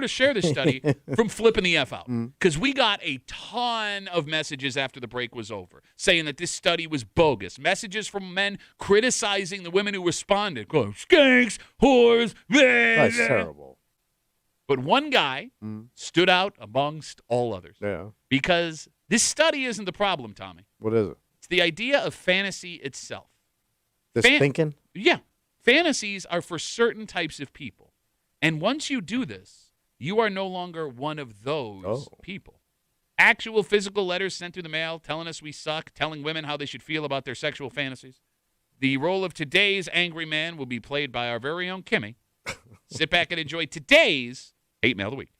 share this study from flipping the F out. Because we got a ton of messages after the break was over saying that this study was bogus. Messages from men criticizing the women who responded. Quote, skanks, whores, That's terrible. But one guy stood out amongst all others. Yeah. Because this study isn't the problem, Tommy. What is it? It's the idea of fantasy itself. This thinking? Yeah. Fantasies are for certain types of people. And once you do this, you are no longer one of those people. Actual physical letters sent through the mail telling us we suck, telling women how they should feel about their sexual fantasies. The role of today's angry man will be played by our very own Kimmy. Sit back and enjoy today's Hate Mail of the Week.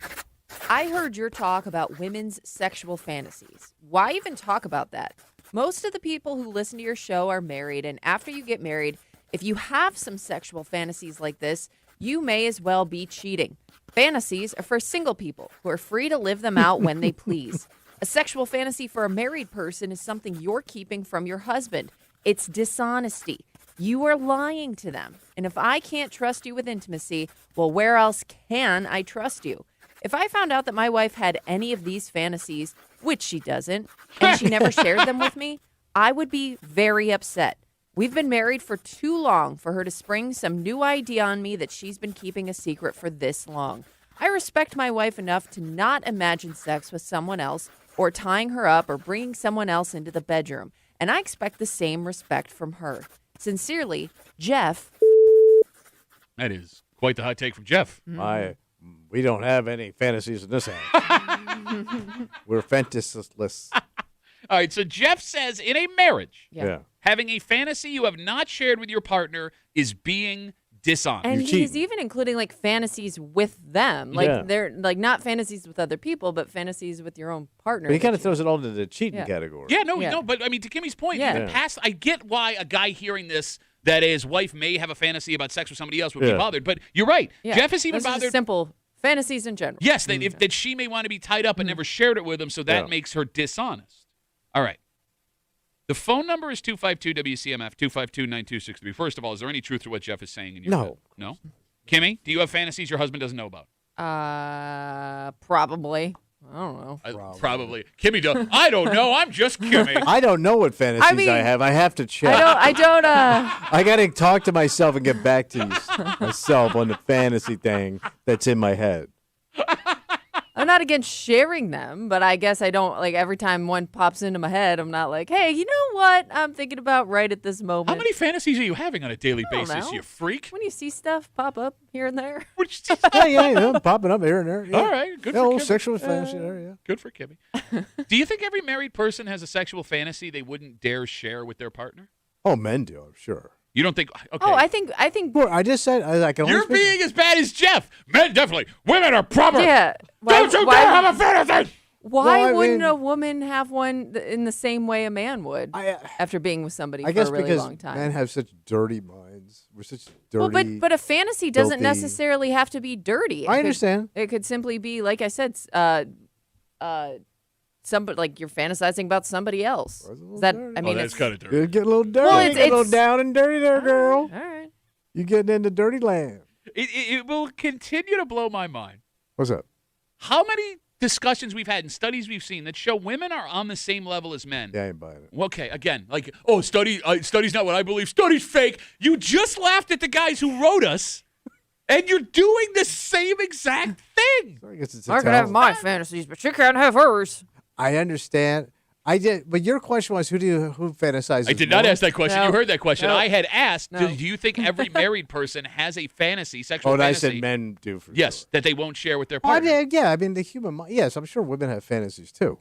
I heard your talk about women's sexual fantasies. Why even talk about that? Most of the people who listen to your show are married, and after you get married, if you have some sexual fantasies like this, you may as well be cheating. Fantasies are for single people who are free to live them out when they please. A sexual fantasy for a married person is something you're keeping from your husband. It's dishonesty. You are lying to them. And if I can't trust you with intimacy, well, where else can I trust you? If I found out that my wife had any of these fantasies, which she doesn't, and she never shared them with me, I would be very upset. We've been married for too long for her to spring some new idea on me that she's been keeping a secret for this long. I respect my wife enough to not imagine sex with someone else or tying her up or bringing someone else into the bedroom. And I expect the same respect from her. Sincerely, Jeff. That is quite the hot take from Jeff. We don't have any fantasies in this house. We're fantasyless. All right, so Jeff says in a marriage, Yeah. having a fantasy you have not shared with your partner is being dishonest. And he's even including like fantasies with them. Like they're like not fantasies with other people, but fantasies with your own partner. But he kind of throws it all into the cheating category. No, but I mean, to Kimmy's point, in the past, I get why a guy hearing this, that his wife may have a fantasy about sex with somebody else would be bothered. But you're right. Yeah. Jeff is even This is bothered. simple fantasies in general. Yes, that she may want to be tied up and never shared it with him, so that makes her dishonest. All right. The phone number is 252-WCMF, 252-9263. First of all, is there any truth to what Jeff is saying in your head? No? Kimmy, do you have fantasies your husband doesn't know about? Probably. I don't know. Probably. Kimmy does. I don't know. I'm just Kimmy. I don't know what fantasies I have. I have to check. I don't. I got to talk to myself and get back to you myself on the fantasy thing that's in my head. I'm not against sharing them, but I guess I don't, like, every time one pops into my head, I'm not like, hey, you know what I'm thinking about right at this moment. How many fantasies are you having on a daily I don't basis, know. you freak? When you see stuff pop up here and there. Yeah, popping up here and there. Yeah. All right, good Yeah, for old Kimmy. sexual fantasy there, yeah. Good for Kimmy. Do you think every married person has a sexual fantasy they wouldn't dare share with their partner? Oh, men do, I'm sure. You don't think? Okay. Oh, I think. Well, I just said I can only You're speak- being as bad as Jeff. Men definitely. Women are proper. Yeah. Don't you dare have a fantasy. Why Well, I wouldn't mean- a woman have one in the same way a man would after being with somebody I for guess a really because long time? men have such dirty minds. We're such dirty. Well, but a fantasy doesn't filthy- necessarily have to be dirty. I understand. It could simply be, like I said, somebody, like, you're fantasizing about somebody else. That's a little Is that? dirty. I mean, that's it's kind of dirty. You get a little dirty. Well, You get a little it's- down and dirty there, girl. all right. You getting into dirty land. It will continue to blow my mind. What's up? How many discussions we've had and studies we've seen that show women are on the same level as men? Yeah, I ain't buying it. Okay, again, like, study's not what I believe. Study's fake. You just laughed at the guys who wrote us, and you're doing the same exact thing. I guess it's I can have my fantasies, but you can't have hers. I understand. I did, but your question was who fantasizes? I did not more? ask that question. No. You heard that question. No. I had asked, No. do you think every married person has a fantasy, sexual Oh, and I fantasy? said men do for Yes, sure. that they won't share with their Well, partner. I mean the human mind. Yes, I'm sure women have fantasies too.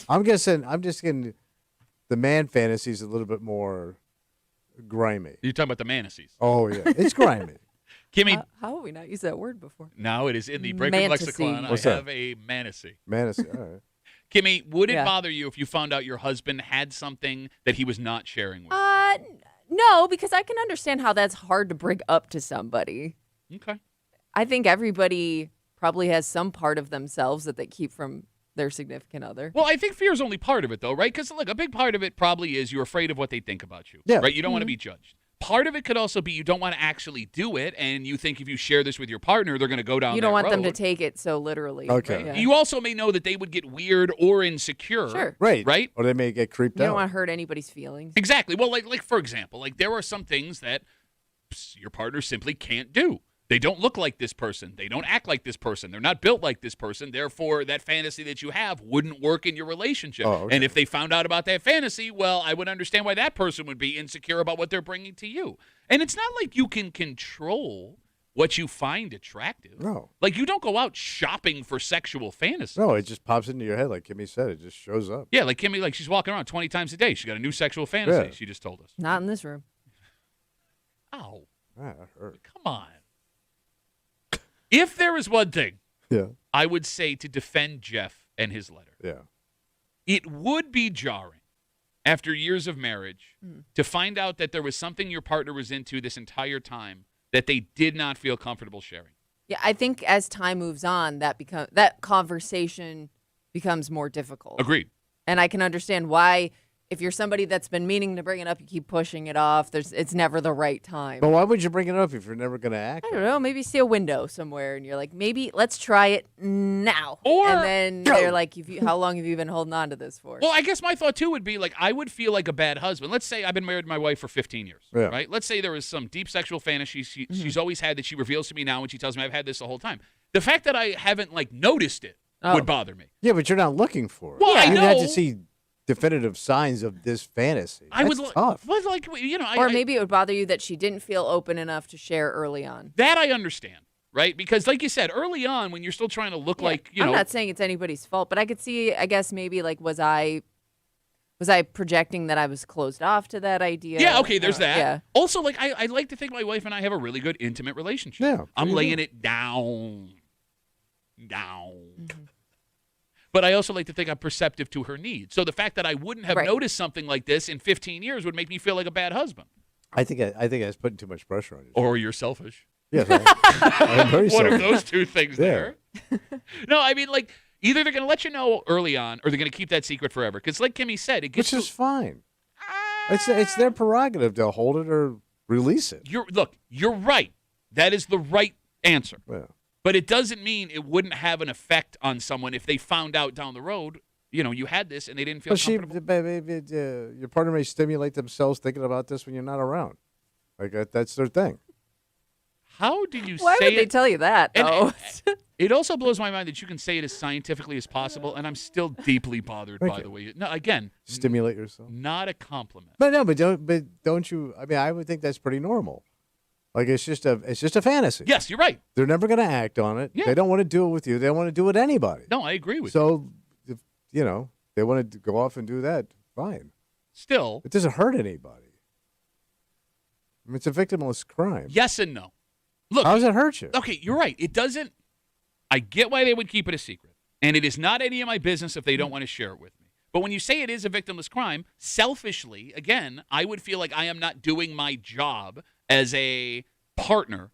I'm just getting the man fantasies a little bit more grimy. You're talking about the manacies. Oh yeah, it's grimy. Kimmy, How have we not used that word before? now it is in the Breaking Mantasy. Lexicon. What's I that? have a manasy. Fantasy. All right. Kimmy, would it Yeah. bother you if you found out your husband had something that he was not sharing with No, because I can understand how that's hard to bring up to somebody. you? Okay. I think everybody probably has some part of themselves that they keep from their significant other. Well, I think fear is only part of it, though, right? Because, look, a big part of it probably is you're afraid of what they think about you, Yeah. right? You don't want to be judged. Part of it could also be you don't want to actually do it, and you think if you share this with your partner, they're going to go down You don't that want them to road. take it so literally. Okay. but yeah. You also may know that they would get weird or insecure. Sure. Right. Right? Or they may get creeped You out. don't want to hurt anybody's feelings. Exactly. Well, like for example, like there are some things that your partner simply can't do. They don't look like this person. They don't act like this person. They're not built like this person. Therefore, that fantasy that you have wouldn't work in your relationship. Oh, okay. And if they found out about that fantasy, well, I would understand why that person would be insecure about what they're bringing to you. And it's not like you can control what you find attractive. No. Like you don't go out shopping for sexual fantasies. No, it just pops into your head, like Kimmy said. It just shows up. Yeah, like Kimmy, like she's walking around 20 times a day. She got a new sexual fantasy. Yeah. She just told us. Not in this room. Ow. Ah, that hurt. Come on. If there is one thing Yeah. I would say to defend Jeff and his letter, Yeah. it would be jarring after years of marriage to find out that there was something your partner was into this entire time that they did not feel comfortable sharing. Yeah, I think as time moves on, that conversation becomes more difficult. Agreed. And I can understand why, if you're somebody that's been meaning to bring it up, you keep pushing it off. It's never the right time. But why would you bring it up if you're never going to act? I don't know. Maybe see a window somewhere, and you're like, maybe let's try it now. Or- and then Go. they're like, how long have you been holding on to this for? Well, I guess my thought, too, would be like I would feel like a bad husband. Let's say I've been married to my wife for 15 years, Yeah. right? Let's say there was some deep sexual fantasy she's always had that she reveals to me now when she tells me I've had this the whole time. The fact that I haven't, like, noticed it would bother me. Yeah, but you're not looking for it. Well, I You'd have know. to see definitive signs of this fantasy. I That's would tough. But like you know, or maybe it would bother you that she didn't feel open enough to share early on. that I understand, right? Because like you said early on, when you're still trying to look like you I'm know, not saying it's anybody's fault, but I could see, I guess maybe like, was I projecting that I was closed off to that idea? yeah, okay, there's that. Yeah. Also, like I like to think my wife and I have a really good intimate relationship. Yeah, I'm there you laying go. it down. Mm-hmm. But I also like to think I'm perceptive to her needs. So the fact that I wouldn't have Right. noticed something like this in 15 years would make me feel like a bad husband. I think I was putting too much pressure on you. Or you're selfish. Yes, I'm very One of sorry. those two things Yeah. there. No, I mean, like, either they're going to let you know early on or they're going to keep that secret forever. Because like Kimmy said, it gets Which is to, fine. It's their prerogative to hold it or release it. You're right. That is the right answer. Yeah. But it doesn't mean it wouldn't have an effect on someone if they found out down the road, you know, you had this and they didn't feel But comfortable. your partner may stimulate themselves thinking about this when you're not around. Like that's their thing. How do you Why say would they it? tell you that, though? It also blows my mind that you can say it as scientifically as possible, and I'm still deeply bothered by the way. No, again, Stimulate yourself. not a compliment. But no, don't you? I mean, I would think that's pretty normal. Like it's just a fantasy. Yes, you're right. They're never going to act on it. Yeah. They don't want to do it with you. They don't want to do it with anybody. No, I agree with you. So, if, they want to go off and do that. Fine. Still, It doesn't hurt anybody. I mean, it's a victimless crime. yes and no. Look, How does it hurt you? okay, you're right. It doesn't. I get why they would keep it a secret, and it is not any of my business if they don't want to share it with me. But when you say it is a victimless crime, selfishly, again, I would feel like I am not doing my job as a partner.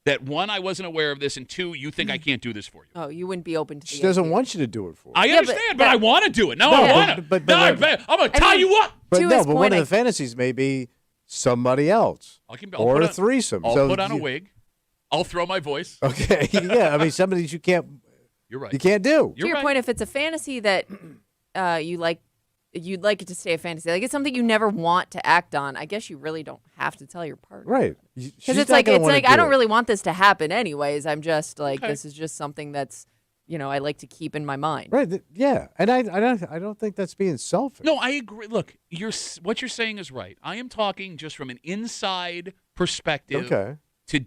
That one, I wasn't aware of this, and two, you think I can't do this for you. Oh, you wouldn't be open to She the doesn't idea. want you to do it for. I Yeah, understand, but but I want to do it. No, No, I want to. but- No, but- I'm going to tie you up. But To no, his but one point, of I- the fantasies may be somebody else I'll or put a on- threesome. I'll So put on a you- wig. I'll throw my voice. Okay, yeah. I mean, some of these you can't You're right. do. To You're your right. point, if it's a fantasy that you'd like it to stay a fantasy, like it's something you never want to act on, I guess you really don't have to tell your partner. Right. Because it's like I don't really want this to happen anyways. I'm just like this is just something that's I like to keep in my mind. Right. Yeah. And I don't think that's being selfish. No, I agree. Look, what you're saying is right. I am talking just from an inside perspective. Okay. To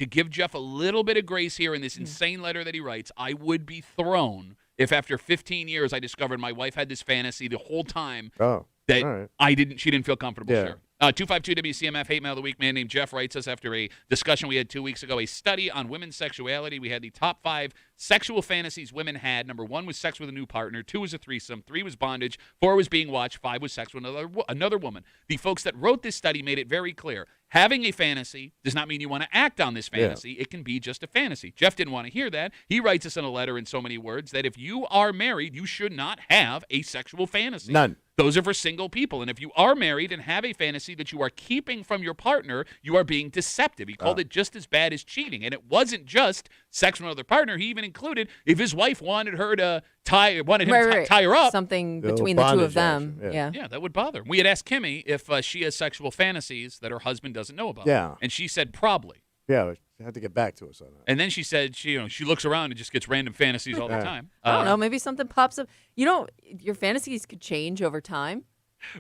give Jeff a little bit of grace here in this insane letter that he writes, I would be thrown if after 15 years I discovered my wife had this fantasy the whole time Oh. that all right. she didn't feel comfortable Yeah. sharing. 252 WCMF hate mail of the week. Man named Jeff writes us after a discussion we had 2 weeks ago, a study on women's sexuality. We had the top 5 sexual fantasies women had. Number 1 was sex with a new partner. 2 was a threesome. 3 was bondage. 4 was being watched. 5 was sex with another woman. The folks that wrote this study made it very clear. Having a fantasy does not mean you want to act on this fantasy. It can be just a fantasy. Jeff didn't want to hear that. He writes us in a letter in so many words that if you are married, you should not have a sexual fantasy. None. Those are for single people. And if you are married and have a fantasy that you are keeping from your partner, you are being deceptive. He called it just as bad as cheating. And it wasn't just sex with another partner. He even included if his wife wanted her to tie her up. Something Little between the two of bondage them. action, Yeah. Yeah, that would bother him. We had asked Kimmy if she has sexual fantasies that her husband doesn't know about. Yeah. And she said probably. Yeah. You have to get back to us on that. And then she said she looks around and just gets random fantasies all the time. I don't know. Maybe something pops up. Your fantasies could change over time.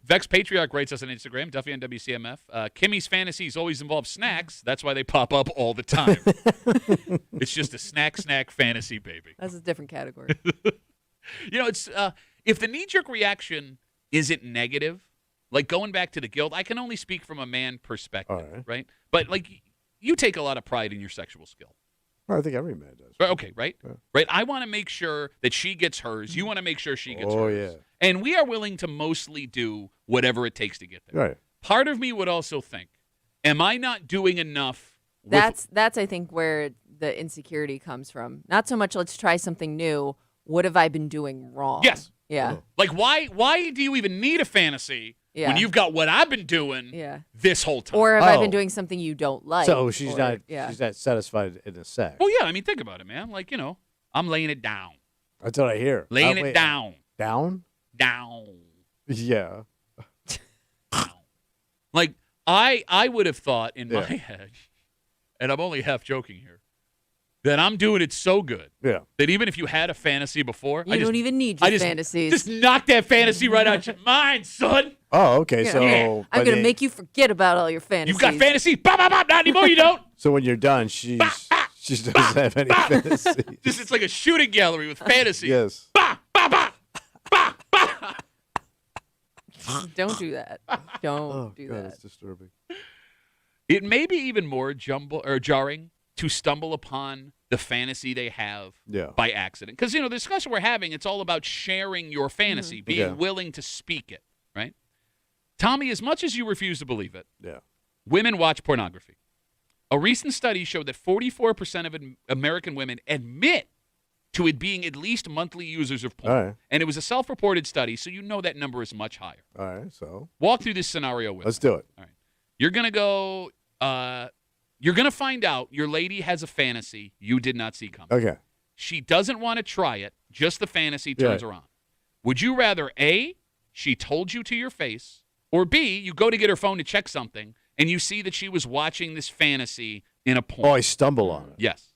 Vex Patriarch writes us on Instagram, Duffy on WCMF. Kimmy's fantasies always involve snacks. That's why they pop up all the time. It's just a snack fantasy, baby. That's a different category. It's if the knee-jerk reaction isn't negative, like going back to the guilt, I can only speak from a man perspective, All right. right? But like you take a lot of pride in your sexual skill. Well, I think every man does. Okay, right? Yeah. Right. I want to make sure that she gets hers. You want to make sure she gets Oh, hers. yeah. And we are willing to mostly do whatever it takes to get there. Right. Part of me would also think, am I not doing enough? With, That's I think where the insecurity comes from. Not so much let's try something new. What have I been doing wrong? Yes. Yeah. like why do you even need a fantasy Yeah. when you've got what I've been doing Yeah. this whole time? Or have I Oh. been doing something you don't like? So she's Or- Yeah. she's not satisfied in the sex. Well, yeah, I mean, think about it, man. Like, I'm laying it down. That's what I hear. Laying Wait, it down. Down? Down. Yeah. Like, I would have thought in my Yeah. head, and I'm only half joking here, that I'm doing it so good Yeah. that even if you had a fantasy before, You don't even need your fantasies. Just knock that fantasy right out your mind, son. Oh, okay. Yeah. So I'm but going to it- make you forget about all your fantasies. You've got fantasy. Bop, bop, bop. Not anymore, you don't. So when you're done, she doesn't have any fantasies. It's like a shooting gallery with fantasy. Yes. Bah, bah, bah. Bah, bah. Don't do that. Don't Oh do God, that. it's disturbing. It may be even more jarring to stumble upon the fantasy they have Yeah. by accident. Because, the discussion we're having, it's all about sharing your fantasy, being Yeah. willing to speak it, right? Tommy, as much as you refuse to believe it, Yeah. women watch pornography. A recent study showed that 44% of American women admit to it being at least monthly users of porn. All right. And it was a self-reported study, so you know that number is much higher. All right. So Walk through this scenario with let's me. do it. All right. You're going to go, you're going to find out your lady has a fantasy you did not see coming. Okay. She doesn't want to try it, just the fantasy turns Yeah. her on. Would you rather, A, she told you to your face, or B, you go to get her phone to check something, and you see that she was watching this fantasy in a porn. Oh, I stumble on it. Yes.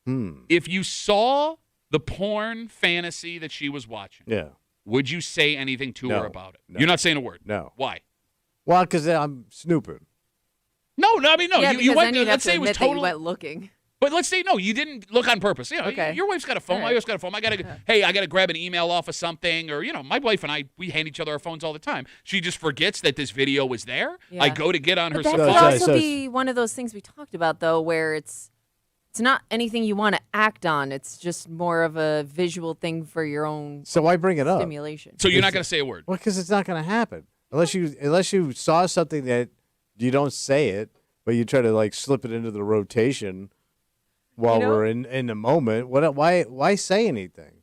Hmm. If you saw the porn fantasy that she was watching, Yeah. would you say anything to her about it? No. You're not saying a word. No. Why? Well, because I'm snooping. No, I mean, no. Yeah, you because went. then you'd have Let's to say it was admit that you total. went looking. But let's say no, you didn't look on purpose. Okay. Your wife's got a phone. All My right. wife's got a phone. I gotta grab an email off of something, or my wife and I, we hand each other our phones all the time. She just forgets that this video was there. Yeah. I go to get on her But that Safari. could also be one of those things we talked about, though, where it's not anything you want to act on. It's just more of a visual thing for your own So why bring it up? stimulation. So you're not gonna say a word. Well, because it's not going to happen unless you saw something that you don't say it, but you try to like slip it into the rotation while we're in the moment. Why say anything?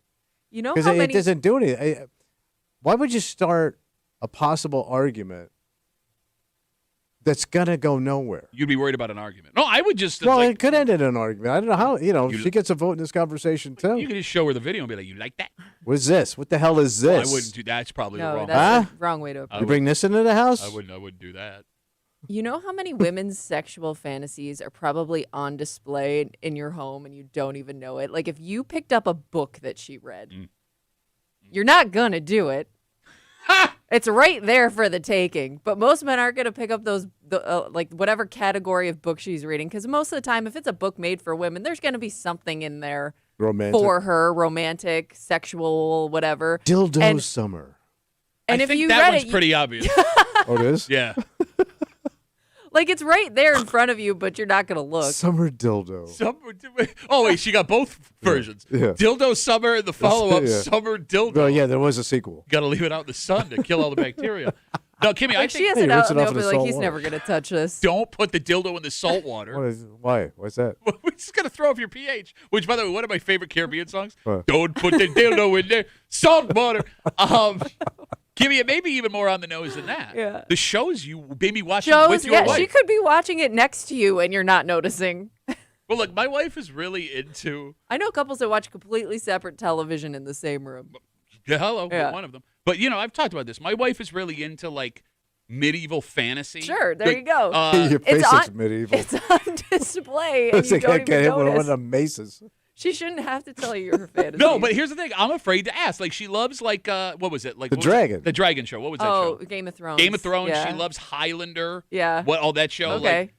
You know Because how it many doesn't do anything. Why would you start a possible argument that's gonna go nowhere? You'd be worried about an argument. No, I would just. Well, it could end in an argument. I don't know how. She gets a vote in this conversation too. You could just show her the video and be like, "You like that?" What is this? What the hell is this? I wouldn't do that. It's probably the No, wrong. that's the wrong way to approach You bring this into the house? I wouldn't do that. You know how many women's sexual fantasies are probably on display in your home and you don't even know it? Like if you picked up a book that she read, you're not going to do it. It's right there for the taking. But most men aren't going to pick up like whatever category of book she's reading, because most of the time, if it's a book made for women, there's going to be something in there Romantic. for her, romantic, sexual, whatever. Dildo summer. And I if think you that read one's it, pretty obvious. Oh, it is? Yeah. like it's right there in front of you, but you're not going to look. Summer dildo. Oh wait, she got both versions. Yeah. Dildo summer and the follow-up Yeah. summer dildo. Well, yeah, there was a sequel. Got to leave it out in the sun to kill all the bacteria. No, Kimmy, I Like she think has Hey, it rinse out it and off they'll in be the like, salt he's water. never going to touch this. don't put the dildo in the salt water. Why? What's that? We're just gonna throw off your pH. Which, by the way, one of my favorite Caribbean songs. What? Don't put the dildo in there. Salt water. Kimmy, it may be even more on the nose than that. Yeah. The shows you maybe watching with your wife. she could be watching it next to you and you're not noticing. Well, look, my wife is really into. I know couples that watch completely separate television in the same room. Yeah, hello, Yeah. one of them. But I've talked about this. My wife is really into like medieval fantasy. Sure, there you go. Your face It's looks on- medieval. It's on display and Looks you like I don't get even hit with one notice. of them maces. She shouldn't have to tell you her fantasy. No, but here's the thing. I'm afraid to ask. Like, she loves like what was it? Like The what was it? Dragon. The Dragon show. What was that Oh, show? Game of Thrones. Game of Thrones. Yeah. She loves Highlander. Yeah. What all that show? Okay.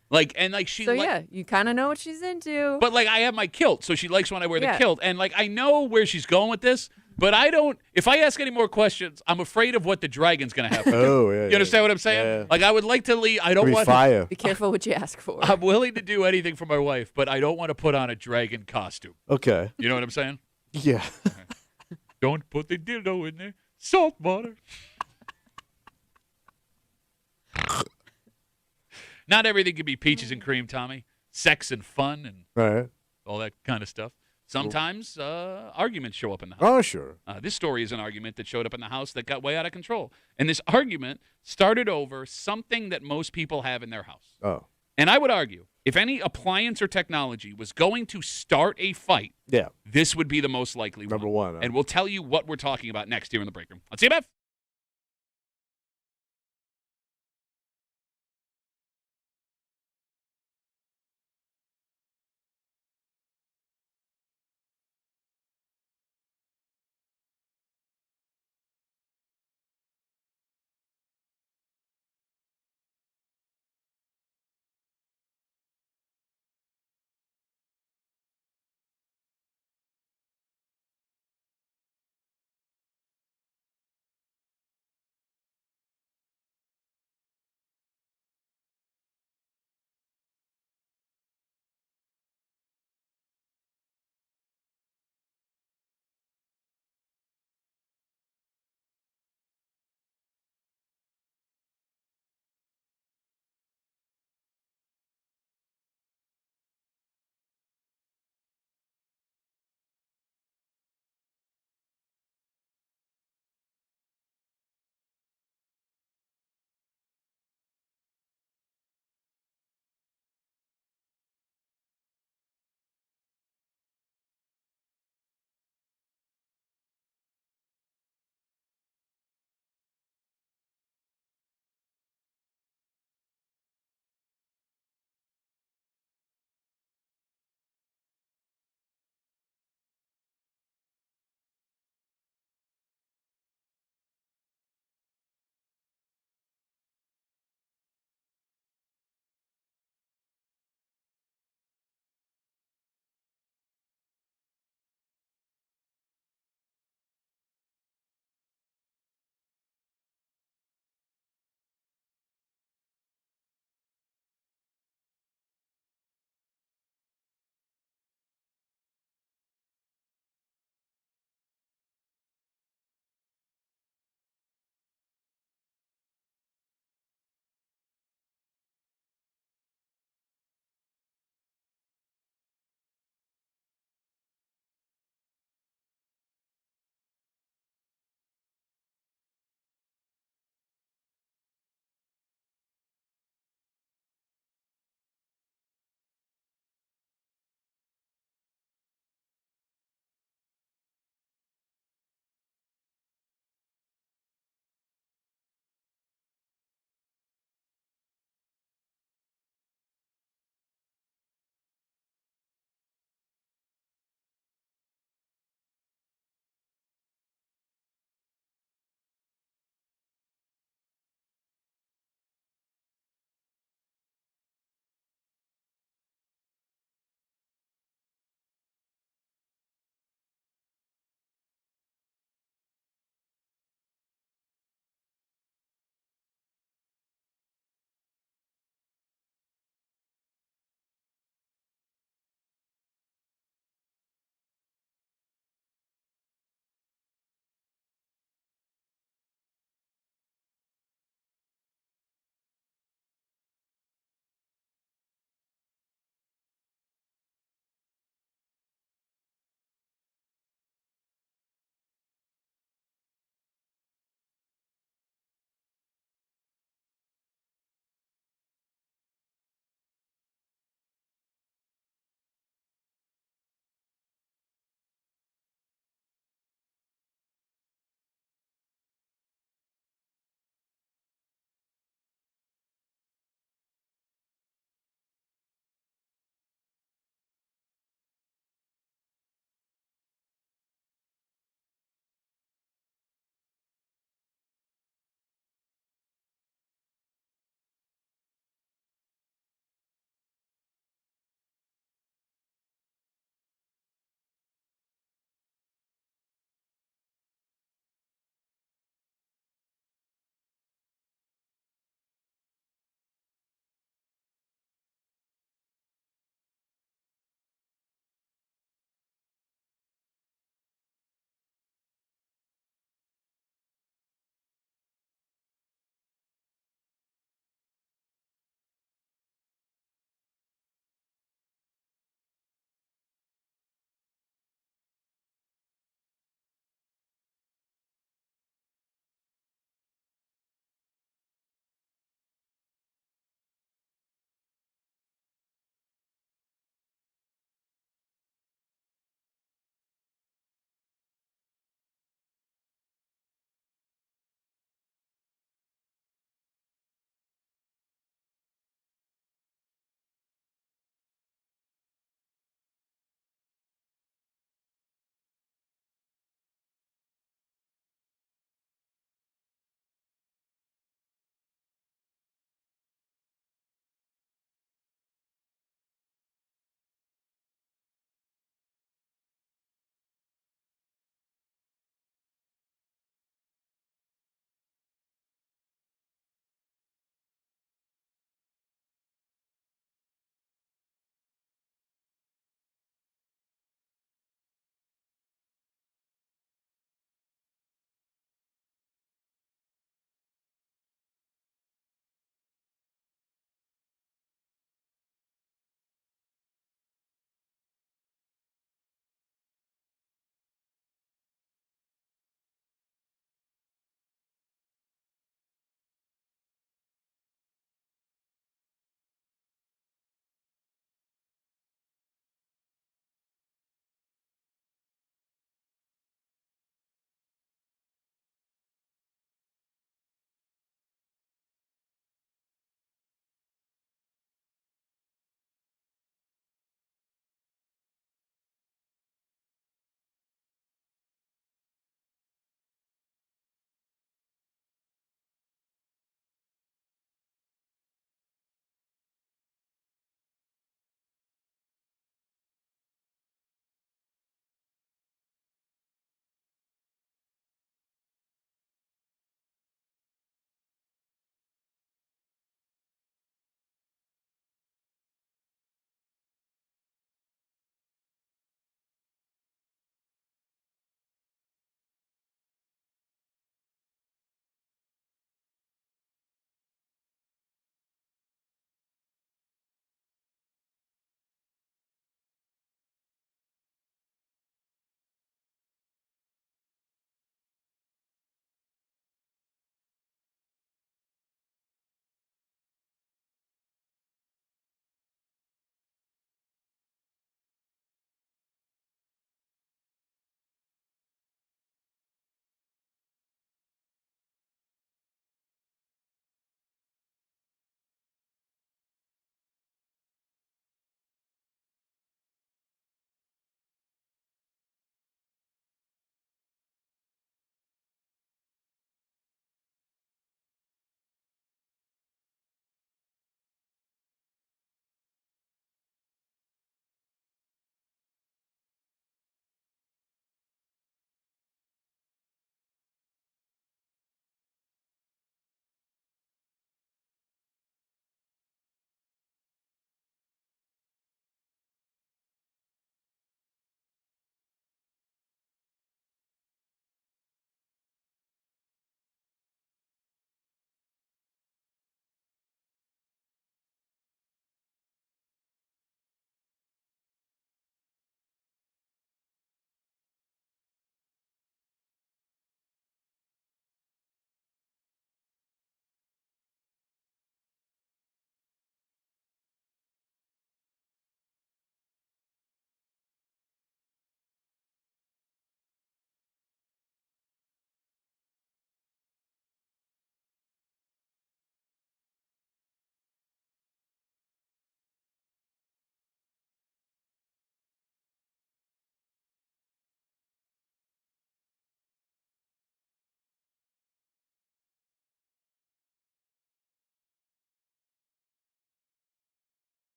She. So like, yeah, you kind of know what she's into. But like, I have my kilt, so she likes when I wear the Yeah. kilt, and like, I know where she's going with this. But I don't. If I ask any more questions, I'm afraid of what the dragon's gonna have to do. Oh, yeah. You understand what I'm saying? Yeah. Like, I would like to leave. I don't Be want. fire. Be careful what you ask for. I'm willing to do anything for my wife, but I don't want to put on a dragon costume. Okay. You know what I'm saying? Yeah. Don't put the dildo in there. Salt water. Not everything can be peaches and cream, Tommy. Sex and fun and All right. all that kind of stuff. Sometimes arguments show up in the house. Oh, sure. This story is an argument that showed up in the house that got way out of control. And this argument started over something that most people have in their house. Oh. And I would argue, if any appliance or technology was going to start a fight, Yeah. this would be the most likely Number one. And we'll tell you what we're talking about next here in the break room on CMF.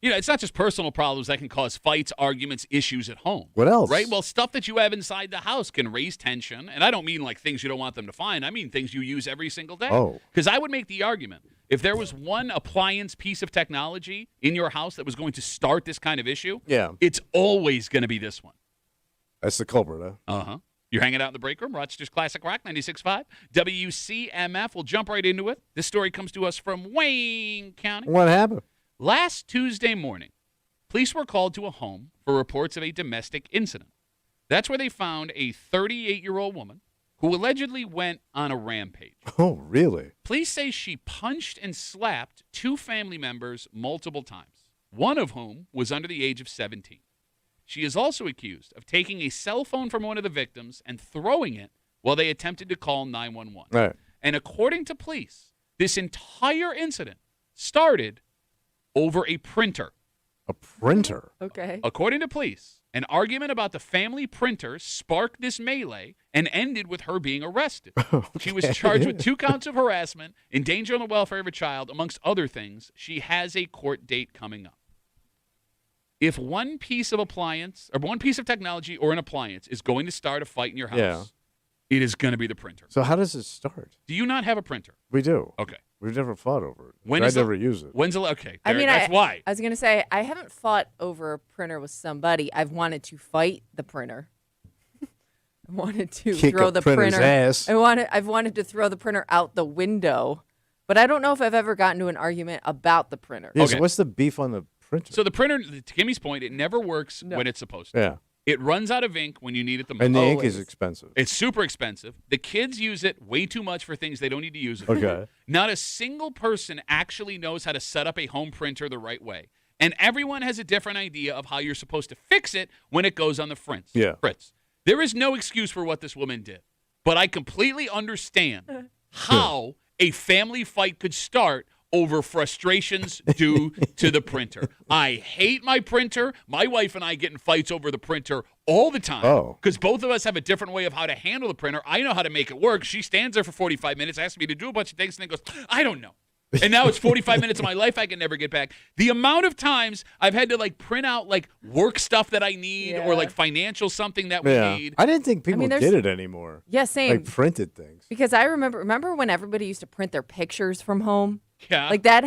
It's not just personal problems that can cause fights, arguments, issues at home. What else? Right? Well, stuff that you have inside the house can raise tension. And I don't mean like things you don't want them to find. I mean things you use every single day. Oh. Because I would make the argument, if there was one appliance piece of technology in your house that was going to start this kind of issue, it's always going to be this one. That's the culprit, huh? Uh-huh. You're hanging out in the break room, Rochester's Classic Rock 96.5, WCMF. We'll jump right into it. This story comes to us from Wayne County. What happened? Last Tuesday morning, police were called to a home for reports of a domestic incident. That's where they found a 38-year-old woman who allegedly went on a rampage. Oh, really? Police say she punched and slapped 2 family members multiple times, one of whom was under the age of 17. She is also accused of taking a cell phone from one of the victims and throwing it while they attempted to call 911. Right. And according to police, this entire incident started over a printer. A printer? Okay. According to police, an argument about the family printer sparked this melee and ended with her being arrested. Okay. She was charged with 2 counts of harassment, endangering the welfare of a child, amongst other things. She has a court date coming up. If one piece of appliance or one piece of technology or an appliance is going to start a fight in your house, it is going to be the printer. So how does it start? Do you not have a printer? We do. Okay. We've never fought over it. When I is never use it. When's the okay? I mean, that's why. I was going to say, I haven't fought over a printer with somebody. I've wanted to fight the printer. I wanted to Kick throw a the printer's printer. ass. I've wanted to throw the printer out the window, but I don't know if I've ever gotten to an argument about the printer. Yeah, Okay. so what's the beef on the printer? So the printer, to Kimmy's point, it never works when it's supposed to. Yeah. It runs out of ink when you need it the most. And the ink is Always. expensive. It's super expensive. The kids use it way too much for things they don't need to use it for. Okay. Not a single person actually knows how to set up a home printer the right way. And everyone has a different idea of how you're supposed to fix it when it goes on the fritz. Yeah. There is no excuse for what this woman did. But I completely understand how a family fight could start over frustrations due to the printer. I hate my printer. My wife and I get in fights over the printer all the time. Oh. Because both of us have a different way of how to handle the printer. I know how to make it work. She stands there for 45 minutes, asks me to do a bunch of things, and then goes, I don't know. And now it's 45 minutes of my life I can never get back. The amount of times I've had to print out work stuff that I need or financial something that we need. I didn't think people there's- did it anymore. Yeah, same. Like printed things. Because I remember when everybody used to print their pictures from home? Yeah. That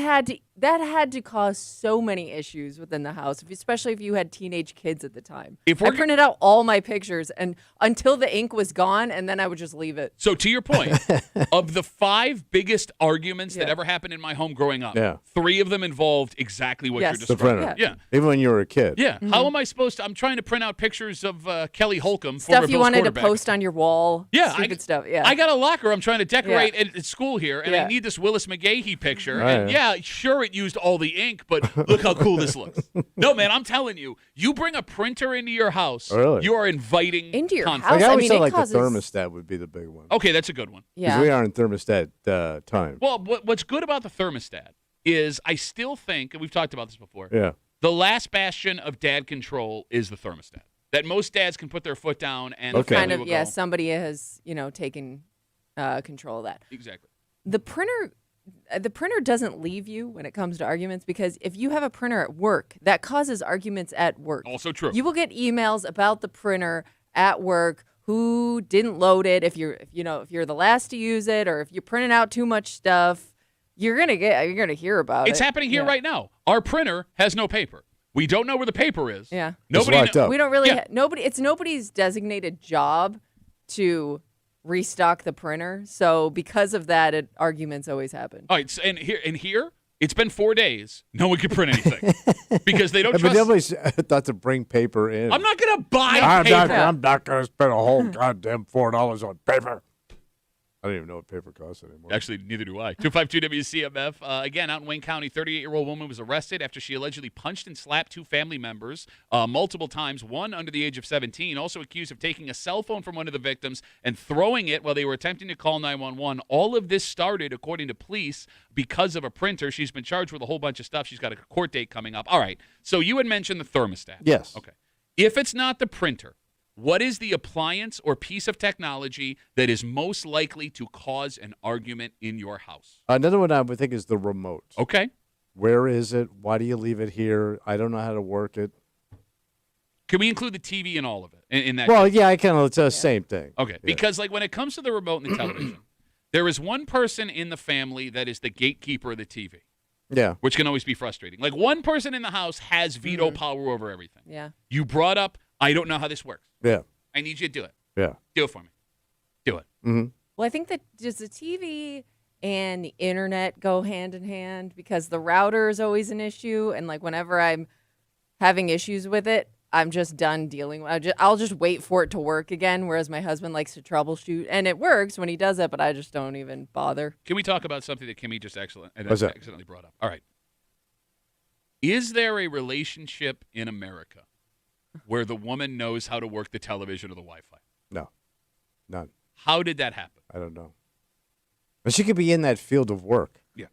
had to cause so many issues within the house, especially if you had teenage kids at the time. I printed out all my pictures and until the ink was gone, and then I would just leave it. So to your point, of the 5 biggest arguments that ever happened in my home growing up, 3 of them involved exactly what you're The describing. printer. Yeah. Even when you were a kid. Yeah. How am I supposed to? I'm trying to print out pictures of Kelly Holcomb, former Stuff you Bills wanted to quarterback. post on your wall. Yeah, Stupid stuff. Yeah. I got a locker I'm trying to decorate at school here, and I Yeah. need this Willis McGahee picture. Right. And sure, it used all the ink, but look how cool this looks. No, man, I'm telling you, you bring a printer into your house, Really? you are inviting Into your conflict. house? Like I I always mean, thought it like causes- the thermostat would be the big one. Okay, that's a good one. Because Yeah. we are in thermostat time. Well, what's good about the thermostat is I still think, and we've talked about this before, Yeah. the last bastion of dad control is the thermostat. That most dads can put their foot down and Okay. the kind family of, will yeah, go. somebody has, taken control of that. Exactly. The printer doesn't leave you when it comes to arguments because if you have a printer at work, that causes arguments at work. Also true. You will get emails about the printer at work, who didn't load it, if you're the last to use it, or if you're printing out too much stuff, you're gonna hear about it. It's happening here right now. Our printer has no paper. We don't know where the paper is. Yeah. Nobody locked up. We don't really Yeah. it's nobody's designated job to restock the printer. So because of that, arguments always happen. All right, so, and here, it's been 4 days. No one can print anything because they don't But trust. nobody's thought to bring paper in. I'm not gonna buy I'm paper. not going to spend a whole goddamn $4 on paper. I don't even know what paper costs anymore. Actually, neither do I. 252 WCMF. Again, out in Wayne County, 38-year-old woman was arrested after she allegedly punched and slapped 2 family members multiple times, one under the age of 17, also accused of taking a cell phone from one of the victims and throwing it while they were attempting to call 911. All of this started, according to police, because of a printer. She's been charged with a whole bunch of stuff. She's got a court date coming up. All right, so you had mentioned the thermostat. Yes. Okay. If it's not the printer, what is the appliance or piece of technology that is most likely to cause an argument in your house? Another one I would think is the remote. Okay. Where is it? Why do you leave it here? I don't know how to work it. Can we include the TV in all of it? In that Well, case? yeah, I can. It's the same thing. Okay, Yeah. because like when it comes to the remote and the television, there is one person in the family that is the gatekeeper of the TV. Yeah. Which can always be frustrating. Like one person in the house has veto power over everything. Yeah. You brought up, I don't know how this works. Yeah. I need you to do it. Yeah. Do it for me. Do it. Mm-hmm. Well, I think that does the TV and the internet go hand in hand because the router is always an issue, and like whenever I'm having issues with it, I'm just done dealing with. I'll just wait for it to work again. Whereas my husband likes to troubleshoot, and it works when he does it, but I just don't even bother. Can we talk about something that Kimmy just What's that? accidentally brought up? All right. Is there a relationship in America where the woman knows how to work the television or the Wi-Fi? No. None. How did that happen? I don't know. But she could be in that field of work. Yeah.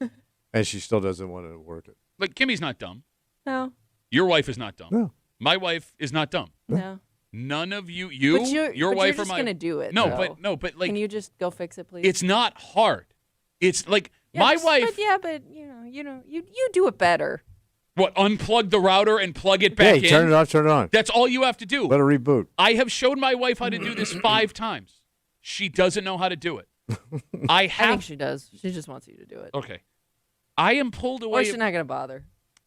And she still doesn't want to work it. Like, Kimmy's not dumb. No. Your wife is not dumb. No. My wife is not dumb. No. None of you, But your wife you're or just my gonna do it. No, though. but like Can you just go fix it, please? it's not hard. It's like Yeah, my but- wife. But you do it better. What? Unplug the router and plug it back Yeah, in. you turn it off, turn it on. That's all you have to do. Let her reboot. I have showed my wife how to do this 5 times. She doesn't know how to do it. I I think have. she does. She just wants you to do it. Okay. I am pulled Or away. she's not gonna bother.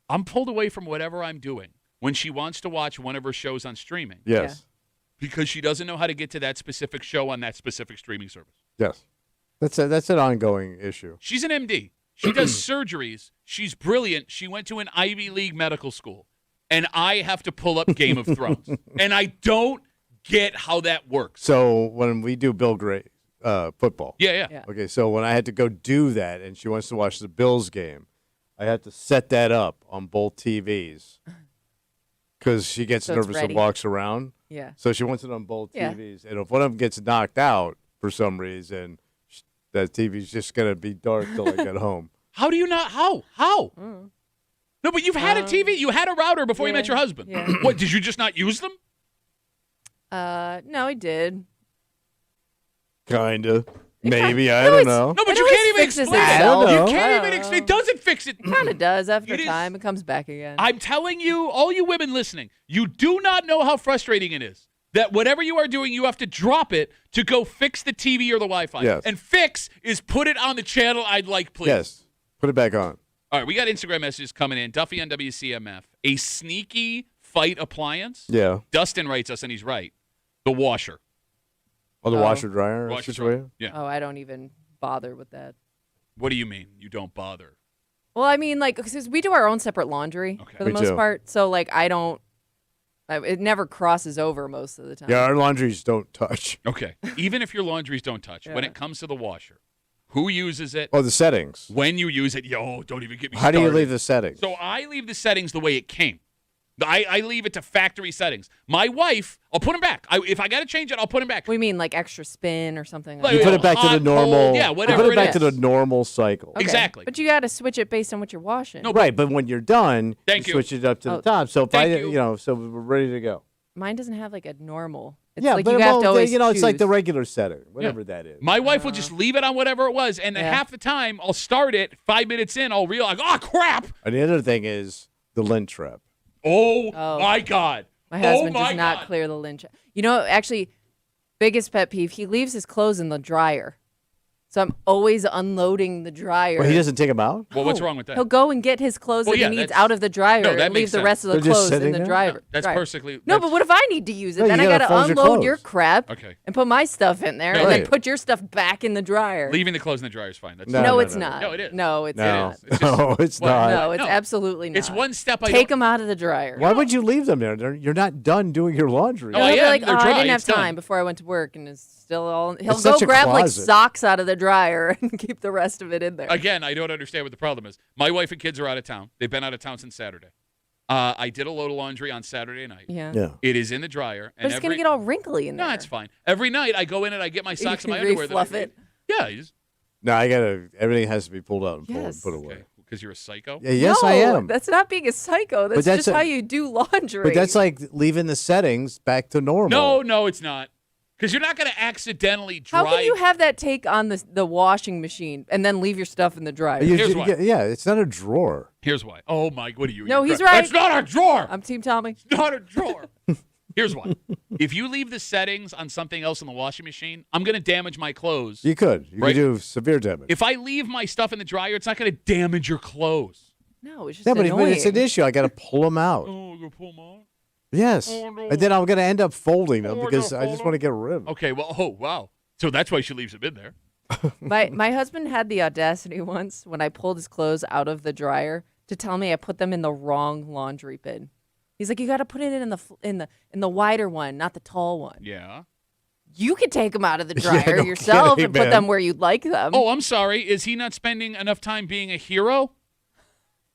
I'm pulled away from whatever I'm doing when she wants to watch one of her shows on streaming Yes. because she doesn't know how to get to that specific show on that specific streaming service. Yes. That's an ongoing issue. She's an MD. She does surgeries. She's brilliant. She went to an Ivy League medical school. And I have to pull up Game of Thrones. And I don't get how that works. So when we do Bill Gray football. Yeah. Yeah. Okay, so when I had to go do that and she wants to watch the Bills game, I had to set that up on both TVs because she gets So it's nervous ready. and walks around. Yeah. So she wants it on both Yeah. TVs. And if one of them gets knocked out for some reason, that TV's just going to be dark till I get home. How do you not? How? Mm. No, but you've had a TV. You had a router before you met your husband. Yeah. What, did you just not use them? No, I did. Kind of. It Maybe. I no, don't it's- know. No, but It you always can't even fixes explain it. itself. I don't You know. can't even explain. It doesn't fix it. Kind of does after It is- time. It comes back again. I'm telling you, all you women listening, you do not know how frustrating it is that whatever you are doing, you have to drop it to go fix the TV or the Wi-Fi. Yes. And fix is put it on the channel I'd like, please. Yes. Put it back on. All right, we got Instagram messages coming in. Duffy on WCMF. A sneaky fight appliance? Yeah. Dustin writes us, and he's right. The washer. Oh, the Oh. washer dryer Washer situation? Yeah. Oh, I don't even bother with that. What do you mean you don't bother? Well, I mean, like, because we do our own separate laundry Okay. for the Me most too. part. So, like, it never crosses over most of the time. Yeah, our laundries don't touch. Okay. Even if your laundries don't touch, when Yeah. it comes to the washer, who uses it? Oh, the settings. When you use it, don't even get me How started. do you leave the settings? So I leave the settings the way it came. I leave it to factory settings. My wife, I'll put them back. If I got to change it, I'll put them back. We mean like extra spin or something Like, like You that. put it back to the hot, normal. cold, yeah, whatever You put it it back to is. the normal cycle. Okay. Exactly. But you got to switch it based on what you're washing. No, Right, but when you're done, Thank you. switch it up to the Oh. top. So if Thank you. so we're ready to go. Mine doesn't have like a normal. It's Yeah, like but you have well, to always it's like the choose. regular setting, whatever that is. My wife will just leave it on whatever it was, and then Yeah. half the time I'll start it. 5 minutes in, I'll realize, oh crap! And the other thing is the lint trap. Oh, Oh. my God! My husband oh my does not God. clear the lint. You know, actually, biggest pet peeve, he leaves his clothes in the dryer. So I'm always unloading the dryer. Well, he doesn't take them out? Well, what's wrong with that? He'll go and get his clothes Well, that yeah, he needs that's- out of the dryer No, that and makes leave the sense. rest of the They're just clothes in sitting the there? dryer. That's dryer. perfectly. No, that's- but what if I need to use it? No, Then you I gotta got to fold your unload your clothes. crap Okay. and put my stuff in there No, and then right. put your stuff back in the dryer. Leaving the clothes in the dryer is fine. That's No, No, no, it's no, not. no, it is. No, it's No, not. It's just- no, it's Well, not. No, it's No. absolutely not. It's one step I Take don't. them out of the dryer. Why would you leave them there? You're not done doing your laundry. No, He'll I be am. like, They're oh, I dry. didn't have It's done. time before I went to work, and it's still all. He'll It's go such a grab like closet. socks out of the dryer and keep the rest of it in there. Again, I don't understand what the problem is. My wife and kids are out of town. They've been out of town since Saturday. I did a load of laundry on Saturday night. Yeah. Yeah. It is in the dryer. But it's gonna get all wrinkly in there. No, it's fine. Every night I go in and I get my socks and my underwear. that I Refluff need. it. Yeah, you just, No, everything has to be pulled out and Yes. put away. okay, because you're a psycho. Yeah, yes, no, I am. That's not being a psycho. That's, that's just a- how you do laundry. But that's like leaving the settings back to normal. No, it's not. Because you're not going to accidentally dry. How can you have that take on the washing machine and then leave your stuff in the dryer? Here's why. Yeah, it's not a drawer. Here's why. Oh, Mike, what are you? No, he's right. It's not a drawer. I'm Team Tommy. It's not a drawer. Here's why. If you leave the settings on something else in the washing machine, I'm going to damage my clothes. You could. You could do severe damage. If I leave my stuff in the dryer, it's not going to damage your clothes. No, it's just but annoying. it's an issue. I got to pull them out. Oh, you're going to pull them out? Yes. Oh, no. And then I'm going to end up folding them Oh, because no, I just want to get rid of them. Okay, well, oh, wow. So that's why she leaves them in there. My husband had the audacity once when I pulled his clothes out of the dryer to tell me I put them in the wrong laundry bin. He's like, you got to put it in the wider one, not the tall one. Yeah. You could take them out of the dryer no yourself kidding, and put man. them where you'd like them. Oh, I'm sorry. Is he not spending enough time being a hero?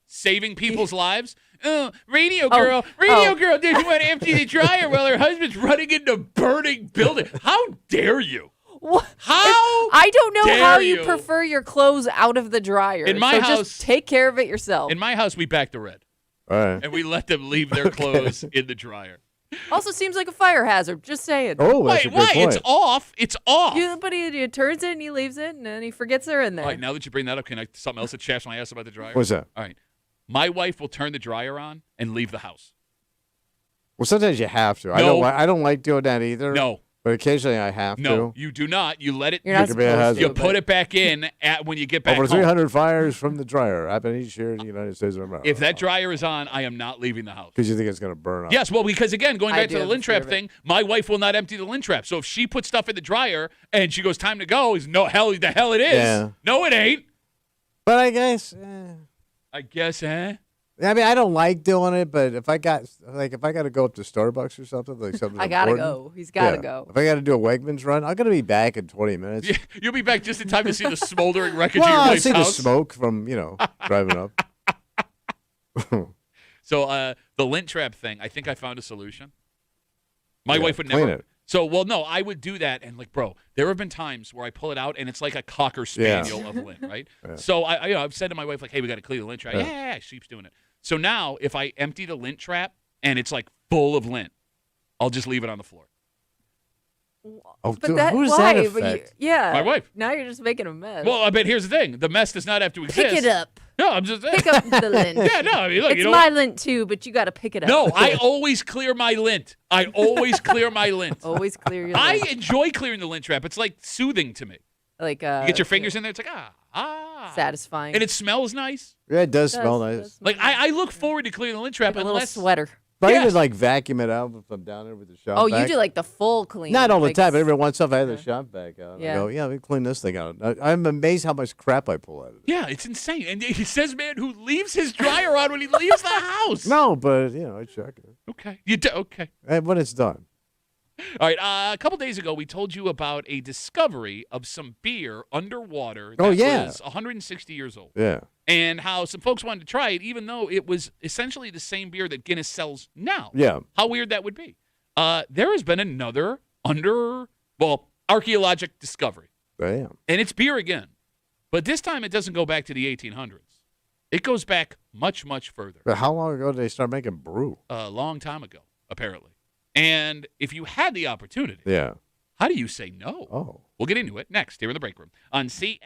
Saving people's lives? Oh, radio girl doesn't want to empty the dryer while her husband's running into burning building. How dare you? What? How I don't know dare how you you? prefer your clothes out of the dryer. In my so house- just take care of it yourself. In my house, we back the red. All right. And we let them leave their clothes in the dryer. Also seems like a fire hazard. Just saying. Oh, that's Wait, a good why? point. It's off. It's off. But he turns it and he leaves it and then he forgets they're in there. All right, now that you bring that up, can I something else that chaps my ass about the dryer? What's that? All right. My wife will turn the dryer on and leave the house. Well, sometimes you have to. No. I don't like doing that either. No. But occasionally I have No, to. you do not. You let it. You're not It could be a hazard. supposed You to. put it back in when you get back Over home. 300 fires from the dryer happen each year in the United States of America. If that dryer is on, I am not leaving the house. Because you think it's going to burn up. Yes, well, because again, going I back do to the have lint a fear trap of it. thing, my wife will not empty the lint trap. So if she puts stuff in the dryer and she goes, "Time to go," is no hell. The hell it is. Yeah. No, it ain't. But I guess, I guess, I mean, I don't like doing it, but if I got to go up to Starbucks or something, like something I gotta important, go. He's gotta yeah. go. If I got to do a Wegmans run, I'm going to be back in 20 minutes. Yeah, you'll be back just in time to see the smoldering wreckage Well, of your I wife's see the house. smoke from, driving up. So the lint trap thing, I think I found a solution. My Yeah, wife would clean never. it. So, well, no, I would do that, and bro, there have been times where I pull it out and it's like a cocker spaniel of lint, right? Yeah. So I've said to my wife, like, "Hey, we got to clean the lint trap." Yeah, she keeps doing it. So now, if I empty the lint trap and it's like full of lint, I'll just leave it on the floor. Oh, But dude, that, who does why? that But affect? yeah. My wife. Now you're just making a mess. Well, I bet here's the thing: the mess does not have to exist. pick it up. No, I'm just Pick up the lint. Yeah, no, I mean, look, It's you know. my lint too, but you got to pick it up. No, I always clear my lint. I always clear my lint. Always clear your I lint. enjoy clearing the lint trap. It's like soothing to me. Like You get your fingers in there. It's like satisfying. and it smells nice. Yeah, it does It smell does, nice. does Like smell I look forward to clearing the lint trap like a little unless sweater. But I Yes. even like vacuum it out if I'm down there with the shop Oh, vac. you do like the full clean. Not all the like, time, but every once in a while I have the shop vac out. Yeah. I go, yeah, we clean this thing out. I'm amazed how much crap I pull out of it. Yeah, it's insane. And he says, man, who leaves his dryer on when he leaves the house. No, but I check it Okay. You do okay. and when it's done. All right. A couple days ago, we told you about a discovery of some beer underwater that Oh, yeah. was 160 years old. Yeah. And how some folks wanted to try it, even though it was essentially the same beer that Guinness sells now. Yeah. How weird that would be. There has been another archaeologic discovery. Damn. And it's beer again. But this time it doesn't go back to the 1800s. It goes back much, much further. But how long ago did they start making brew? A long time ago, apparently. And if you had the opportunity, Yeah. how do you say no? Oh. We'll get into it next here in the break room on CM.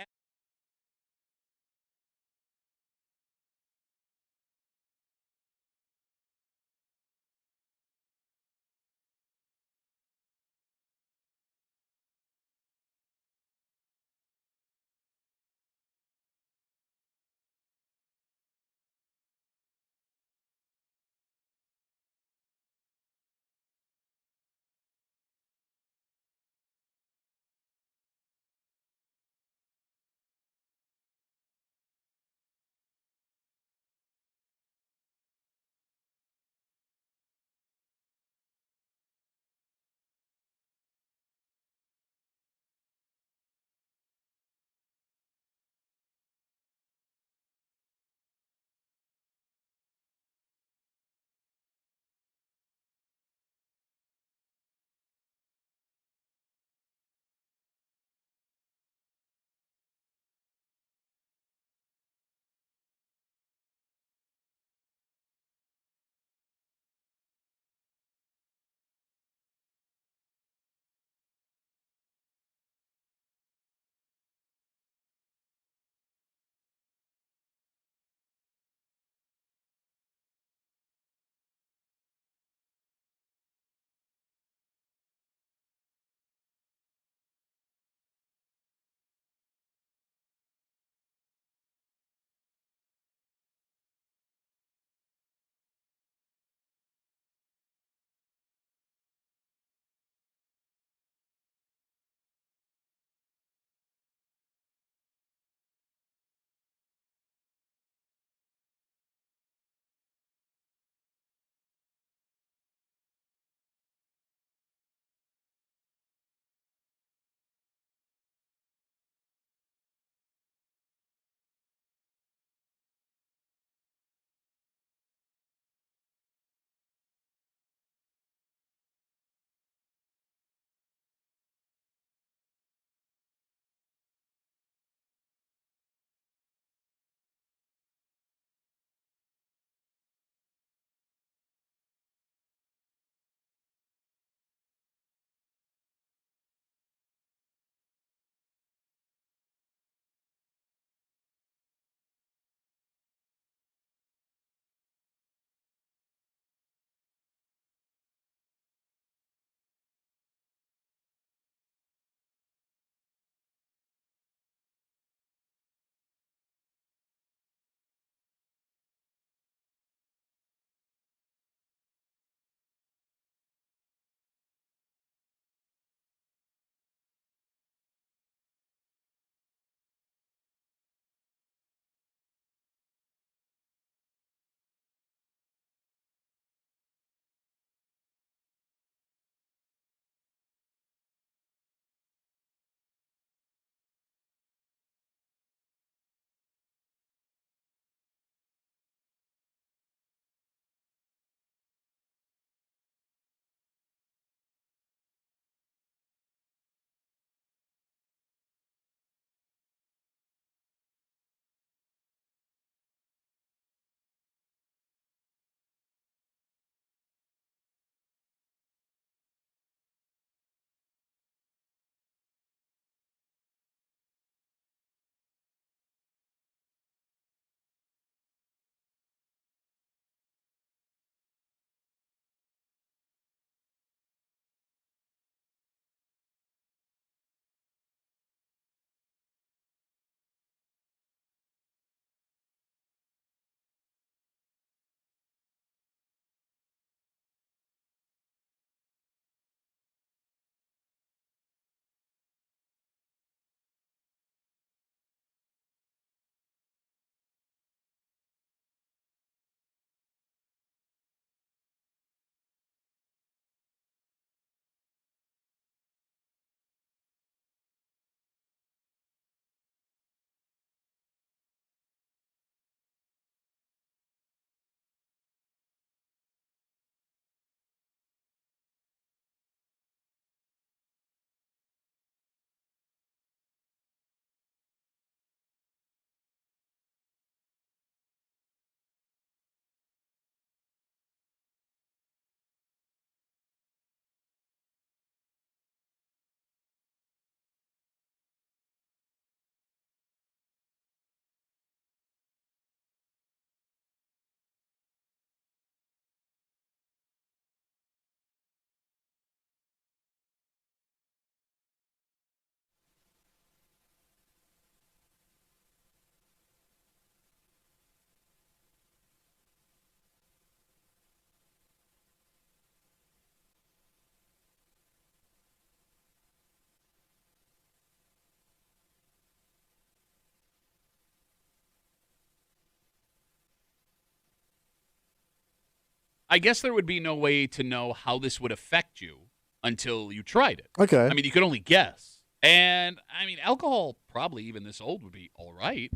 I guess there would be no way to know how this would affect you until you tried it. Okay. I mean, you could only guess. And, I mean, alcohol, probably even this old, would be all right?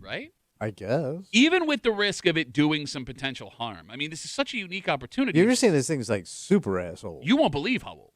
I guess. Even with the risk of it doing some potential harm. I mean, this is such a unique opportunity. You're saying this thing's like super asshole. You won't believe how old.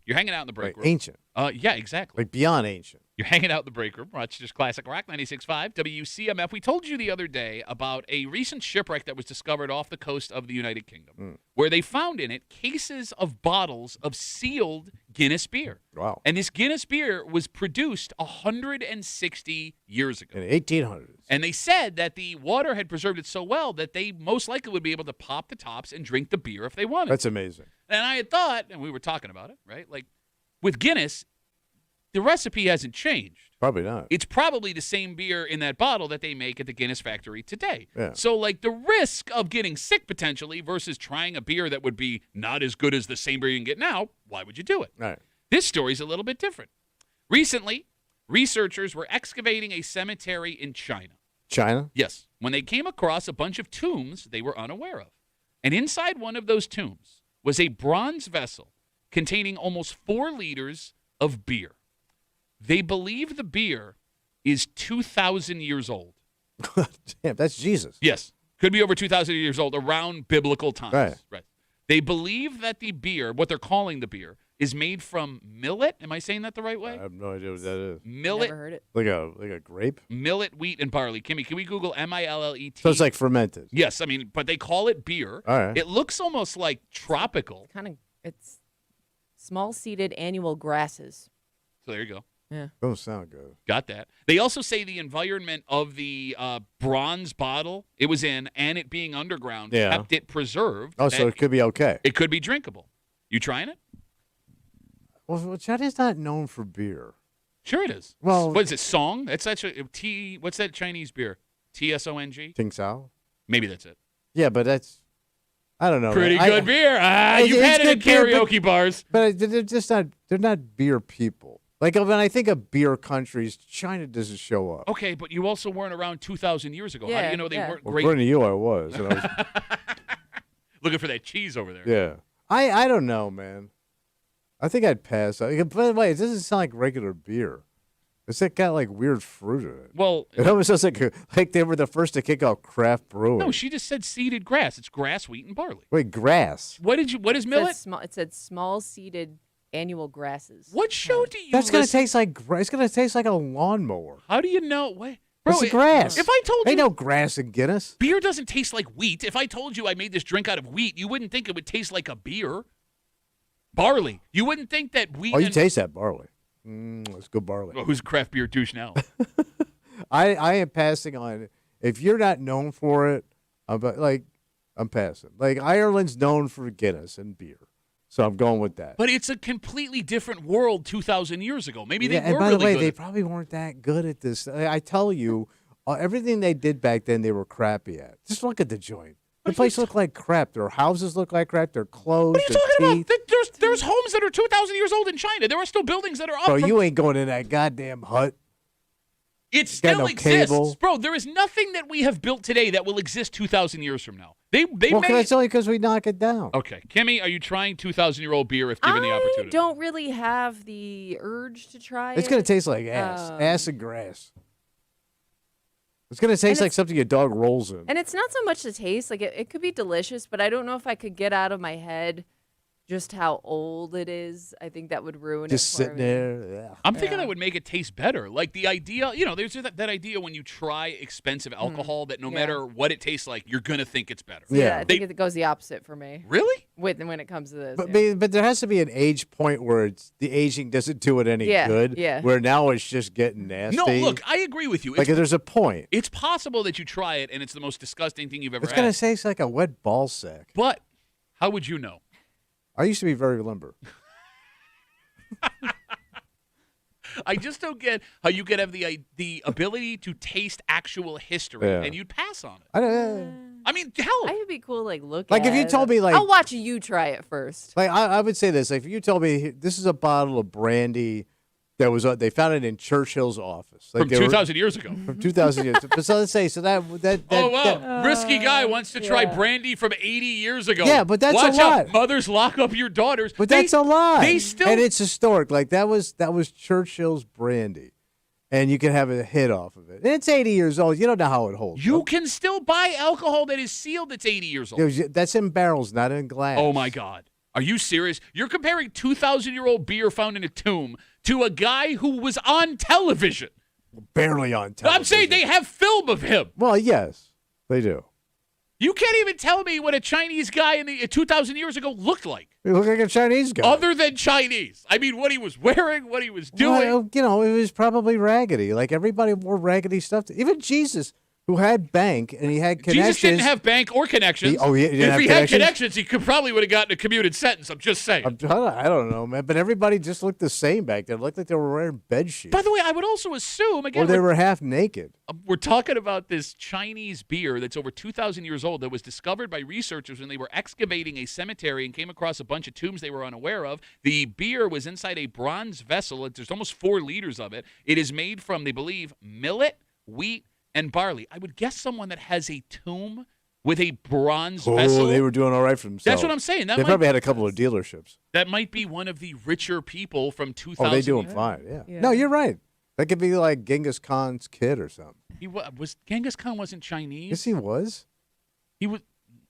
You're hanging out in the break room. Ancient. Yeah, exactly. Like beyond ancient. You're hanging out in the break room. Rochester's Classic Rock 96.5 WCMF. We told you the other day about a recent shipwreck that was discovered off the coast of the United Kingdom, where they found in it cases of bottles of sealed Guinness beer. Wow. And this Guinness beer was produced 160 years ago. In the 1800s. And they said that the water had preserved it so well that they most likely would be able to pop the tops and drink the beer if they wanted. That's amazing. And I had thought, and we were talking about it, right? Like with Guinness, the recipe hasn't changed. Probably not. It's probably the same beer in that bottle that they make at the Guinness factory today. Yeah. So, like, the risk of getting sick potentially versus trying a beer that would be not as good as the same beer you can get now, why would you do it? All right. This story's a little bit different. Recently, researchers were excavating a cemetery in China. China? Yes, when they came across a bunch of tombs they were unaware of. And inside one of those tombs was a bronze vessel containing almost 4 liters of beer. They believe the beer is 2,000 years old. Damn, that's Jesus. Yes, could be over 2,000 years old, around biblical times. Right. They believe that the beer, what they're calling the beer, is made from millet. Am I saying that the right way? I have no idea what that is. Millet. Never heard it. Like a grape? Millet, wheat, and barley. Kimmy, can we Google Millet? So it's like fermented. Yes, I mean, but they call it beer. All right. It looks almost like tropical. It's small-seeded annual grasses. So there you go. Yeah. Don't sound good. Got that. They also say the environment of the bronze bottle it was in and it being underground kept it preserved. Oh, so it could be okay. It could be drinkable. You trying it? Well, China's not known for beer. Sure it is. Well, what is it, Song? That's actually what's that Chinese beer? TSONG? Ting Sao? Maybe that's it. Yeah, but that's, I don't know. Pretty man. good beer. You've had it in karaoke bars. But they're just not, they're not beer people. Like, when I think of beer countries, China doesn't show up. Okay, but you also weren't around 2,000 years ago. How do you know they weren't great? According to you, I was. And I was Looking for that cheese over there. yeah. I don't know, man. I think I'd pass. By the way, it doesn't sound like regular beer. It's got like weird fruit in it. Well, it almost sounds like they were the first to kick off craft brewing. no, she just said seeded grass. It's grass, wheat, and barley. Wait, grass? What is millet? It said small-seeded annual grasses. What show do you? That's gonna taste like it's gonna taste like a lawnmower. How do you know? What? Bro, It's grass. If I told you, ain't no grass in Guinness. Beer doesn't taste like wheat. If I told you I made this drink out of wheat, you wouldn't think it would taste like a beer. Barley. You wouldn't think that wheat. Oh, you taste that barley. It's good barley. Well, who's a craft beer douche now? I am passing on. If you're not known for it, I'm passing. Like Ireland's known for Guinness and beer, so I'm going with that. But it's a completely different world 2,000 years ago. Maybe they were and by really the way, good they at- probably weren't that good at this. I tell you, everything they did back then, they were crappy at. Just look at the joint. The place looked like crap. Their houses look like crap. Their clothes. What are you their talking teeth. about? There's homes that are 2,000 years old in China. There are still buildings that are up. Bro, from- you ain't going in that goddamn hut. It got still no exists, cable. bro. There is nothing that we have built today that will exist 2,000 years from now. They Well, made. that's only because we knock it down. Okay, Kimmy, are you trying 2,000-year-old beer if given the opportunity? I don't really have the urge to try it. It's gonna taste like ass and grass. It's gonna taste like something a dog rolls in. And it's not so much the taste. Like it could be delicious, but I don't know if I could get out of my head just how old it is. I think that would ruin Just it for sitting me. there. Yeah. I'm thinking that would make it taste better. Like the idea, there's that idea when you try expensive alcohol that no matter what it tastes like, you're going to think it's better. Yeah. I think it goes the opposite for me. Really? When it comes to this. But there has to be an age point where the aging doesn't do it any good. Yeah. Where now it's just getting nasty. No, look, I agree with you. Like there's a point. It's possible that you try it and it's the most disgusting thing you've ever It's had. gonna taste like a wet ball sack. But how would you know? I used to be very limber. I just don't get how you could have the ability to taste actual history and you'd pass on it. I mean, hell. I would be cool, look Like at if you it. told me I'll watch you try it first. Like I would say this. Like if you told me this is a bottle of brandy That was they found it in Churchill's office From 2,000 years ago. From 2,000 years. But so let's say Oh, wow. Risky guy wants to try brandy from 80 years ago. Yeah, but that's Watch a lot. out. Mothers, lock up your daughters. But that's a lot. They still. And it's historic. Like that was Churchill's brandy. And you can have a hit off of it. And it's 80 years old. You don't know how it holds. You can still buy alcohol that is sealed that's 80 years old. That's in barrels, not in glass. Oh, my God. Are you serious? You're comparing 2,000-year-old beer found in a tomb to a guy who was on television. Barely on television. I'm saying they have film of him. Well, yes, they do. You can't even tell me what a Chinese guy in 2,000 years ago looked like. He looked like a Chinese guy. Other than Chinese. I mean, what he was wearing, what he was doing. Well, it was probably raggedy. Like everybody wore raggedy stuff. Even Jesus, who had bank and he had connections. Jesus didn't have bank or connections. He didn't if have he had connections, he probably would have gotten a commuted sentence. I'm just saying. I don't know, man. But everybody just looked the same back then. It looked like they were wearing bed sheets. By the way, I would also assume, again, or they were half naked. We're talking about this Chinese beer that's over 2,000 years old that was discovered by researchers when they were excavating a cemetery and came across a bunch of tombs they were unaware of. The beer was inside a bronze vessel. There's almost 4 liters of it. It is made from, they believe, millet, wheat, and barley. I would guess someone that has a tomb with a bronze vessel. Oh, they were doing all right for themselves. That's what I'm saying. They probably had a couple of dealerships. That might be one of the richer people from 2,000. Oh, they doing fine, yeah. No, you're right. That could be like Genghis Khan's kid or something. Genghis Khan wasn't Chinese. Yes, he was. He was.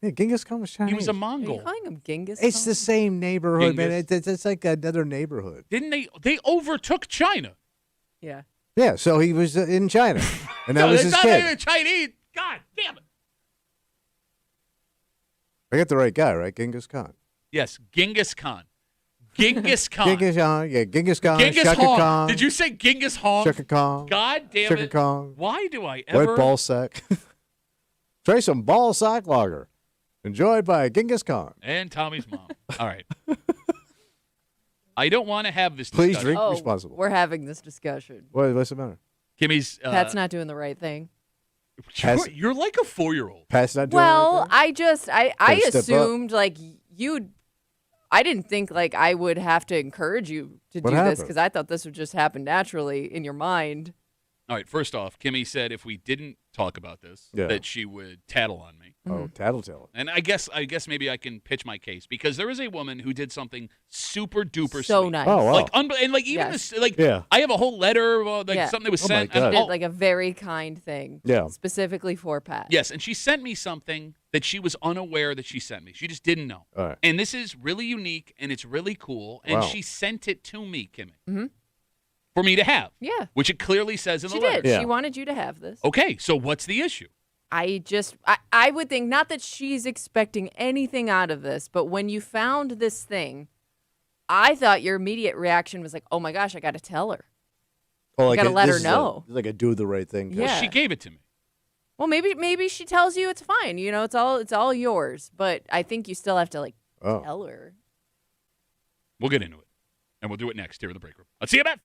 Yeah, Genghis Khan was Chinese. He was a Are Mongol. you calling him Genghis? It's the same neighborhood, man. Genghis. It's like another neighborhood. Didn't they? They overtook China. Yeah. Yeah, so he was in China, and that was his not kid. even Chinese. God damn it! I got the right guy, right? Genghis Khan. Yes, Genghis Khan. Genghis Khan. Genghis Khan. Yeah, Genghis Khan. Genghis Shaka Khan. Khan. Did you say Genghis Khan? Shaka Khan. God damn Shaka it! Khan. Why do I ever? White ball sack. Try some ball sack lager, enjoyed by Genghis Khan. And Tommy's mom. All right. I don't want to have this Please discussion. drink Oh, responsibly. we're having this discussion. What's the matter? Kimmy's. Pat's not doing the right thing. You're like a 4-year-old. Pat's not doing Well, anything? I Gotta step up. assumed like you'd. I didn't think like I would have to encourage you to What do this happened? because I thought this would just happen naturally in your mind. All right. First off, Kimmy said if we didn't talk about this, that she would tattle on me. Oh, tattletale. And I guess maybe I can pitch my case because there is a woman who did something super duper So sweet. nice. Oh, wow. Like and like even Yes. this like Yeah. I have a whole letter like Yeah. something that was Oh, my sent. God. and Did all- like a very kind thing. Yeah. Specifically for Pat. yes, and she sent me something that she was unaware that she sent me. She just didn't know. All right. And this is really unique and it's really cool. And Wow. she sent it to me, Kimmy, Mm-hmm. for me to have. Yeah. Which it clearly says in She the letter. did. Yeah. She wanted you to have this. Okay, so what's the issue? I would think not that she's expecting anything out of this, but when you found this thing, I thought your immediate reaction was like, "Oh my gosh, I got to tell her." Oh, gotta let this her is know. like a do the right thing. kind of- Yeah. She gave it to me. Well, maybe she tells you it's fine. You know, it's all yours. But I think you still have to like Oh. tell her. We'll get into it. And we'll do it next here in the break room. Let's see you, Matt.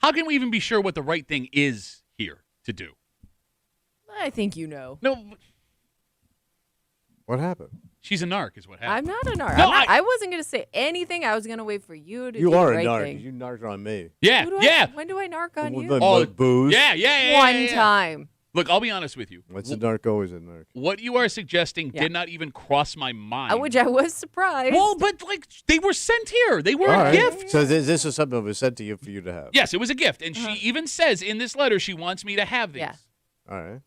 How can we even be sure what the right thing is here to do? I think you know. No. What happened? She's a narc is what happened. I'm not a narc. No, I wasn't going to say anything. I was going to wait for you to do You the are a right narc. thing. You narked on me. Yeah, yeah. When do I narc on you? Like booze. Yeah. One time. Look, I'll be honest with you. What's a narc? Always a narc. What you are suggesting did not even cross my mind. Which I was surprised. Well, but like they were sent here. They were All a right. gift. So this is something that was sent to you for you to have. Yes, it was a gift. And she even says in this letter she wants me to have these. Yeah. All right.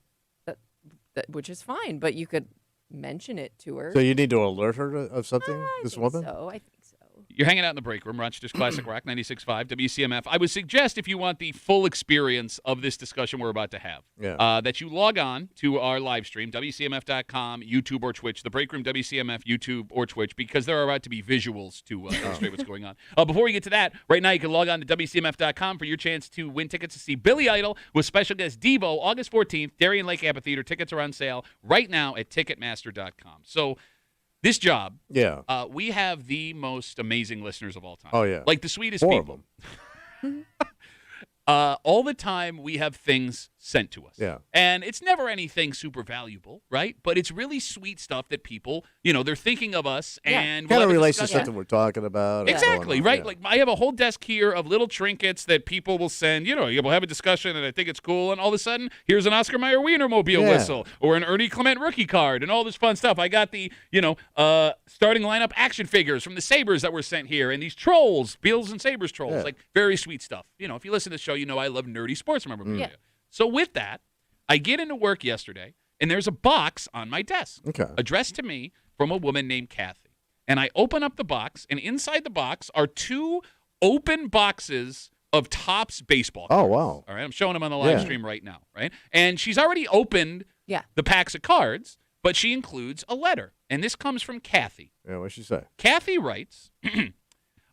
Which is fine, but you could mention it to her. So you need to alert her of something, I this think woman? So I think so. You're hanging out in the break room, Rochester's Classic Rock 96.5 WCMF. I would suggest if you want the full experience of this discussion we're about to have, that you log on to our live stream, WCMF.com, YouTube or Twitch, the break room, WCMF, YouTube or Twitch, because there are about to be visuals to illustrate what's going on. Before we get to that, right now you can log on to WCMF.com for your chance to win tickets to see Billy Idol with special guest Devo August 14th, Darien Lake Amphitheater. Tickets are on sale right now at Ticketmaster.com. So, this job, we have the most amazing listeners of all time. Oh, yeah. Like the sweetest 4 people. of them. All the time we have things sent to us. Yeah. And it's never anything super valuable, right? But it's really sweet stuff that people, they're thinking of us and Kind we'll of have a relates to discussion. something we're talking about. or Exactly, going on. right? Yeah. Like I have a whole desk here of little trinkets that people will send. We'll have a discussion and I think it's cool. And all of a sudden, here's an Oscar Mayer Wienermobile whistle or an Ernie Clement rookie card and all this fun stuff. I got the, starting lineup action figures from the Sabres that were sent here and these trolls, Bills and Sabres trolls, like very sweet stuff. If you listen to the show, I love nerdy sports memorabilia. So with that, I get into work yesterday, and there's a box on my desk addressed to me from a woman named Kathy. And I open up the box, and inside the box are 2 open boxes of Topps baseball cards. Oh, wow. All right, I'm showing them on the live stream right now, right? And she's already opened the packs of cards, but she includes a letter. And this comes from Kathy. Yeah, what'd she say? Kathy writes,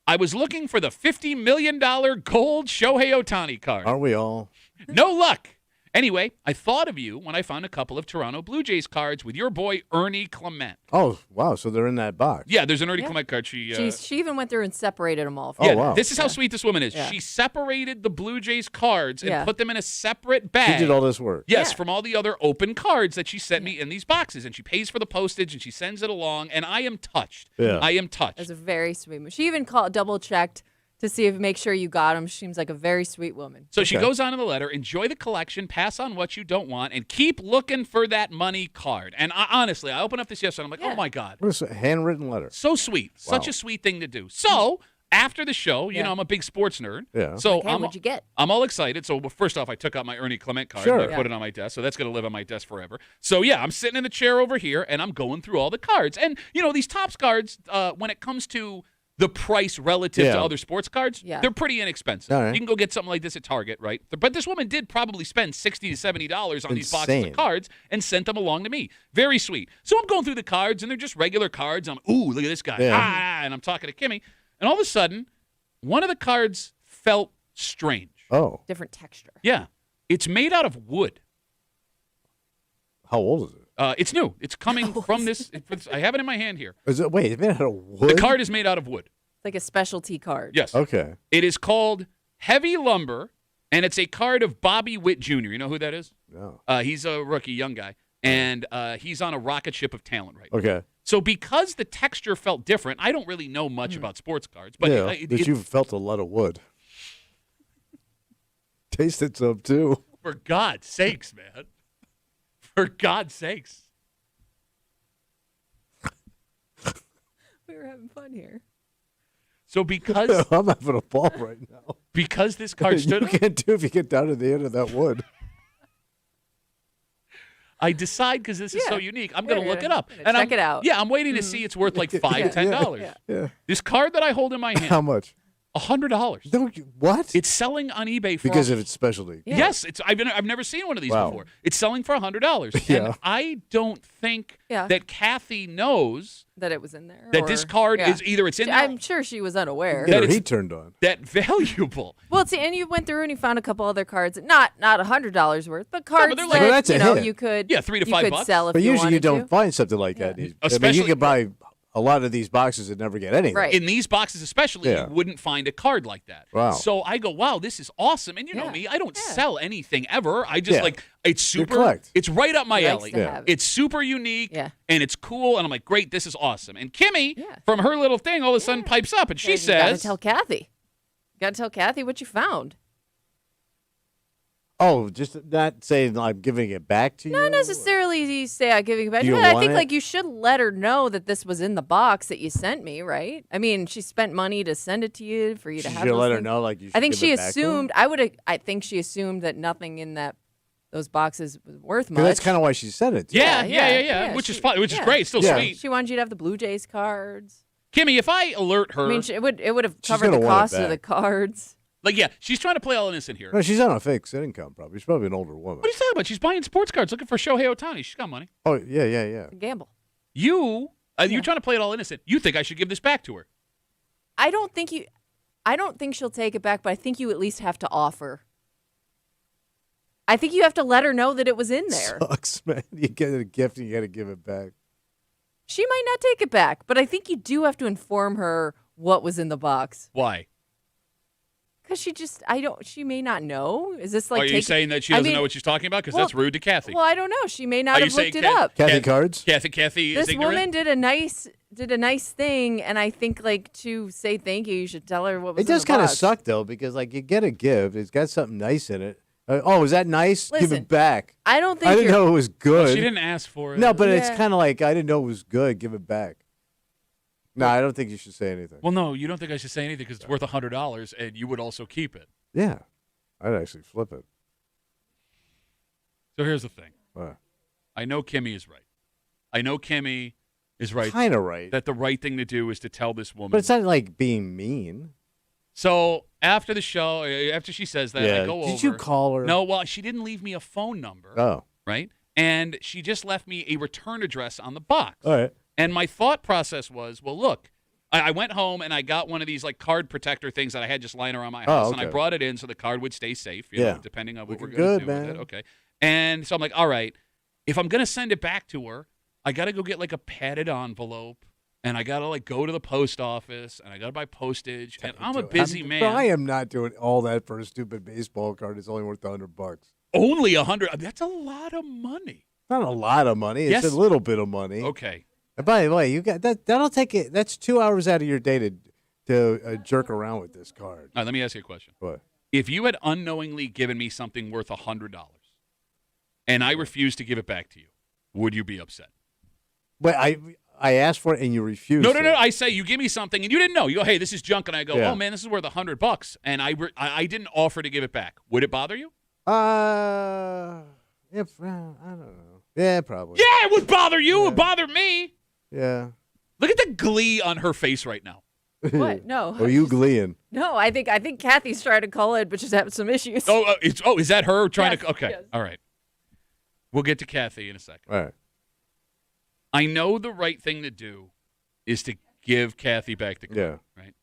I was looking for the $50 million gold Shohei Ohtani card. Aren't we all? No luck. Anyway, I thought of you when I found a couple of Toronto Blue Jays cards with your boy Ernie Clement. Oh, wow. So they're in that box. Yeah, there's an Ernie Clement card. She even went through and separated them all. Oh, wow. This is how sweet this woman is. Yeah. She separated the Blue Jays cards and put them in a separate bag. She did all this work. Yes, from all the other open cards that she sent me in these boxes. And she pays for the postage and she sends it along. And I am touched. Yeah. I am touched. It was a very sweet move. She even double-checked to make sure you got them. She seems like a very sweet woman. So she goes on in the letter, enjoy the collection, pass on what you don't want, and keep looking for that money card. And honestly, I opened up this yesterday, I'm like, oh my God. What is a handwritten letter? So sweet. Such a sweet thing to do. So after the show, I'm a big sports nerd. Yeah. So what'd you get? I'm all excited. So first off, I took out my Ernie Clement card and I put it on my desk. So that's going to live on my desk forever. So I'm sitting in the chair over here and I'm going through all the cards. And, these Topps cards, when it comes to the price relative to other sports cards, they're pretty inexpensive. All right. You can go get something like this at Target, right? But this woman did probably spend $60 to $70 on these boxes of cards and sent them along to me. Very sweet. So I'm going through the cards, and they're just regular cards. I'm, ooh, look at this guy. And I'm talking to Kimmy. And all of a sudden, one of the cards felt strange. Oh. Different texture. Yeah. It's made out of wood. How old is it? It's new. It's coming from this. I have it in my hand here. Is it? Wait, it's made out of wood? The card is made out of wood. It's like a specialty card. Yes. Okay. It is called Heavy Lumber, and it's a card of Bobby Witt Jr. You know who that is? No. He's a rookie, young guy, and he's on a rocket ship of talent right now. Okay. So because the texture felt different, I don't really know much about sports cards, but that you felt a lot of wood. Tasted some too. For God's sakes, man. For God's sakes. We were having fun here. So because I'm having a ball right now. Because this card stood You can't do if you get down to the end of that wood. I decide because this is so unique, I'm going to look it up. And check it out. Yeah, I'm waiting to see it's worth like $5, $10. Yeah. This card that I hold in my hand, How much? $100. No, what? It's selling on eBay for because of its specialty. Yeah. Yes, I've never seen one of these Wow. before. It's selling for $100. Yeah. And I don't think that Kathy knows that it was in there. That this card is either it's in there. I'm sure she was unaware. That he turned on. That valuable. Well, see, and you went through and you found a couple other cards, not $100 worth, but cards they're like- that that's a hit. you could Yeah, $3 to you $5 could sell if But you usually you wanted don't to. find something like that. I mean, Especially- you can buy a lot of these boxes would never get anything. Right. In these boxes especially, you wouldn't find a card like that. Wow. So I go, wow, this is awesome. And you know me, I don't sell anything ever. I just it's super. collect. It's right up my alley. It's super unique and it's cool. And I'm like, great, this is awesome. And Kimmy, from her little thing, all of a sudden pipes up and she says, "You gotta tell Kathy. You gotta tell Kathy what you found." Oh, just not saying I'm giving it back to you? Not necessarily you say I'm giving it back to you. you I want think it? like you should let her know that this was in the box that you sent me, right? I mean, she spent money to send it to you for you to have. You those let her things. know, like you. Should I think give she it back to her? assumed. I think she assumed that nothing in those boxes was worth 'Cause much. that's kind of why she said it. Too. Yeah, Which is she- fun, which is great. It's still Yeah. sweet. She wanted you to have the Blue Jays cards. Kimmy, if I alert her, I mean, it would have She's covered the gonna want it cost of back. the cards. like, she's trying to play all innocent here. No, she's on a fixed income. Probably. She's probably an older woman. What are you talking about? She's buying sports cards, looking for Shohei Ohtani. She's got money. Oh yeah. It's a gamble. You're trying to play it all innocent. You think I should give this back to her? I don't think she'll take it back, but I think you at least have to offer. I think you have to let her know that it was in there. Sucks, man. You get a gift and you got to give it back. She might not take it back, but I think you do have to inform her what was in the box. Why? Because she may not know. Is this like Are you saying that she doesn't know what she's talking about? Because that's rude to Kathy. Well, I don't know. She may Are not you have saying looked it up. Kathy cards? Kathy is This ignorant? woman did a nice thing, and I think like to say thank you, you should tell her what was It in does the kind of box. suck though, because like you get a gift, it's got something nice in it. Oh, is that nice? Give Listen, it back. I don't think I didn't you're- know it was good. Well, she didn't ask for it. No, but it's Yeah. kind of like I didn't know it was good. Give it back. No, I don't think you should say anything. Well, no, you don't think I should say anything because it's worth $100, and you would also keep it. Yeah, I'd actually flip it. So here's the thing. What? I know Kimmy is right. I know Kimmy is right. Kind of right. That the right thing to do is to tell this woman. But it's not like being mean. So after the show, after she says that, I go over. Did you call her? No, well, she didn't leave me a phone number. Oh. Right? And she just left me a return address on the box. All right. And my thought process was, well, look, I went home and I got one of these like card protector things that I had just lying around my house, and I okay. brought it in so the card would stay safe, you know, depending on what we're Looking going to good, do man. with it. Okay. And so I'm like, all right, if I'm going to send it back to her, I got to go get like a padded envelope, and I got to like go to the post office, and I got to buy postage, and I'm a busy man. I am not doing all that for a stupid baseball card. It's only worth $100. Only $100. That's a lot of money. Not a lot of money. It's Yes. a little bit of money. Okay. And by the way, you got that. That'll take it. That's 2 hours out of your day to jerk around with this card. All right, let me ask you a question. What? If you had unknowingly given me something worth $100 and I refused to give it back to you, would you be upset? But I asked for it and you refused. No. it. I say you give me something and you didn't know. You go, hey, this is junk, and I go, Yeah. oh man, this is worth $100, and I didn't offer to give it back. Would it bother you? If I don't know. Yeah, probably. Yeah, it would bother you. It would bother me. Yeah. Look at the glee on her face right now. What? No. Are you gleeing? No, I think Kathy's trying to call it, but she's having some issues. Is that her trying Yes, to? Okay, yes. all right. We'll get to Kathy in a second. All right. I know the right thing to do is to give Kathy back the card. Yeah. Right.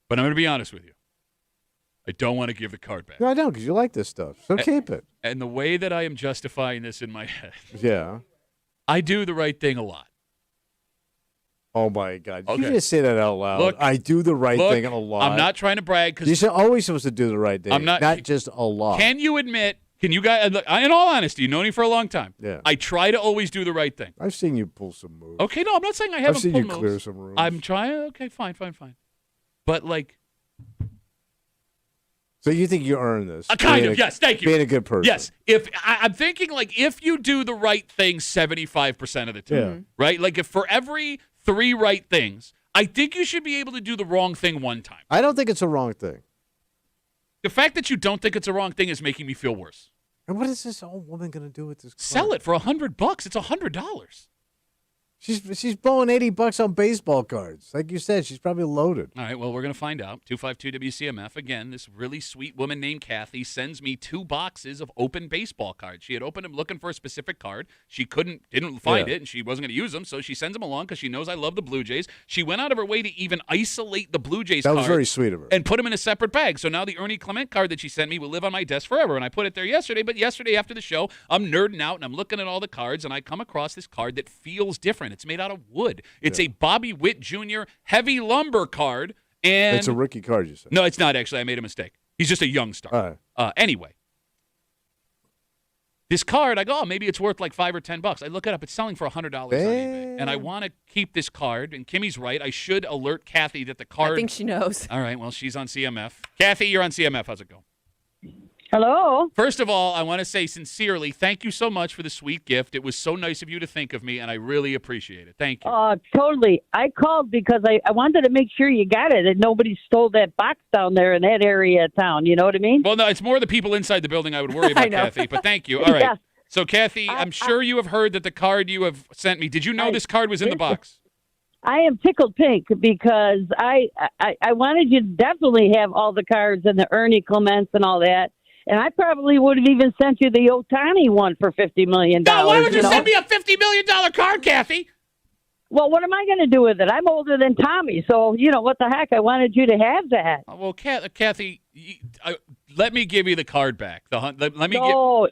But I'm going to be honest with you. I don't want to give the card back. No, I don't, because you like this stuff. So keep it. And the way that I am justifying this in my head, Yeah. I do the right thing a lot. Oh my God! You Okay. just say that out loud. Look, I do the right thing a lot. I'm not trying to brag You're because always supposed to do the right thing. I'm not- just a lot. can you admit? Can you guys? Look, in all honesty, you know me for a long time. Yeah. I try to always do the right thing. I've seen you pull some moves. Okay, no, I'm not saying I haven't I've seen pulled you moves. clear some rooms. I'm trying. Okay, fine. But like, So you think you earn this? kind of. Yes, thank you. Being a good person. Yes. If I'm thinking like if you do the right thing 75% of the time, Yeah. right? Like if for every 3 right things, I think you should be able to do the wrong thing one time. I don't think it's a wrong thing. The fact that you don't think it's a wrong thing is making me feel worse. And what is this old woman going to do with this? Sell card? it for $100. It's $100. She's blowing $80 on baseball cards. Like you said, she's probably loaded. All right, well, we're going to find out. 252 WCMF. Again, this really sweet woman named Kathy sends me 2 boxes of open baseball cards. She had opened them looking for a specific card. She didn't find it, and she wasn't going to use them, so she sends them along because she knows I love the Blue Jays. She went out of her way to even isolate the Blue Jays That cards. was very sweet of her. And put them in a separate bag. So now the Ernie Clement card that she sent me will live on my desk forever. And I put it there yesterday, but yesterday after the show, I'm nerding out and I'm looking at all the cards, and I come across this card that feels different. and it's made out of wood. It's a Bobby Witt Jr. heavy lumber card. And it's a rookie card, you said. No, it's not actually. I made a mistake. He's just a young star. All right. Anyway, this card, I go, maybe it's worth like $5 or $10. I look it up. It's selling for $100 on eBay. And I want to keep this card. And Kimmy's right. I should alert Kathy that the card. I think she knows. All right. Well, she's on CMF. Kathy, you're on CMF. How's it going? Hello. First of all, I want to say sincerely, thank you so much for the sweet gift. It was so nice of you to think of me, and I really appreciate it. Thank you. Totally. I called because I wanted to make sure you got it and nobody stole that box down there in that area of town. You know what I mean? Well, no, it's more the people inside the building I would worry about, Kathy, but thank you. All right. Yeah. So, Kathy, I'm sure you have heard that the card you have sent me, did you know this card was in the box? I am tickled pink because I wanted you to definitely have all the cards and the Ernie Clements and all that. And I probably would have even sent you the Ohtani one for $50 million. No, why would you send me a $50 million card, Kathy? Well, what am I going to do with it? I'm older than Tommy, so, what the heck? I wanted you to have that. Well, Kathy, let me give you the card back. No.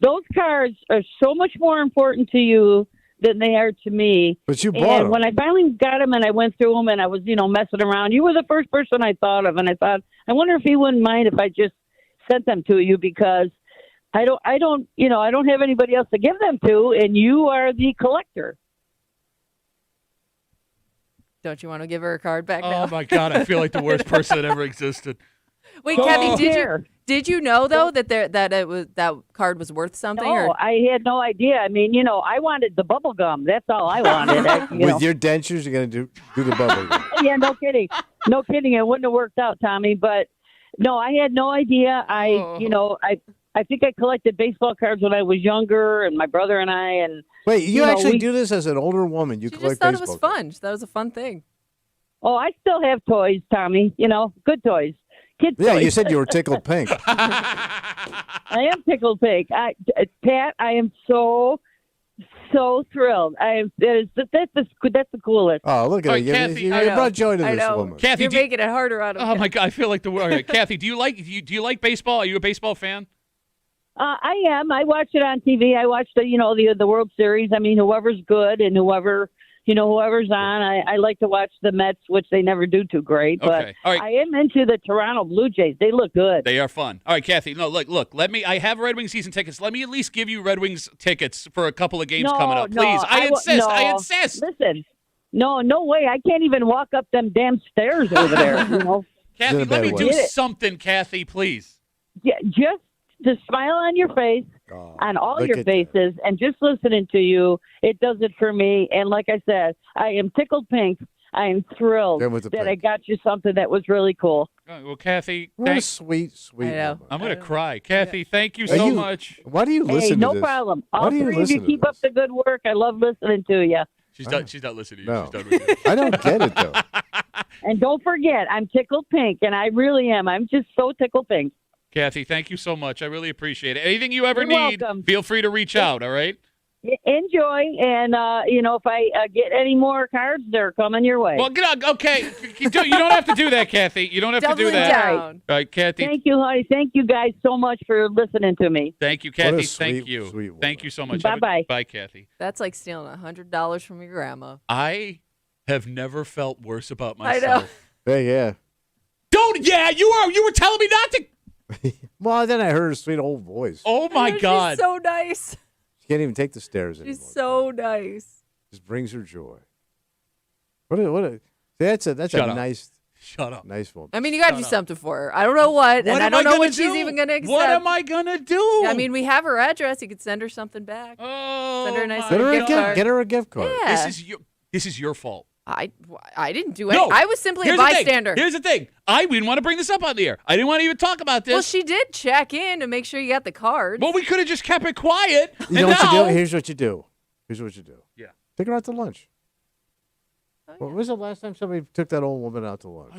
Those cards are so much more important to you than they are to me. But you bought them. When I finally got them and I went through them and I was, messing around, you were the first person I thought of. And I thought, I wonder if he wouldn't mind if I just sent them to you because I don't have anybody else to give them to, and you are the collector. Don't you want to give her a card back now? Oh my God, I feel like the worst person that ever existed. Wait, Kathy, did you know though that card was worth something? No, I had no idea. I mean, I wanted the bubble gum. That's all I wanted. With your dentures, you're gonna do the bubble gum. Yeah, no kidding. It wouldn't have worked out, Tommy. But no, I had no idea. I think I collected baseball cards when I was younger, and my brother and I. And wait, you actually do this as an older woman? You collect baseball? She just thought it was fun. She thought it was a fun thing. Oh, I still have toys, Tommy. Good toys. Kids yeah, toys. you said you were tickled pink. I am tickled pink. Pat, I am so thrilled. That's the coolest. Oh, look at right, you! Kathy, you brought joy to this woman. Kathy, you're making it harder on him. Oh my God, I feel like the world. Right, Kathy, do you like baseball? Are you a baseball fan? I am. I watch it on TV. I watch the World Series. I mean, whoever's good and whoever's on. I like to watch the Mets, which they never do too great. But okay. All right. I am into the Toronto Blue Jays. They look good. They are fun. All right, Kathy. No, look. I have Red Wings season tickets. Let me at least give you Red Wings tickets for a couple of games coming up, please. I insist. Listen, no way. I can't even walk up them damn stairs over there. Kathy, let me do something, Kathy, please. Yeah, just the smile on your face, on all your faces, and just listening to you, it does it for me. And like I said, I am tickled pink. I am thrilled that I got you something that was really cool. Well, Kathy, what a sweet woman. I'm going to cry. Kathy, thank you so much. Why do you listen to this? No problem. All three of you keep up the good work. I love listening to you. She's not listening to you. No. She's done with you. I don't get it, though. And don't forget, I'm tickled pink, and I really am. I'm just so tickled pink. Kathy, thank you so much. I really appreciate it. Anything you ever need, feel free to reach out, all right? Enjoy, and, if I get any more cards, they're coming your way. Well, okay. You don't have to do that, Kathy. You don't have to do that. Down. All right, Kathy. Thank you, honey. Thank you guys so much for listening to me. Thank you, Kathy. Thank you. Thank you so much. Bye-bye. Bye, Kathy. That's like stealing $100 from your grandma. I have never felt worse about myself. I know. Yeah. You were telling me not to. Well, then I heard her sweet old voice. Oh, my God. She's so nice. She can't even take the stairs anymore. She's so nice. Just brings her joy. That's a nice. Shut up. Nice woman. I mean, you got to do something for her. I don't know what, and I don't know what she's even going to accept. What am I going to do? I mean, we have her address. You could send her something back. Oh, send her a nice Get her a gift card. Yeah. This is your fault. I didn't do anything. I was simply a bystander. Here's the thing. I didn't want to bring this up on the air. I didn't want to even talk about this. Well, she did check in to make sure you got the card. Well, we could have just kept it quiet. You know what you do? Here's what you do. Yeah. Take her out to lunch. Oh, yeah. When was the last time somebody took that old woman out to lunch?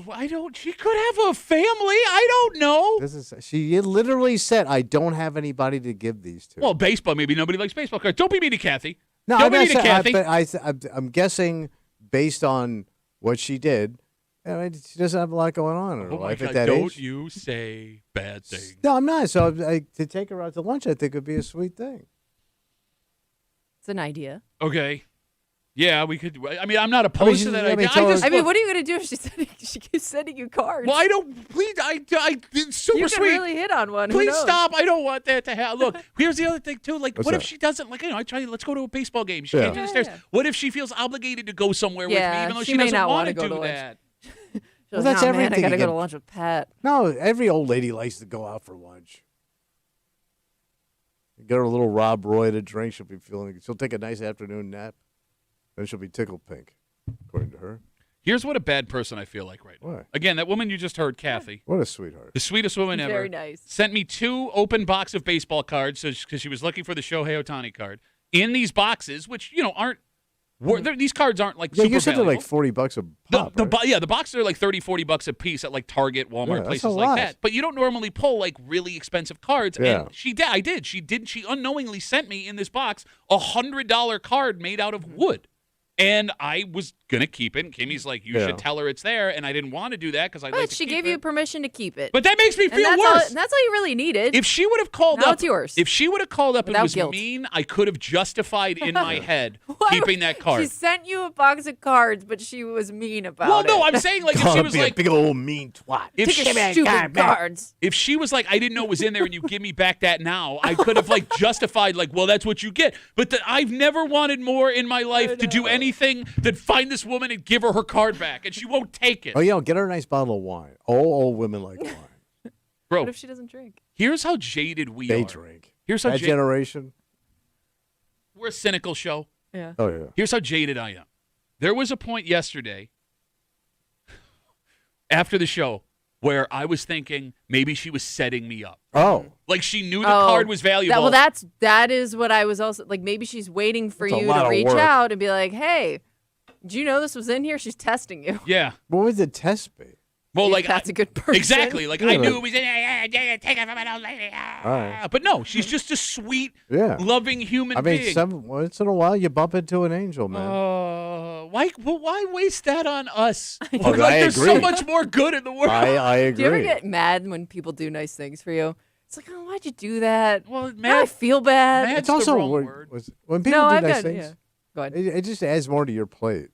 She could have a family. I don't know. She literally said, I don't have anybody to give these to. Well, baseball, maybe nobody likes baseball cards. Don't be mean to Kathy. No, don't be mean to Kathy. I'm guessing based on what she did, she doesn't have a lot going on in her life at that age. Don't you say bad things. No, I'm not. So to take her out to lunch, I think would be a sweet thing. It's an idea. Okay. Yeah, we could. I mean, I'm not opposed to that. what are you going to do if she keeps sending you cards? Well, I don't. Please, it's super you sweet. You really hit on one. Please stop. I don't want that to happen. Look, here's the other thing too. Like, What's what that? if she doesn't? Like, let's go to a baseball game. She can't do the stairs. Yeah. What if she feels obligated to go somewhere with me, even though she she may doesn't not want to go do to that? Well, that's everything. Man, I got to you go to get- lunch with Pat. No, every old lady likes to go out for lunch. Get her a little Rob Roy to drink. She'll take a nice afternoon nap. Then she'll be tickled pink, according to her. Here's what a bad person I feel like right now. What? Again, that woman you just heard, Kathy, What a sweetheart. the sweetest woman ever. Very nice. Sent me 2 open box of baseball cards because she was looking for the Shohei Ohtani card. In these boxes, which aren't. These cards aren't like Yeah, super you said they're valuable. like $40 a pop. right? The boxes are like $30-$40 a piece at like Target, Walmart, Yeah, that's places a like lot. that. But you don't normally pull like really expensive cards. Yeah. And she did. I did. She unknowingly sent me in this box a $100 card made out of wood. And I was going to keep it. And Kimmy's like, you should tell her it's there. And I didn't want to do that because I like to She keep gave it. you permission to keep it. But that makes me And feel that's worse. That's all you really needed. If she would have called Now up, it's yours. If she would have called up and Without was guilt. mean, I could have justified in my head Why keeping that card. She sent you a box of cards, but she was mean about Well, it. no, I'm saying like if she Gotta was be like, a big old mean twat. if Take your she, stupid cards. if she was like, I didn't know it was in there, and you give me back that now, I could have like justified like, well, that's what you get. But I've never wanted more in my life to do anything than find this woman and give her card back, and she won't take it. Oh, get her a nice bottle of wine. Old women like wine. Bro, What if she doesn't drink? here's how jaded we They are. drink. Here's how That generation. we're a cynical show. Yeah. Oh, yeah. Here's how jaded I am. There was a point yesterday after the show where I was thinking maybe she was setting me up. Oh. Like she knew the card was valuable. That is what I was also like. Maybe she's waiting for That's a you lot to of reach work. out and be like, "Hey, do you know this was in here?" She's testing you. Yeah. What would the test be? Well, See if like that's a good person. Exactly. Like Yeah, I knew like- it was in there. Take it from an old lady. All right. But no, she's just a sweet, Yeah. loving human I mean, being. once in a while you bump into an angel, man. Why waste that on us? I Like there's so agree. much more good in the world. I agree. Do you ever get mad when people do nice things for you? It's like, oh, why'd you do that? Well, Now I feel bad. mad- It's the also wrong when, word. when people No, do I've nice done. things, Yeah. Go ahead. it just adds more to your plate.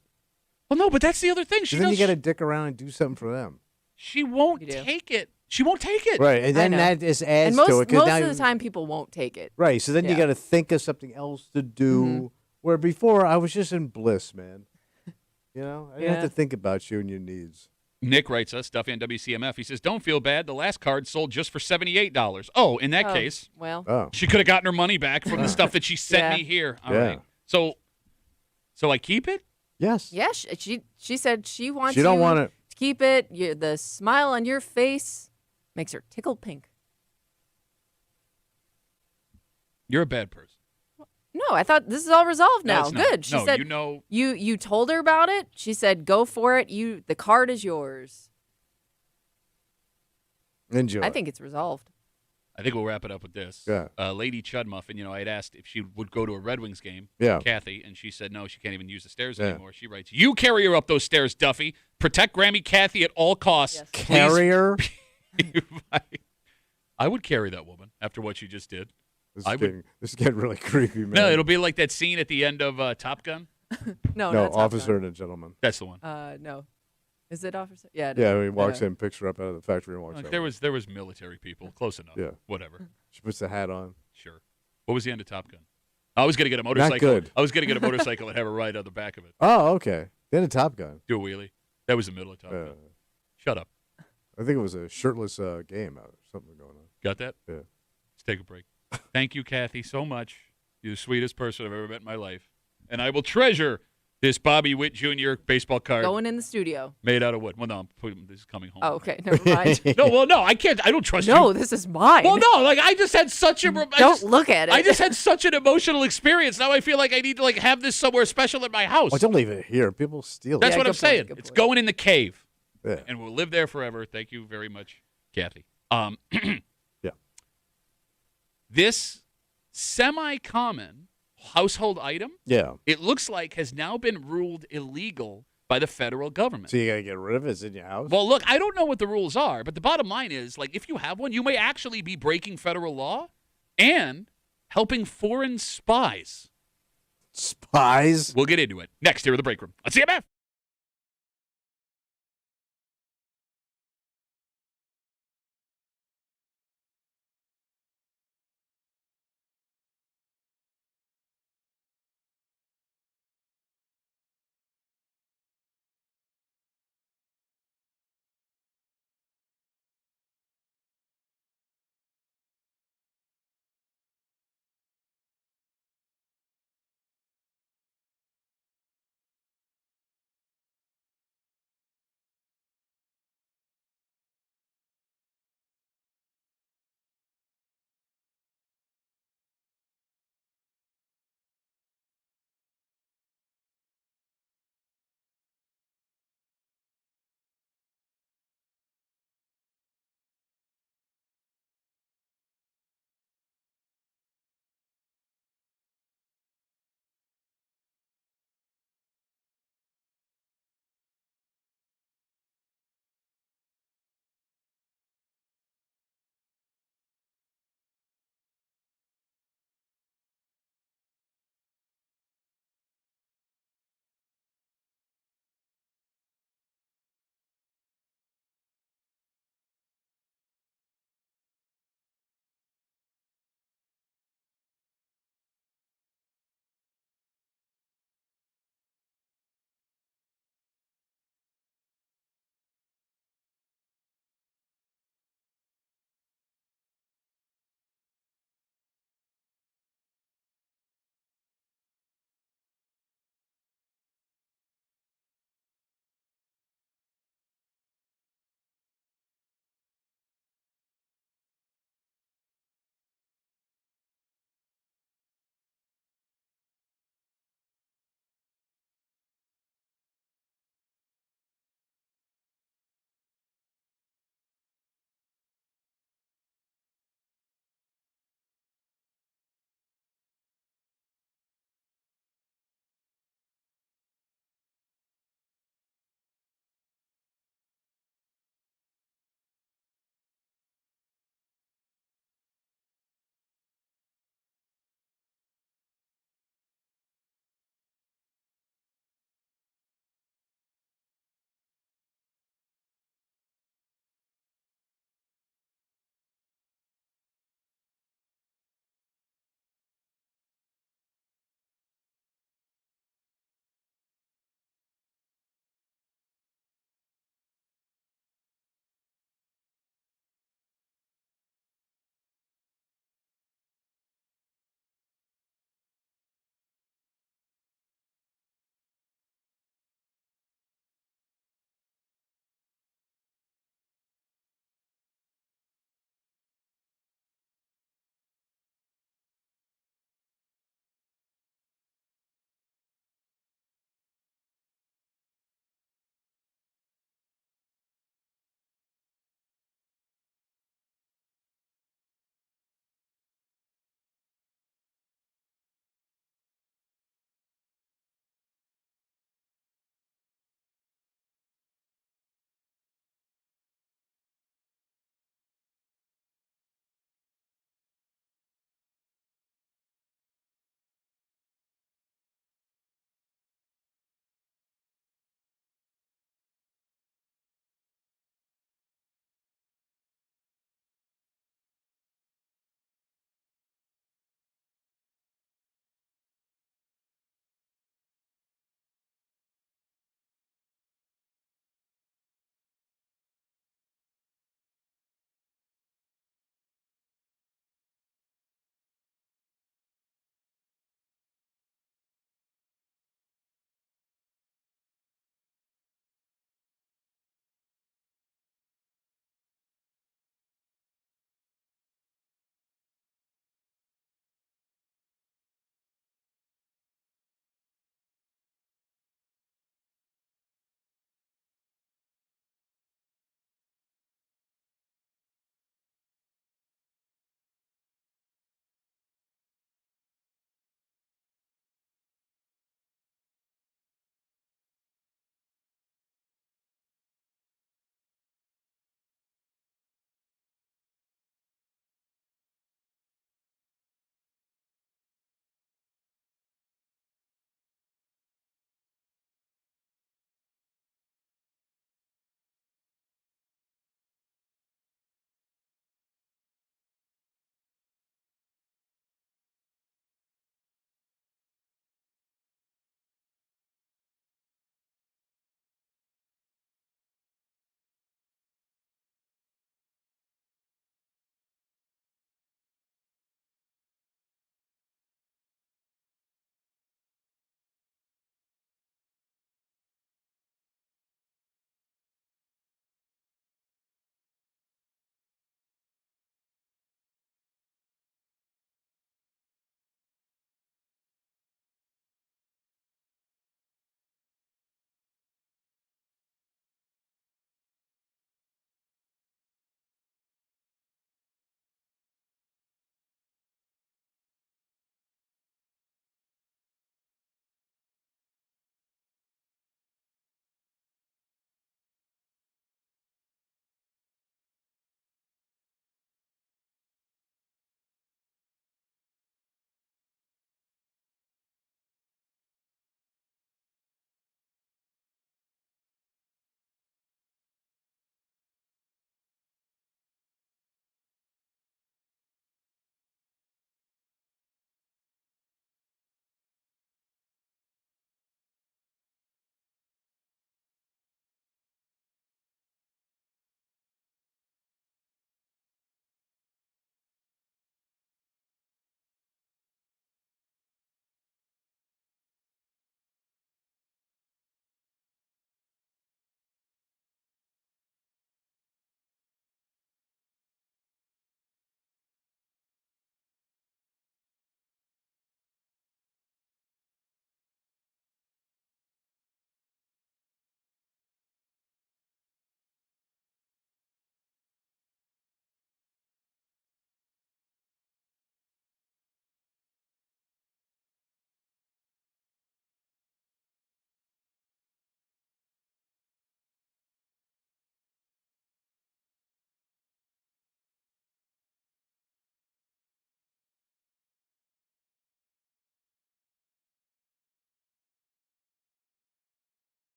Well, no, but that's the other thing. She Then does. you got to dick around and do something for them. She won't You do. take it. She won't take it. Right, and then know. that just adds And most, to it. 'cause most now of you- the time, people won't take it. Right, so then you Yeah. got to think of something else to do. Where before I was just in bliss, man. I didn't have Yeah. to think about you and your needs. Nick writes us, Duffy on WCMF. He says, don't feel bad. The last card sold just for $78. Oh, in that case, Well, Oh, she could have gotten her money back from the stuff that she sent Yeah. me here. All Yeah. right. So I keep it? yes. yeah, she said she wants She don't you want it. to keep it. The smile on your face makes her tickle pink. You're a bad person. No, I thought this is all resolved No, now. it's not. Good. She No, said you know. you told her about it. She said go for it. The card is yours. Enjoy. I think it's resolved. I think we'll wrap it up with this. Yeah. Lady Chudmuffin, I had asked if she would go to a Red Wings game, Yeah. Kathy, and she said no, she can't even use the stairs Yeah. anymore. She writes, you carry her up those stairs, Duffy. Protect Grammy Kathy at all costs. Yes. Please." Carrier. I would carry that woman after what she just did. This is getting really creepy, man. No, it'll be like that scene at the end of Top Gun. No, no, not Top officer Gun. and a gentleman. That's the one. No. Is it officer? Yeah. It Yeah, is. he walks in, picks her up out of the factory, and walks Like, out. there was military people. Close enough. Yeah. Whatever. She puts the hat on. Sure. What was the end of Top Gun? I was gonna get a motorcycle. good. I was gonna get a motorcycle and have her ride on the back of it. Oh, okay. Then a Top Gun. Do a wheelie. That was the middle of Top Gun. Shut up. I think it was a shirtless game out. Something going on. Got that? Yeah. Let's take a break. Thank you, Kathy, so much. You're the sweetest person I've ever met in my life. And I will treasure this Bobby Witt Jr. baseball card Going in the studio. made out of wood. Well, no, this is coming home. Oh, okay. Never mind. No, I can't. I don't trust you. No, this is mine. Well, no, like I just had such a. Don't look at it. I just had such an emotional experience. Now I feel like I need to have this somewhere special at my house. Well, don't leave it here. People steal That's it. what I'm good point, saying. good It's point. going in the cave, Yeah. and we'll live there forever. Thank you very much, Kathy. Yeah. This semi-common household item, Yeah. it looks like, has now been ruled illegal by the federal government. So you got to get rid of it. It's in your house. Well, look, I don't know what the rules are, but the bottom line is, if you have one, you may actually be breaking federal law and helping foreign spies. Spies? We'll get into it next here in the break room on CMF.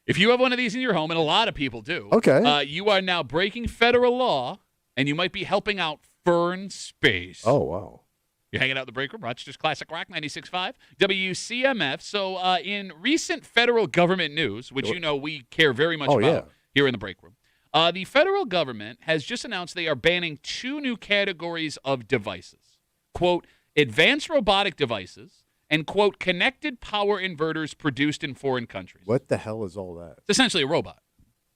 If you have one of these in your home, and a lot of people do, you are now breaking federal law, and you might be helping out Fern Space. Oh, wow. You're hanging out in the break room, Rochester's Classic Rock 96.5, WCMF. So in recent federal government news, which you know we care very much about here in the break room, the federal government has just announced they are banning 2 new categories of devices. Quote, advanced robotic devices and, quote, connected power inverters produced in foreign countries. What the hell is all that? It's essentially a robot.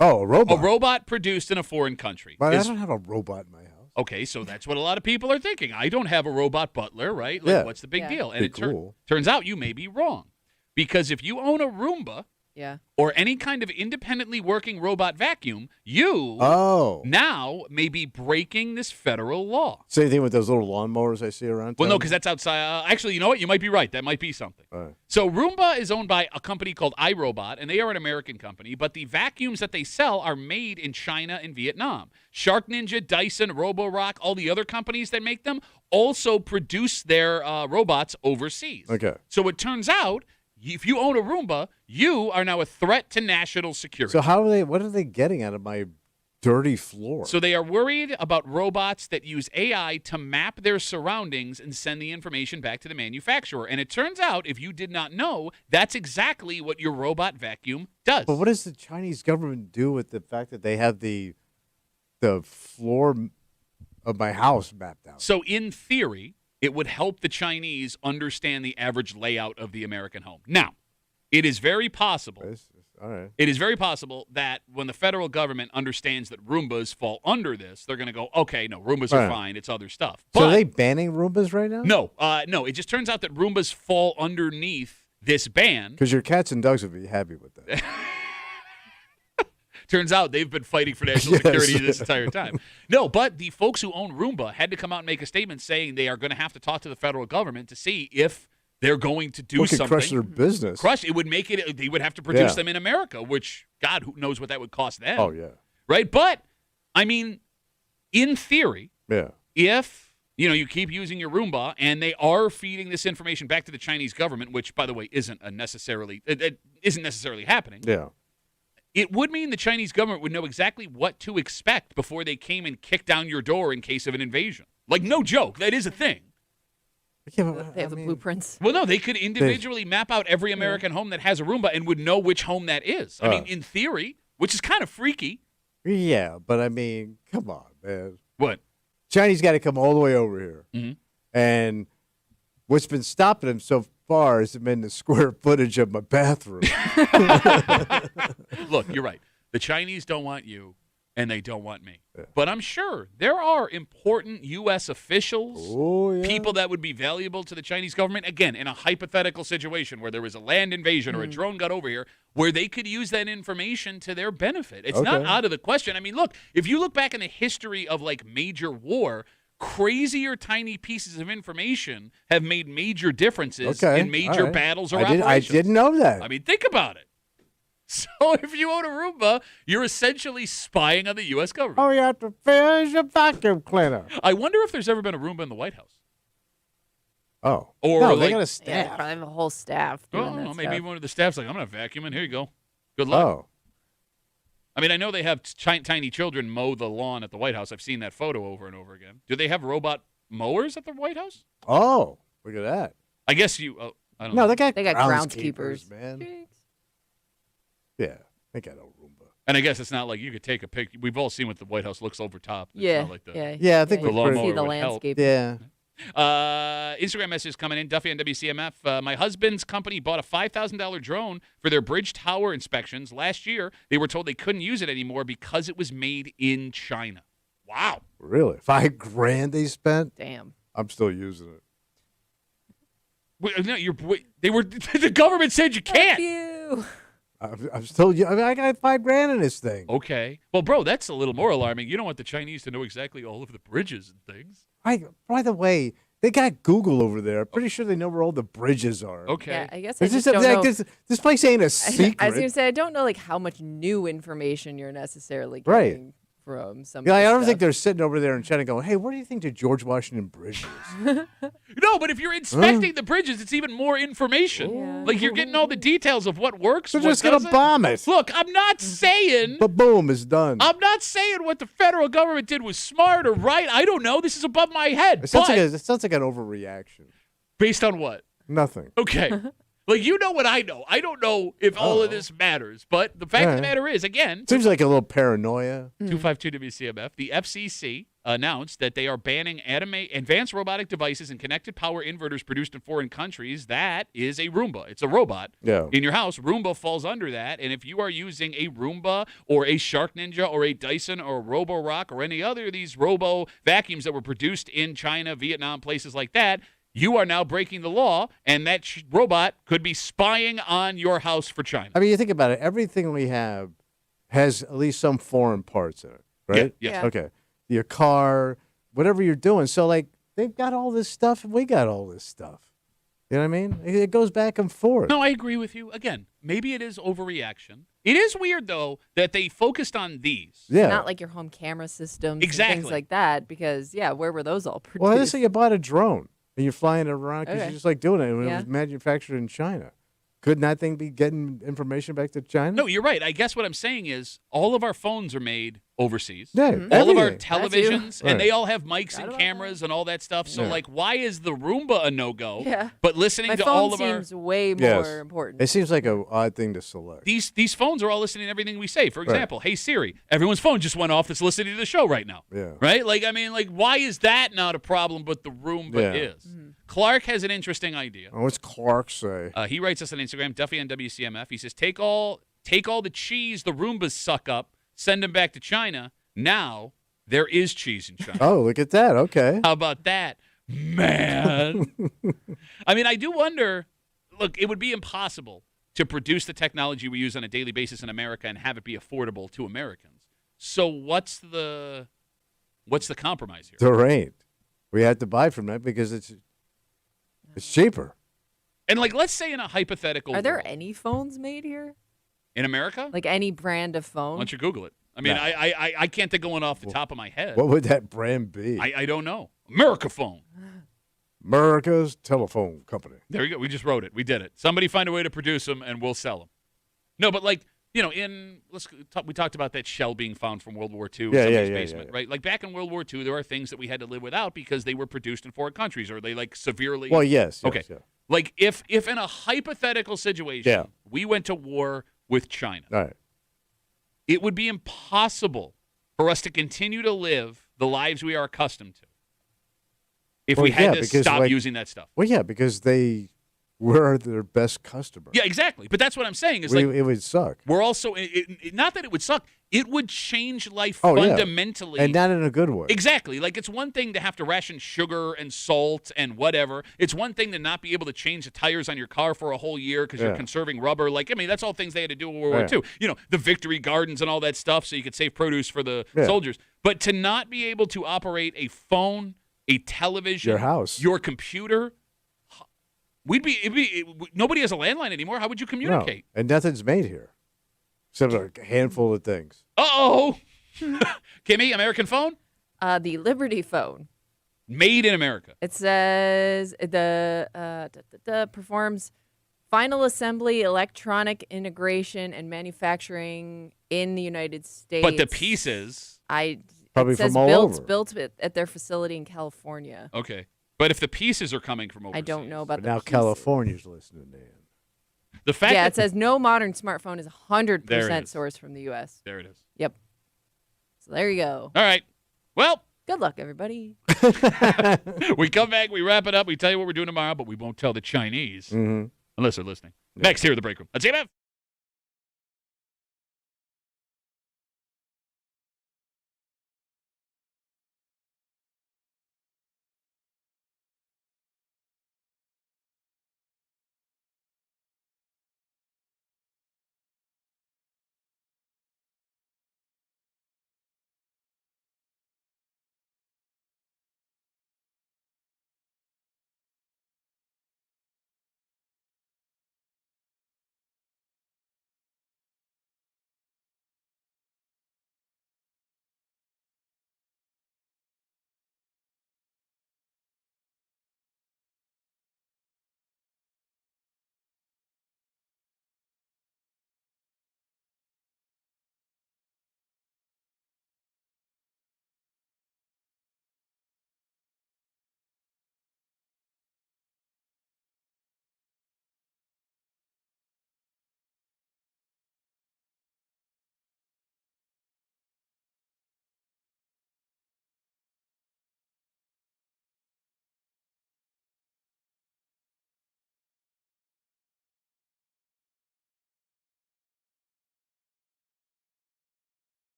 Oh, a robot. A robot produced in a foreign country. But I don't have a robot in my house. Okay, so that's what a lot of people are thinking. I don't have a robot butler, right? Like, what's the big deal? And it turns out you may be wrong. Because if you own a Roomba or any kind of independently working robot vacuum, you now may be breaking this federal law. Same thing with those little lawnmowers I see around town? Well, no, because that's outside. Actually, you know what? You might be right. That might be something. So Roomba is owned by a company called iRobot, and they are an American company, but the vacuums that they sell are made in China and Vietnam. Shark Ninja, Dyson, Roborock, all the other companies that make them also produce their robots overseas. Okay. So it turns out, if you own a Roomba, you are now a threat to national security. So what are they getting out of my dirty floor? So they are worried about robots that use AI to map their surroundings and send the information back to the manufacturer. And it turns out, if you did not know, that's exactly what your robot vacuum does. But what does the Chinese government do with the fact that they have the floor of my house mapped out? So in theory, it would help the Chinese understand the average layout of the American home. Now, it is very possible. All right. It is very possible that when the federal government understands that Roombas fall under this, they're going to go, okay, no, Roombas are fine. It's other stuff. But, so are they banning Roombas right now? No. It just turns out that Roombas fall underneath this ban. Because your cats and dogs would be happy with that. Turns out they've been fighting for national security this entire time. No, but the folks who own Roomba had to come out and make a statement saying they are going to have to talk to the federal government to see if they're going to do something. Crush their business. It would make it. They would have to produce them in America, which God who knows what that would cost them. Oh yeah. Right, but I mean, in theory, if you keep using your Roomba and they are feeding this information back to the Chinese government, which by the way isn't necessarily happening. Yeah. It would mean the Chinese government would know exactly what to expect before they came and kicked down your door in case of an invasion. Like, no joke. That is a thing. They have the blueprints. Well, no, they could individually map out every American home that has a Roomba and would know which home that is. I mean, in theory, which is kind of freaky. Yeah, but I mean, come on, man. What? Chinese got to come all the way over here. Mm-hmm. And what's been stopping them so far has been the square footage of my bathroom. Look, you're right. The Chinese don't want you, and they don't want me. Yeah. But I'm sure there are important U.S. officials, people that would be valuable to the Chinese government, again, in a hypothetical situation where there was a land invasion or a drone got over here, where they could use that information to their benefit. It's not out of the question. I mean, look, if you look back in the history of, like, major war, crazier tiny pieces of information have made major differences in major battles or operations. I didn't know that. I mean, think about it. So if you own a Roomba, you're essentially spying on the U.S. government. Oh, you have to finish your vacuum cleaner. I wonder if there's ever been a Roomba in the White House. Oh. Or no, like, they got a staff. Yeah, probably have a whole staff doing that maybe stuff. one of the staff's like, I'm going to vacuum in. Here you go. Good luck. Oh. I mean, I know they have tiny children mow the lawn at the White House. I've seen that photo over and over again. Do they have robot mowers at the White House? Oh, look at that. I guess I don't know. No, they got groundskeepers, man. Yeah, they got a Roomba. And I guess it's not like you could take a pic. We've all seen what the White House looks over top. It's Yeah, not like yeah. I think the lawnmower see the would help. landscape. Yeah. Instagram message coming in. Duffy on WCMF. My husband's company bought a $5,000 drone for their bridge tower inspections. Last year, they were told they couldn't use it anymore because it was made in China. Wow. Really? $5,000 they spent? Damn. I'm still using it. Wait, no, the government said you can't. Fuck you. I'm still. I mean, I got $5,000 in this thing. Okay. Well, bro, that's a little more alarming. You don't want the Chinese to know exactly all of the bridges and things. By the way, they got Google over there. I'm pretty sure they know where all the bridges are. Okay. Yeah, I guess I just don't know. This place ain't a secret. I was going to say, I don't know like how much new information you're necessarily getting. Right. from some. Yeah, of I the don't think stuff. they're sitting over there in China going, "Hey, where do you think the George Washington Bridge is?" No, but if you're inspecting the bridges, it's even more information. Yeah. Like you're getting all the details of what works. They're what just gonna doesn't. bomb it. Look, I'm not saying. But boom, it's done. I'm not saying what the federal government did was smart or right. I don't know. This is above my head. It sounds, But it sounds like an overreaction. based on what? Nothing. Okay. Like, you know what I know. I don't know if all of this matters, but the fact of the matter is, again, Seems like a little paranoia. 252 WCMF, the FCC announced that they are banning advanced robotic devices and connected power inverters produced in foreign countries. That is a Roomba. It's a robot in your house. Roomba falls under that, and if you are using a Roomba or a Shark Ninja or a Dyson or a Roborock or any other of these robo vacuums that were produced in China, Vietnam, places like that, you are now breaking the law, and that robot could be spying on your house for China. I mean, you think about it. Everything we have has at least some foreign parts in it, right? Yeah. Yeah. Okay. Your car, whatever you're doing. So, like, they've got all this stuff, and we got all this stuff. You know what I mean? It goes back and forth. No, I agree with you. Again, maybe it is overreaction. It is weird, though, that they focused on these. Yeah. Not like your home camera systems Exactly. and things like that, because, where were those all produced? Well, let's say you bought a drone, and you're flying it around because Okay. you just like doing it, and it Yeah. was manufactured in China. Couldn't that thing be getting information back to China? No, you're right. I guess what I'm saying is all of our phones are made overseas. Yeah, All of our everything. televisions, Right. and they all have mics and about cameras and all that stuff. So, Yeah. like, why is the Roomba a no-go? Yeah. But listening My to phone all of our seems way more Yes. important. It seems like an odd thing to select. these phones are all listening to everything we say. For example, Hey Siri, everyone's phone just went off that's listening to the show right now. Yeah. Right? Like, I mean, like, why is that not a problem, but the Roomba Yeah. is? Clark has an interesting idea. Oh, what's Clark say? He writes us on Instagram, Duffy on WCMF. He says, take all the cheese the Roombas suck up, send them back to China. Now there is cheese in China. Oh, look at that. Okay. How about that, man? I mean, I do wonder. Look, it would be impossible to produce the technology we use on a daily basis in America and have it be affordable to Americans. So what's the compromise here? There ain't. We had to buy from that because it's cheaper. And like, let's say in a hypothetical Are there world, any phones made here? in America? Like any brand of Why phone? don't you Google it? I mean, No. I can't think of one off the top of my head. What would that brand be? I don't know. America phone. America's Telephone Company. There you go. We just wrote it. We did it. Somebody find a way to produce them, and we'll sell them. No, but like, you know, we talked about that shell being found from World War II in somebody's basement, right? Like back in World War II, there are things that we had to live without because they were produced in foreign countries, or they like severely. Well, yes. Okay. Yes. Like if in a hypothetical situation, Yeah. we went to war with China, All right. it would be impossible for us to continue to live the lives we are accustomed to if Well, we had yeah, to because, stop like- using that stuff. Well, yeah, because they were their best customer. Yeah, exactly. But that's what I'm saying is like It would suck. we're also not that it would suck. It would change life Oh, yeah. fundamentally. And not in a good way. Exactly. Like it's one thing to have to ration sugar and salt and whatever. It's one thing to not be able to change the tires on your car for a whole year because you're Yeah. conserving rubber. Like, I mean, that's all things they had to do in World War Yeah. II. You know, the victory gardens and all that stuff so you could save produce for the Yeah. soldiers. But to not be able to operate a phone, a television, Your house. your computer, nobody has a landline anymore. How would you No. communicate? And nothing's made here. Except a handful of things. Uh-oh. Kimmy, American phone? The Liberty phone. Made in America. It says performs final assembly, electronic integration, and manufacturing in the United States. But the pieces, Probably it says from all over. built at their facility in California. okay. But if the pieces are coming from overseas. I don't know about But the now pieces. California's listening in. The fact Yeah, that it says no modern smartphone is 100% There it is. sourced from the U.S. there it is. Yep. So there you go. All right. Well, Good luck, everybody. we come back, we wrap it up, we tell you what we're doing tomorrow, but we won't tell the Chinese Mm-hmm. unless they're listening. Next here at the break room. Let's see it.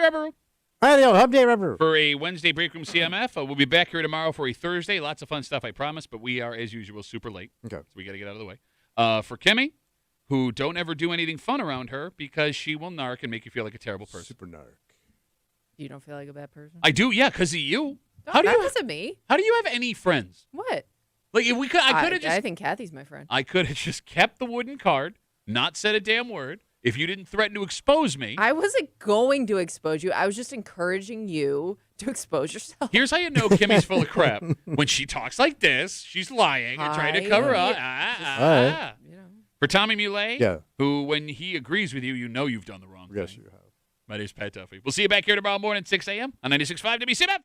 Rubber Room. Hump day, Rubber. For a Wednesday Break Room CMF. We'll be back here tomorrow for a Thursday. Lots of fun stuff, I promise, but we are, as usual, super late. Okay. So we got to get out of the way. For Kimmy, who don't ever do anything fun around her because she will narc and make you feel like a terrible person. Super narc. You don't feel like a bad person? I do, yeah, because of you. That wasn't me. How do you have any friends? What? Like if we could, I could have just. I think Kathy's my friend. I could have just kept the wooden card, not said a damn word. If you didn't threaten to expose me. I wasn't going to expose you. I was just encouraging you to expose yourself. Here's how you know Kimmy's full of crap. When she talks like this, she's lying and trying to cover up. You know. For Tommy Muley, Yeah. who, when he agrees with you, you know you've done the wrong thing. Yes, you have. My name's Pat Duffy. We'll see you back here tomorrow morning at 6 a.m. on 96.5 WCMF.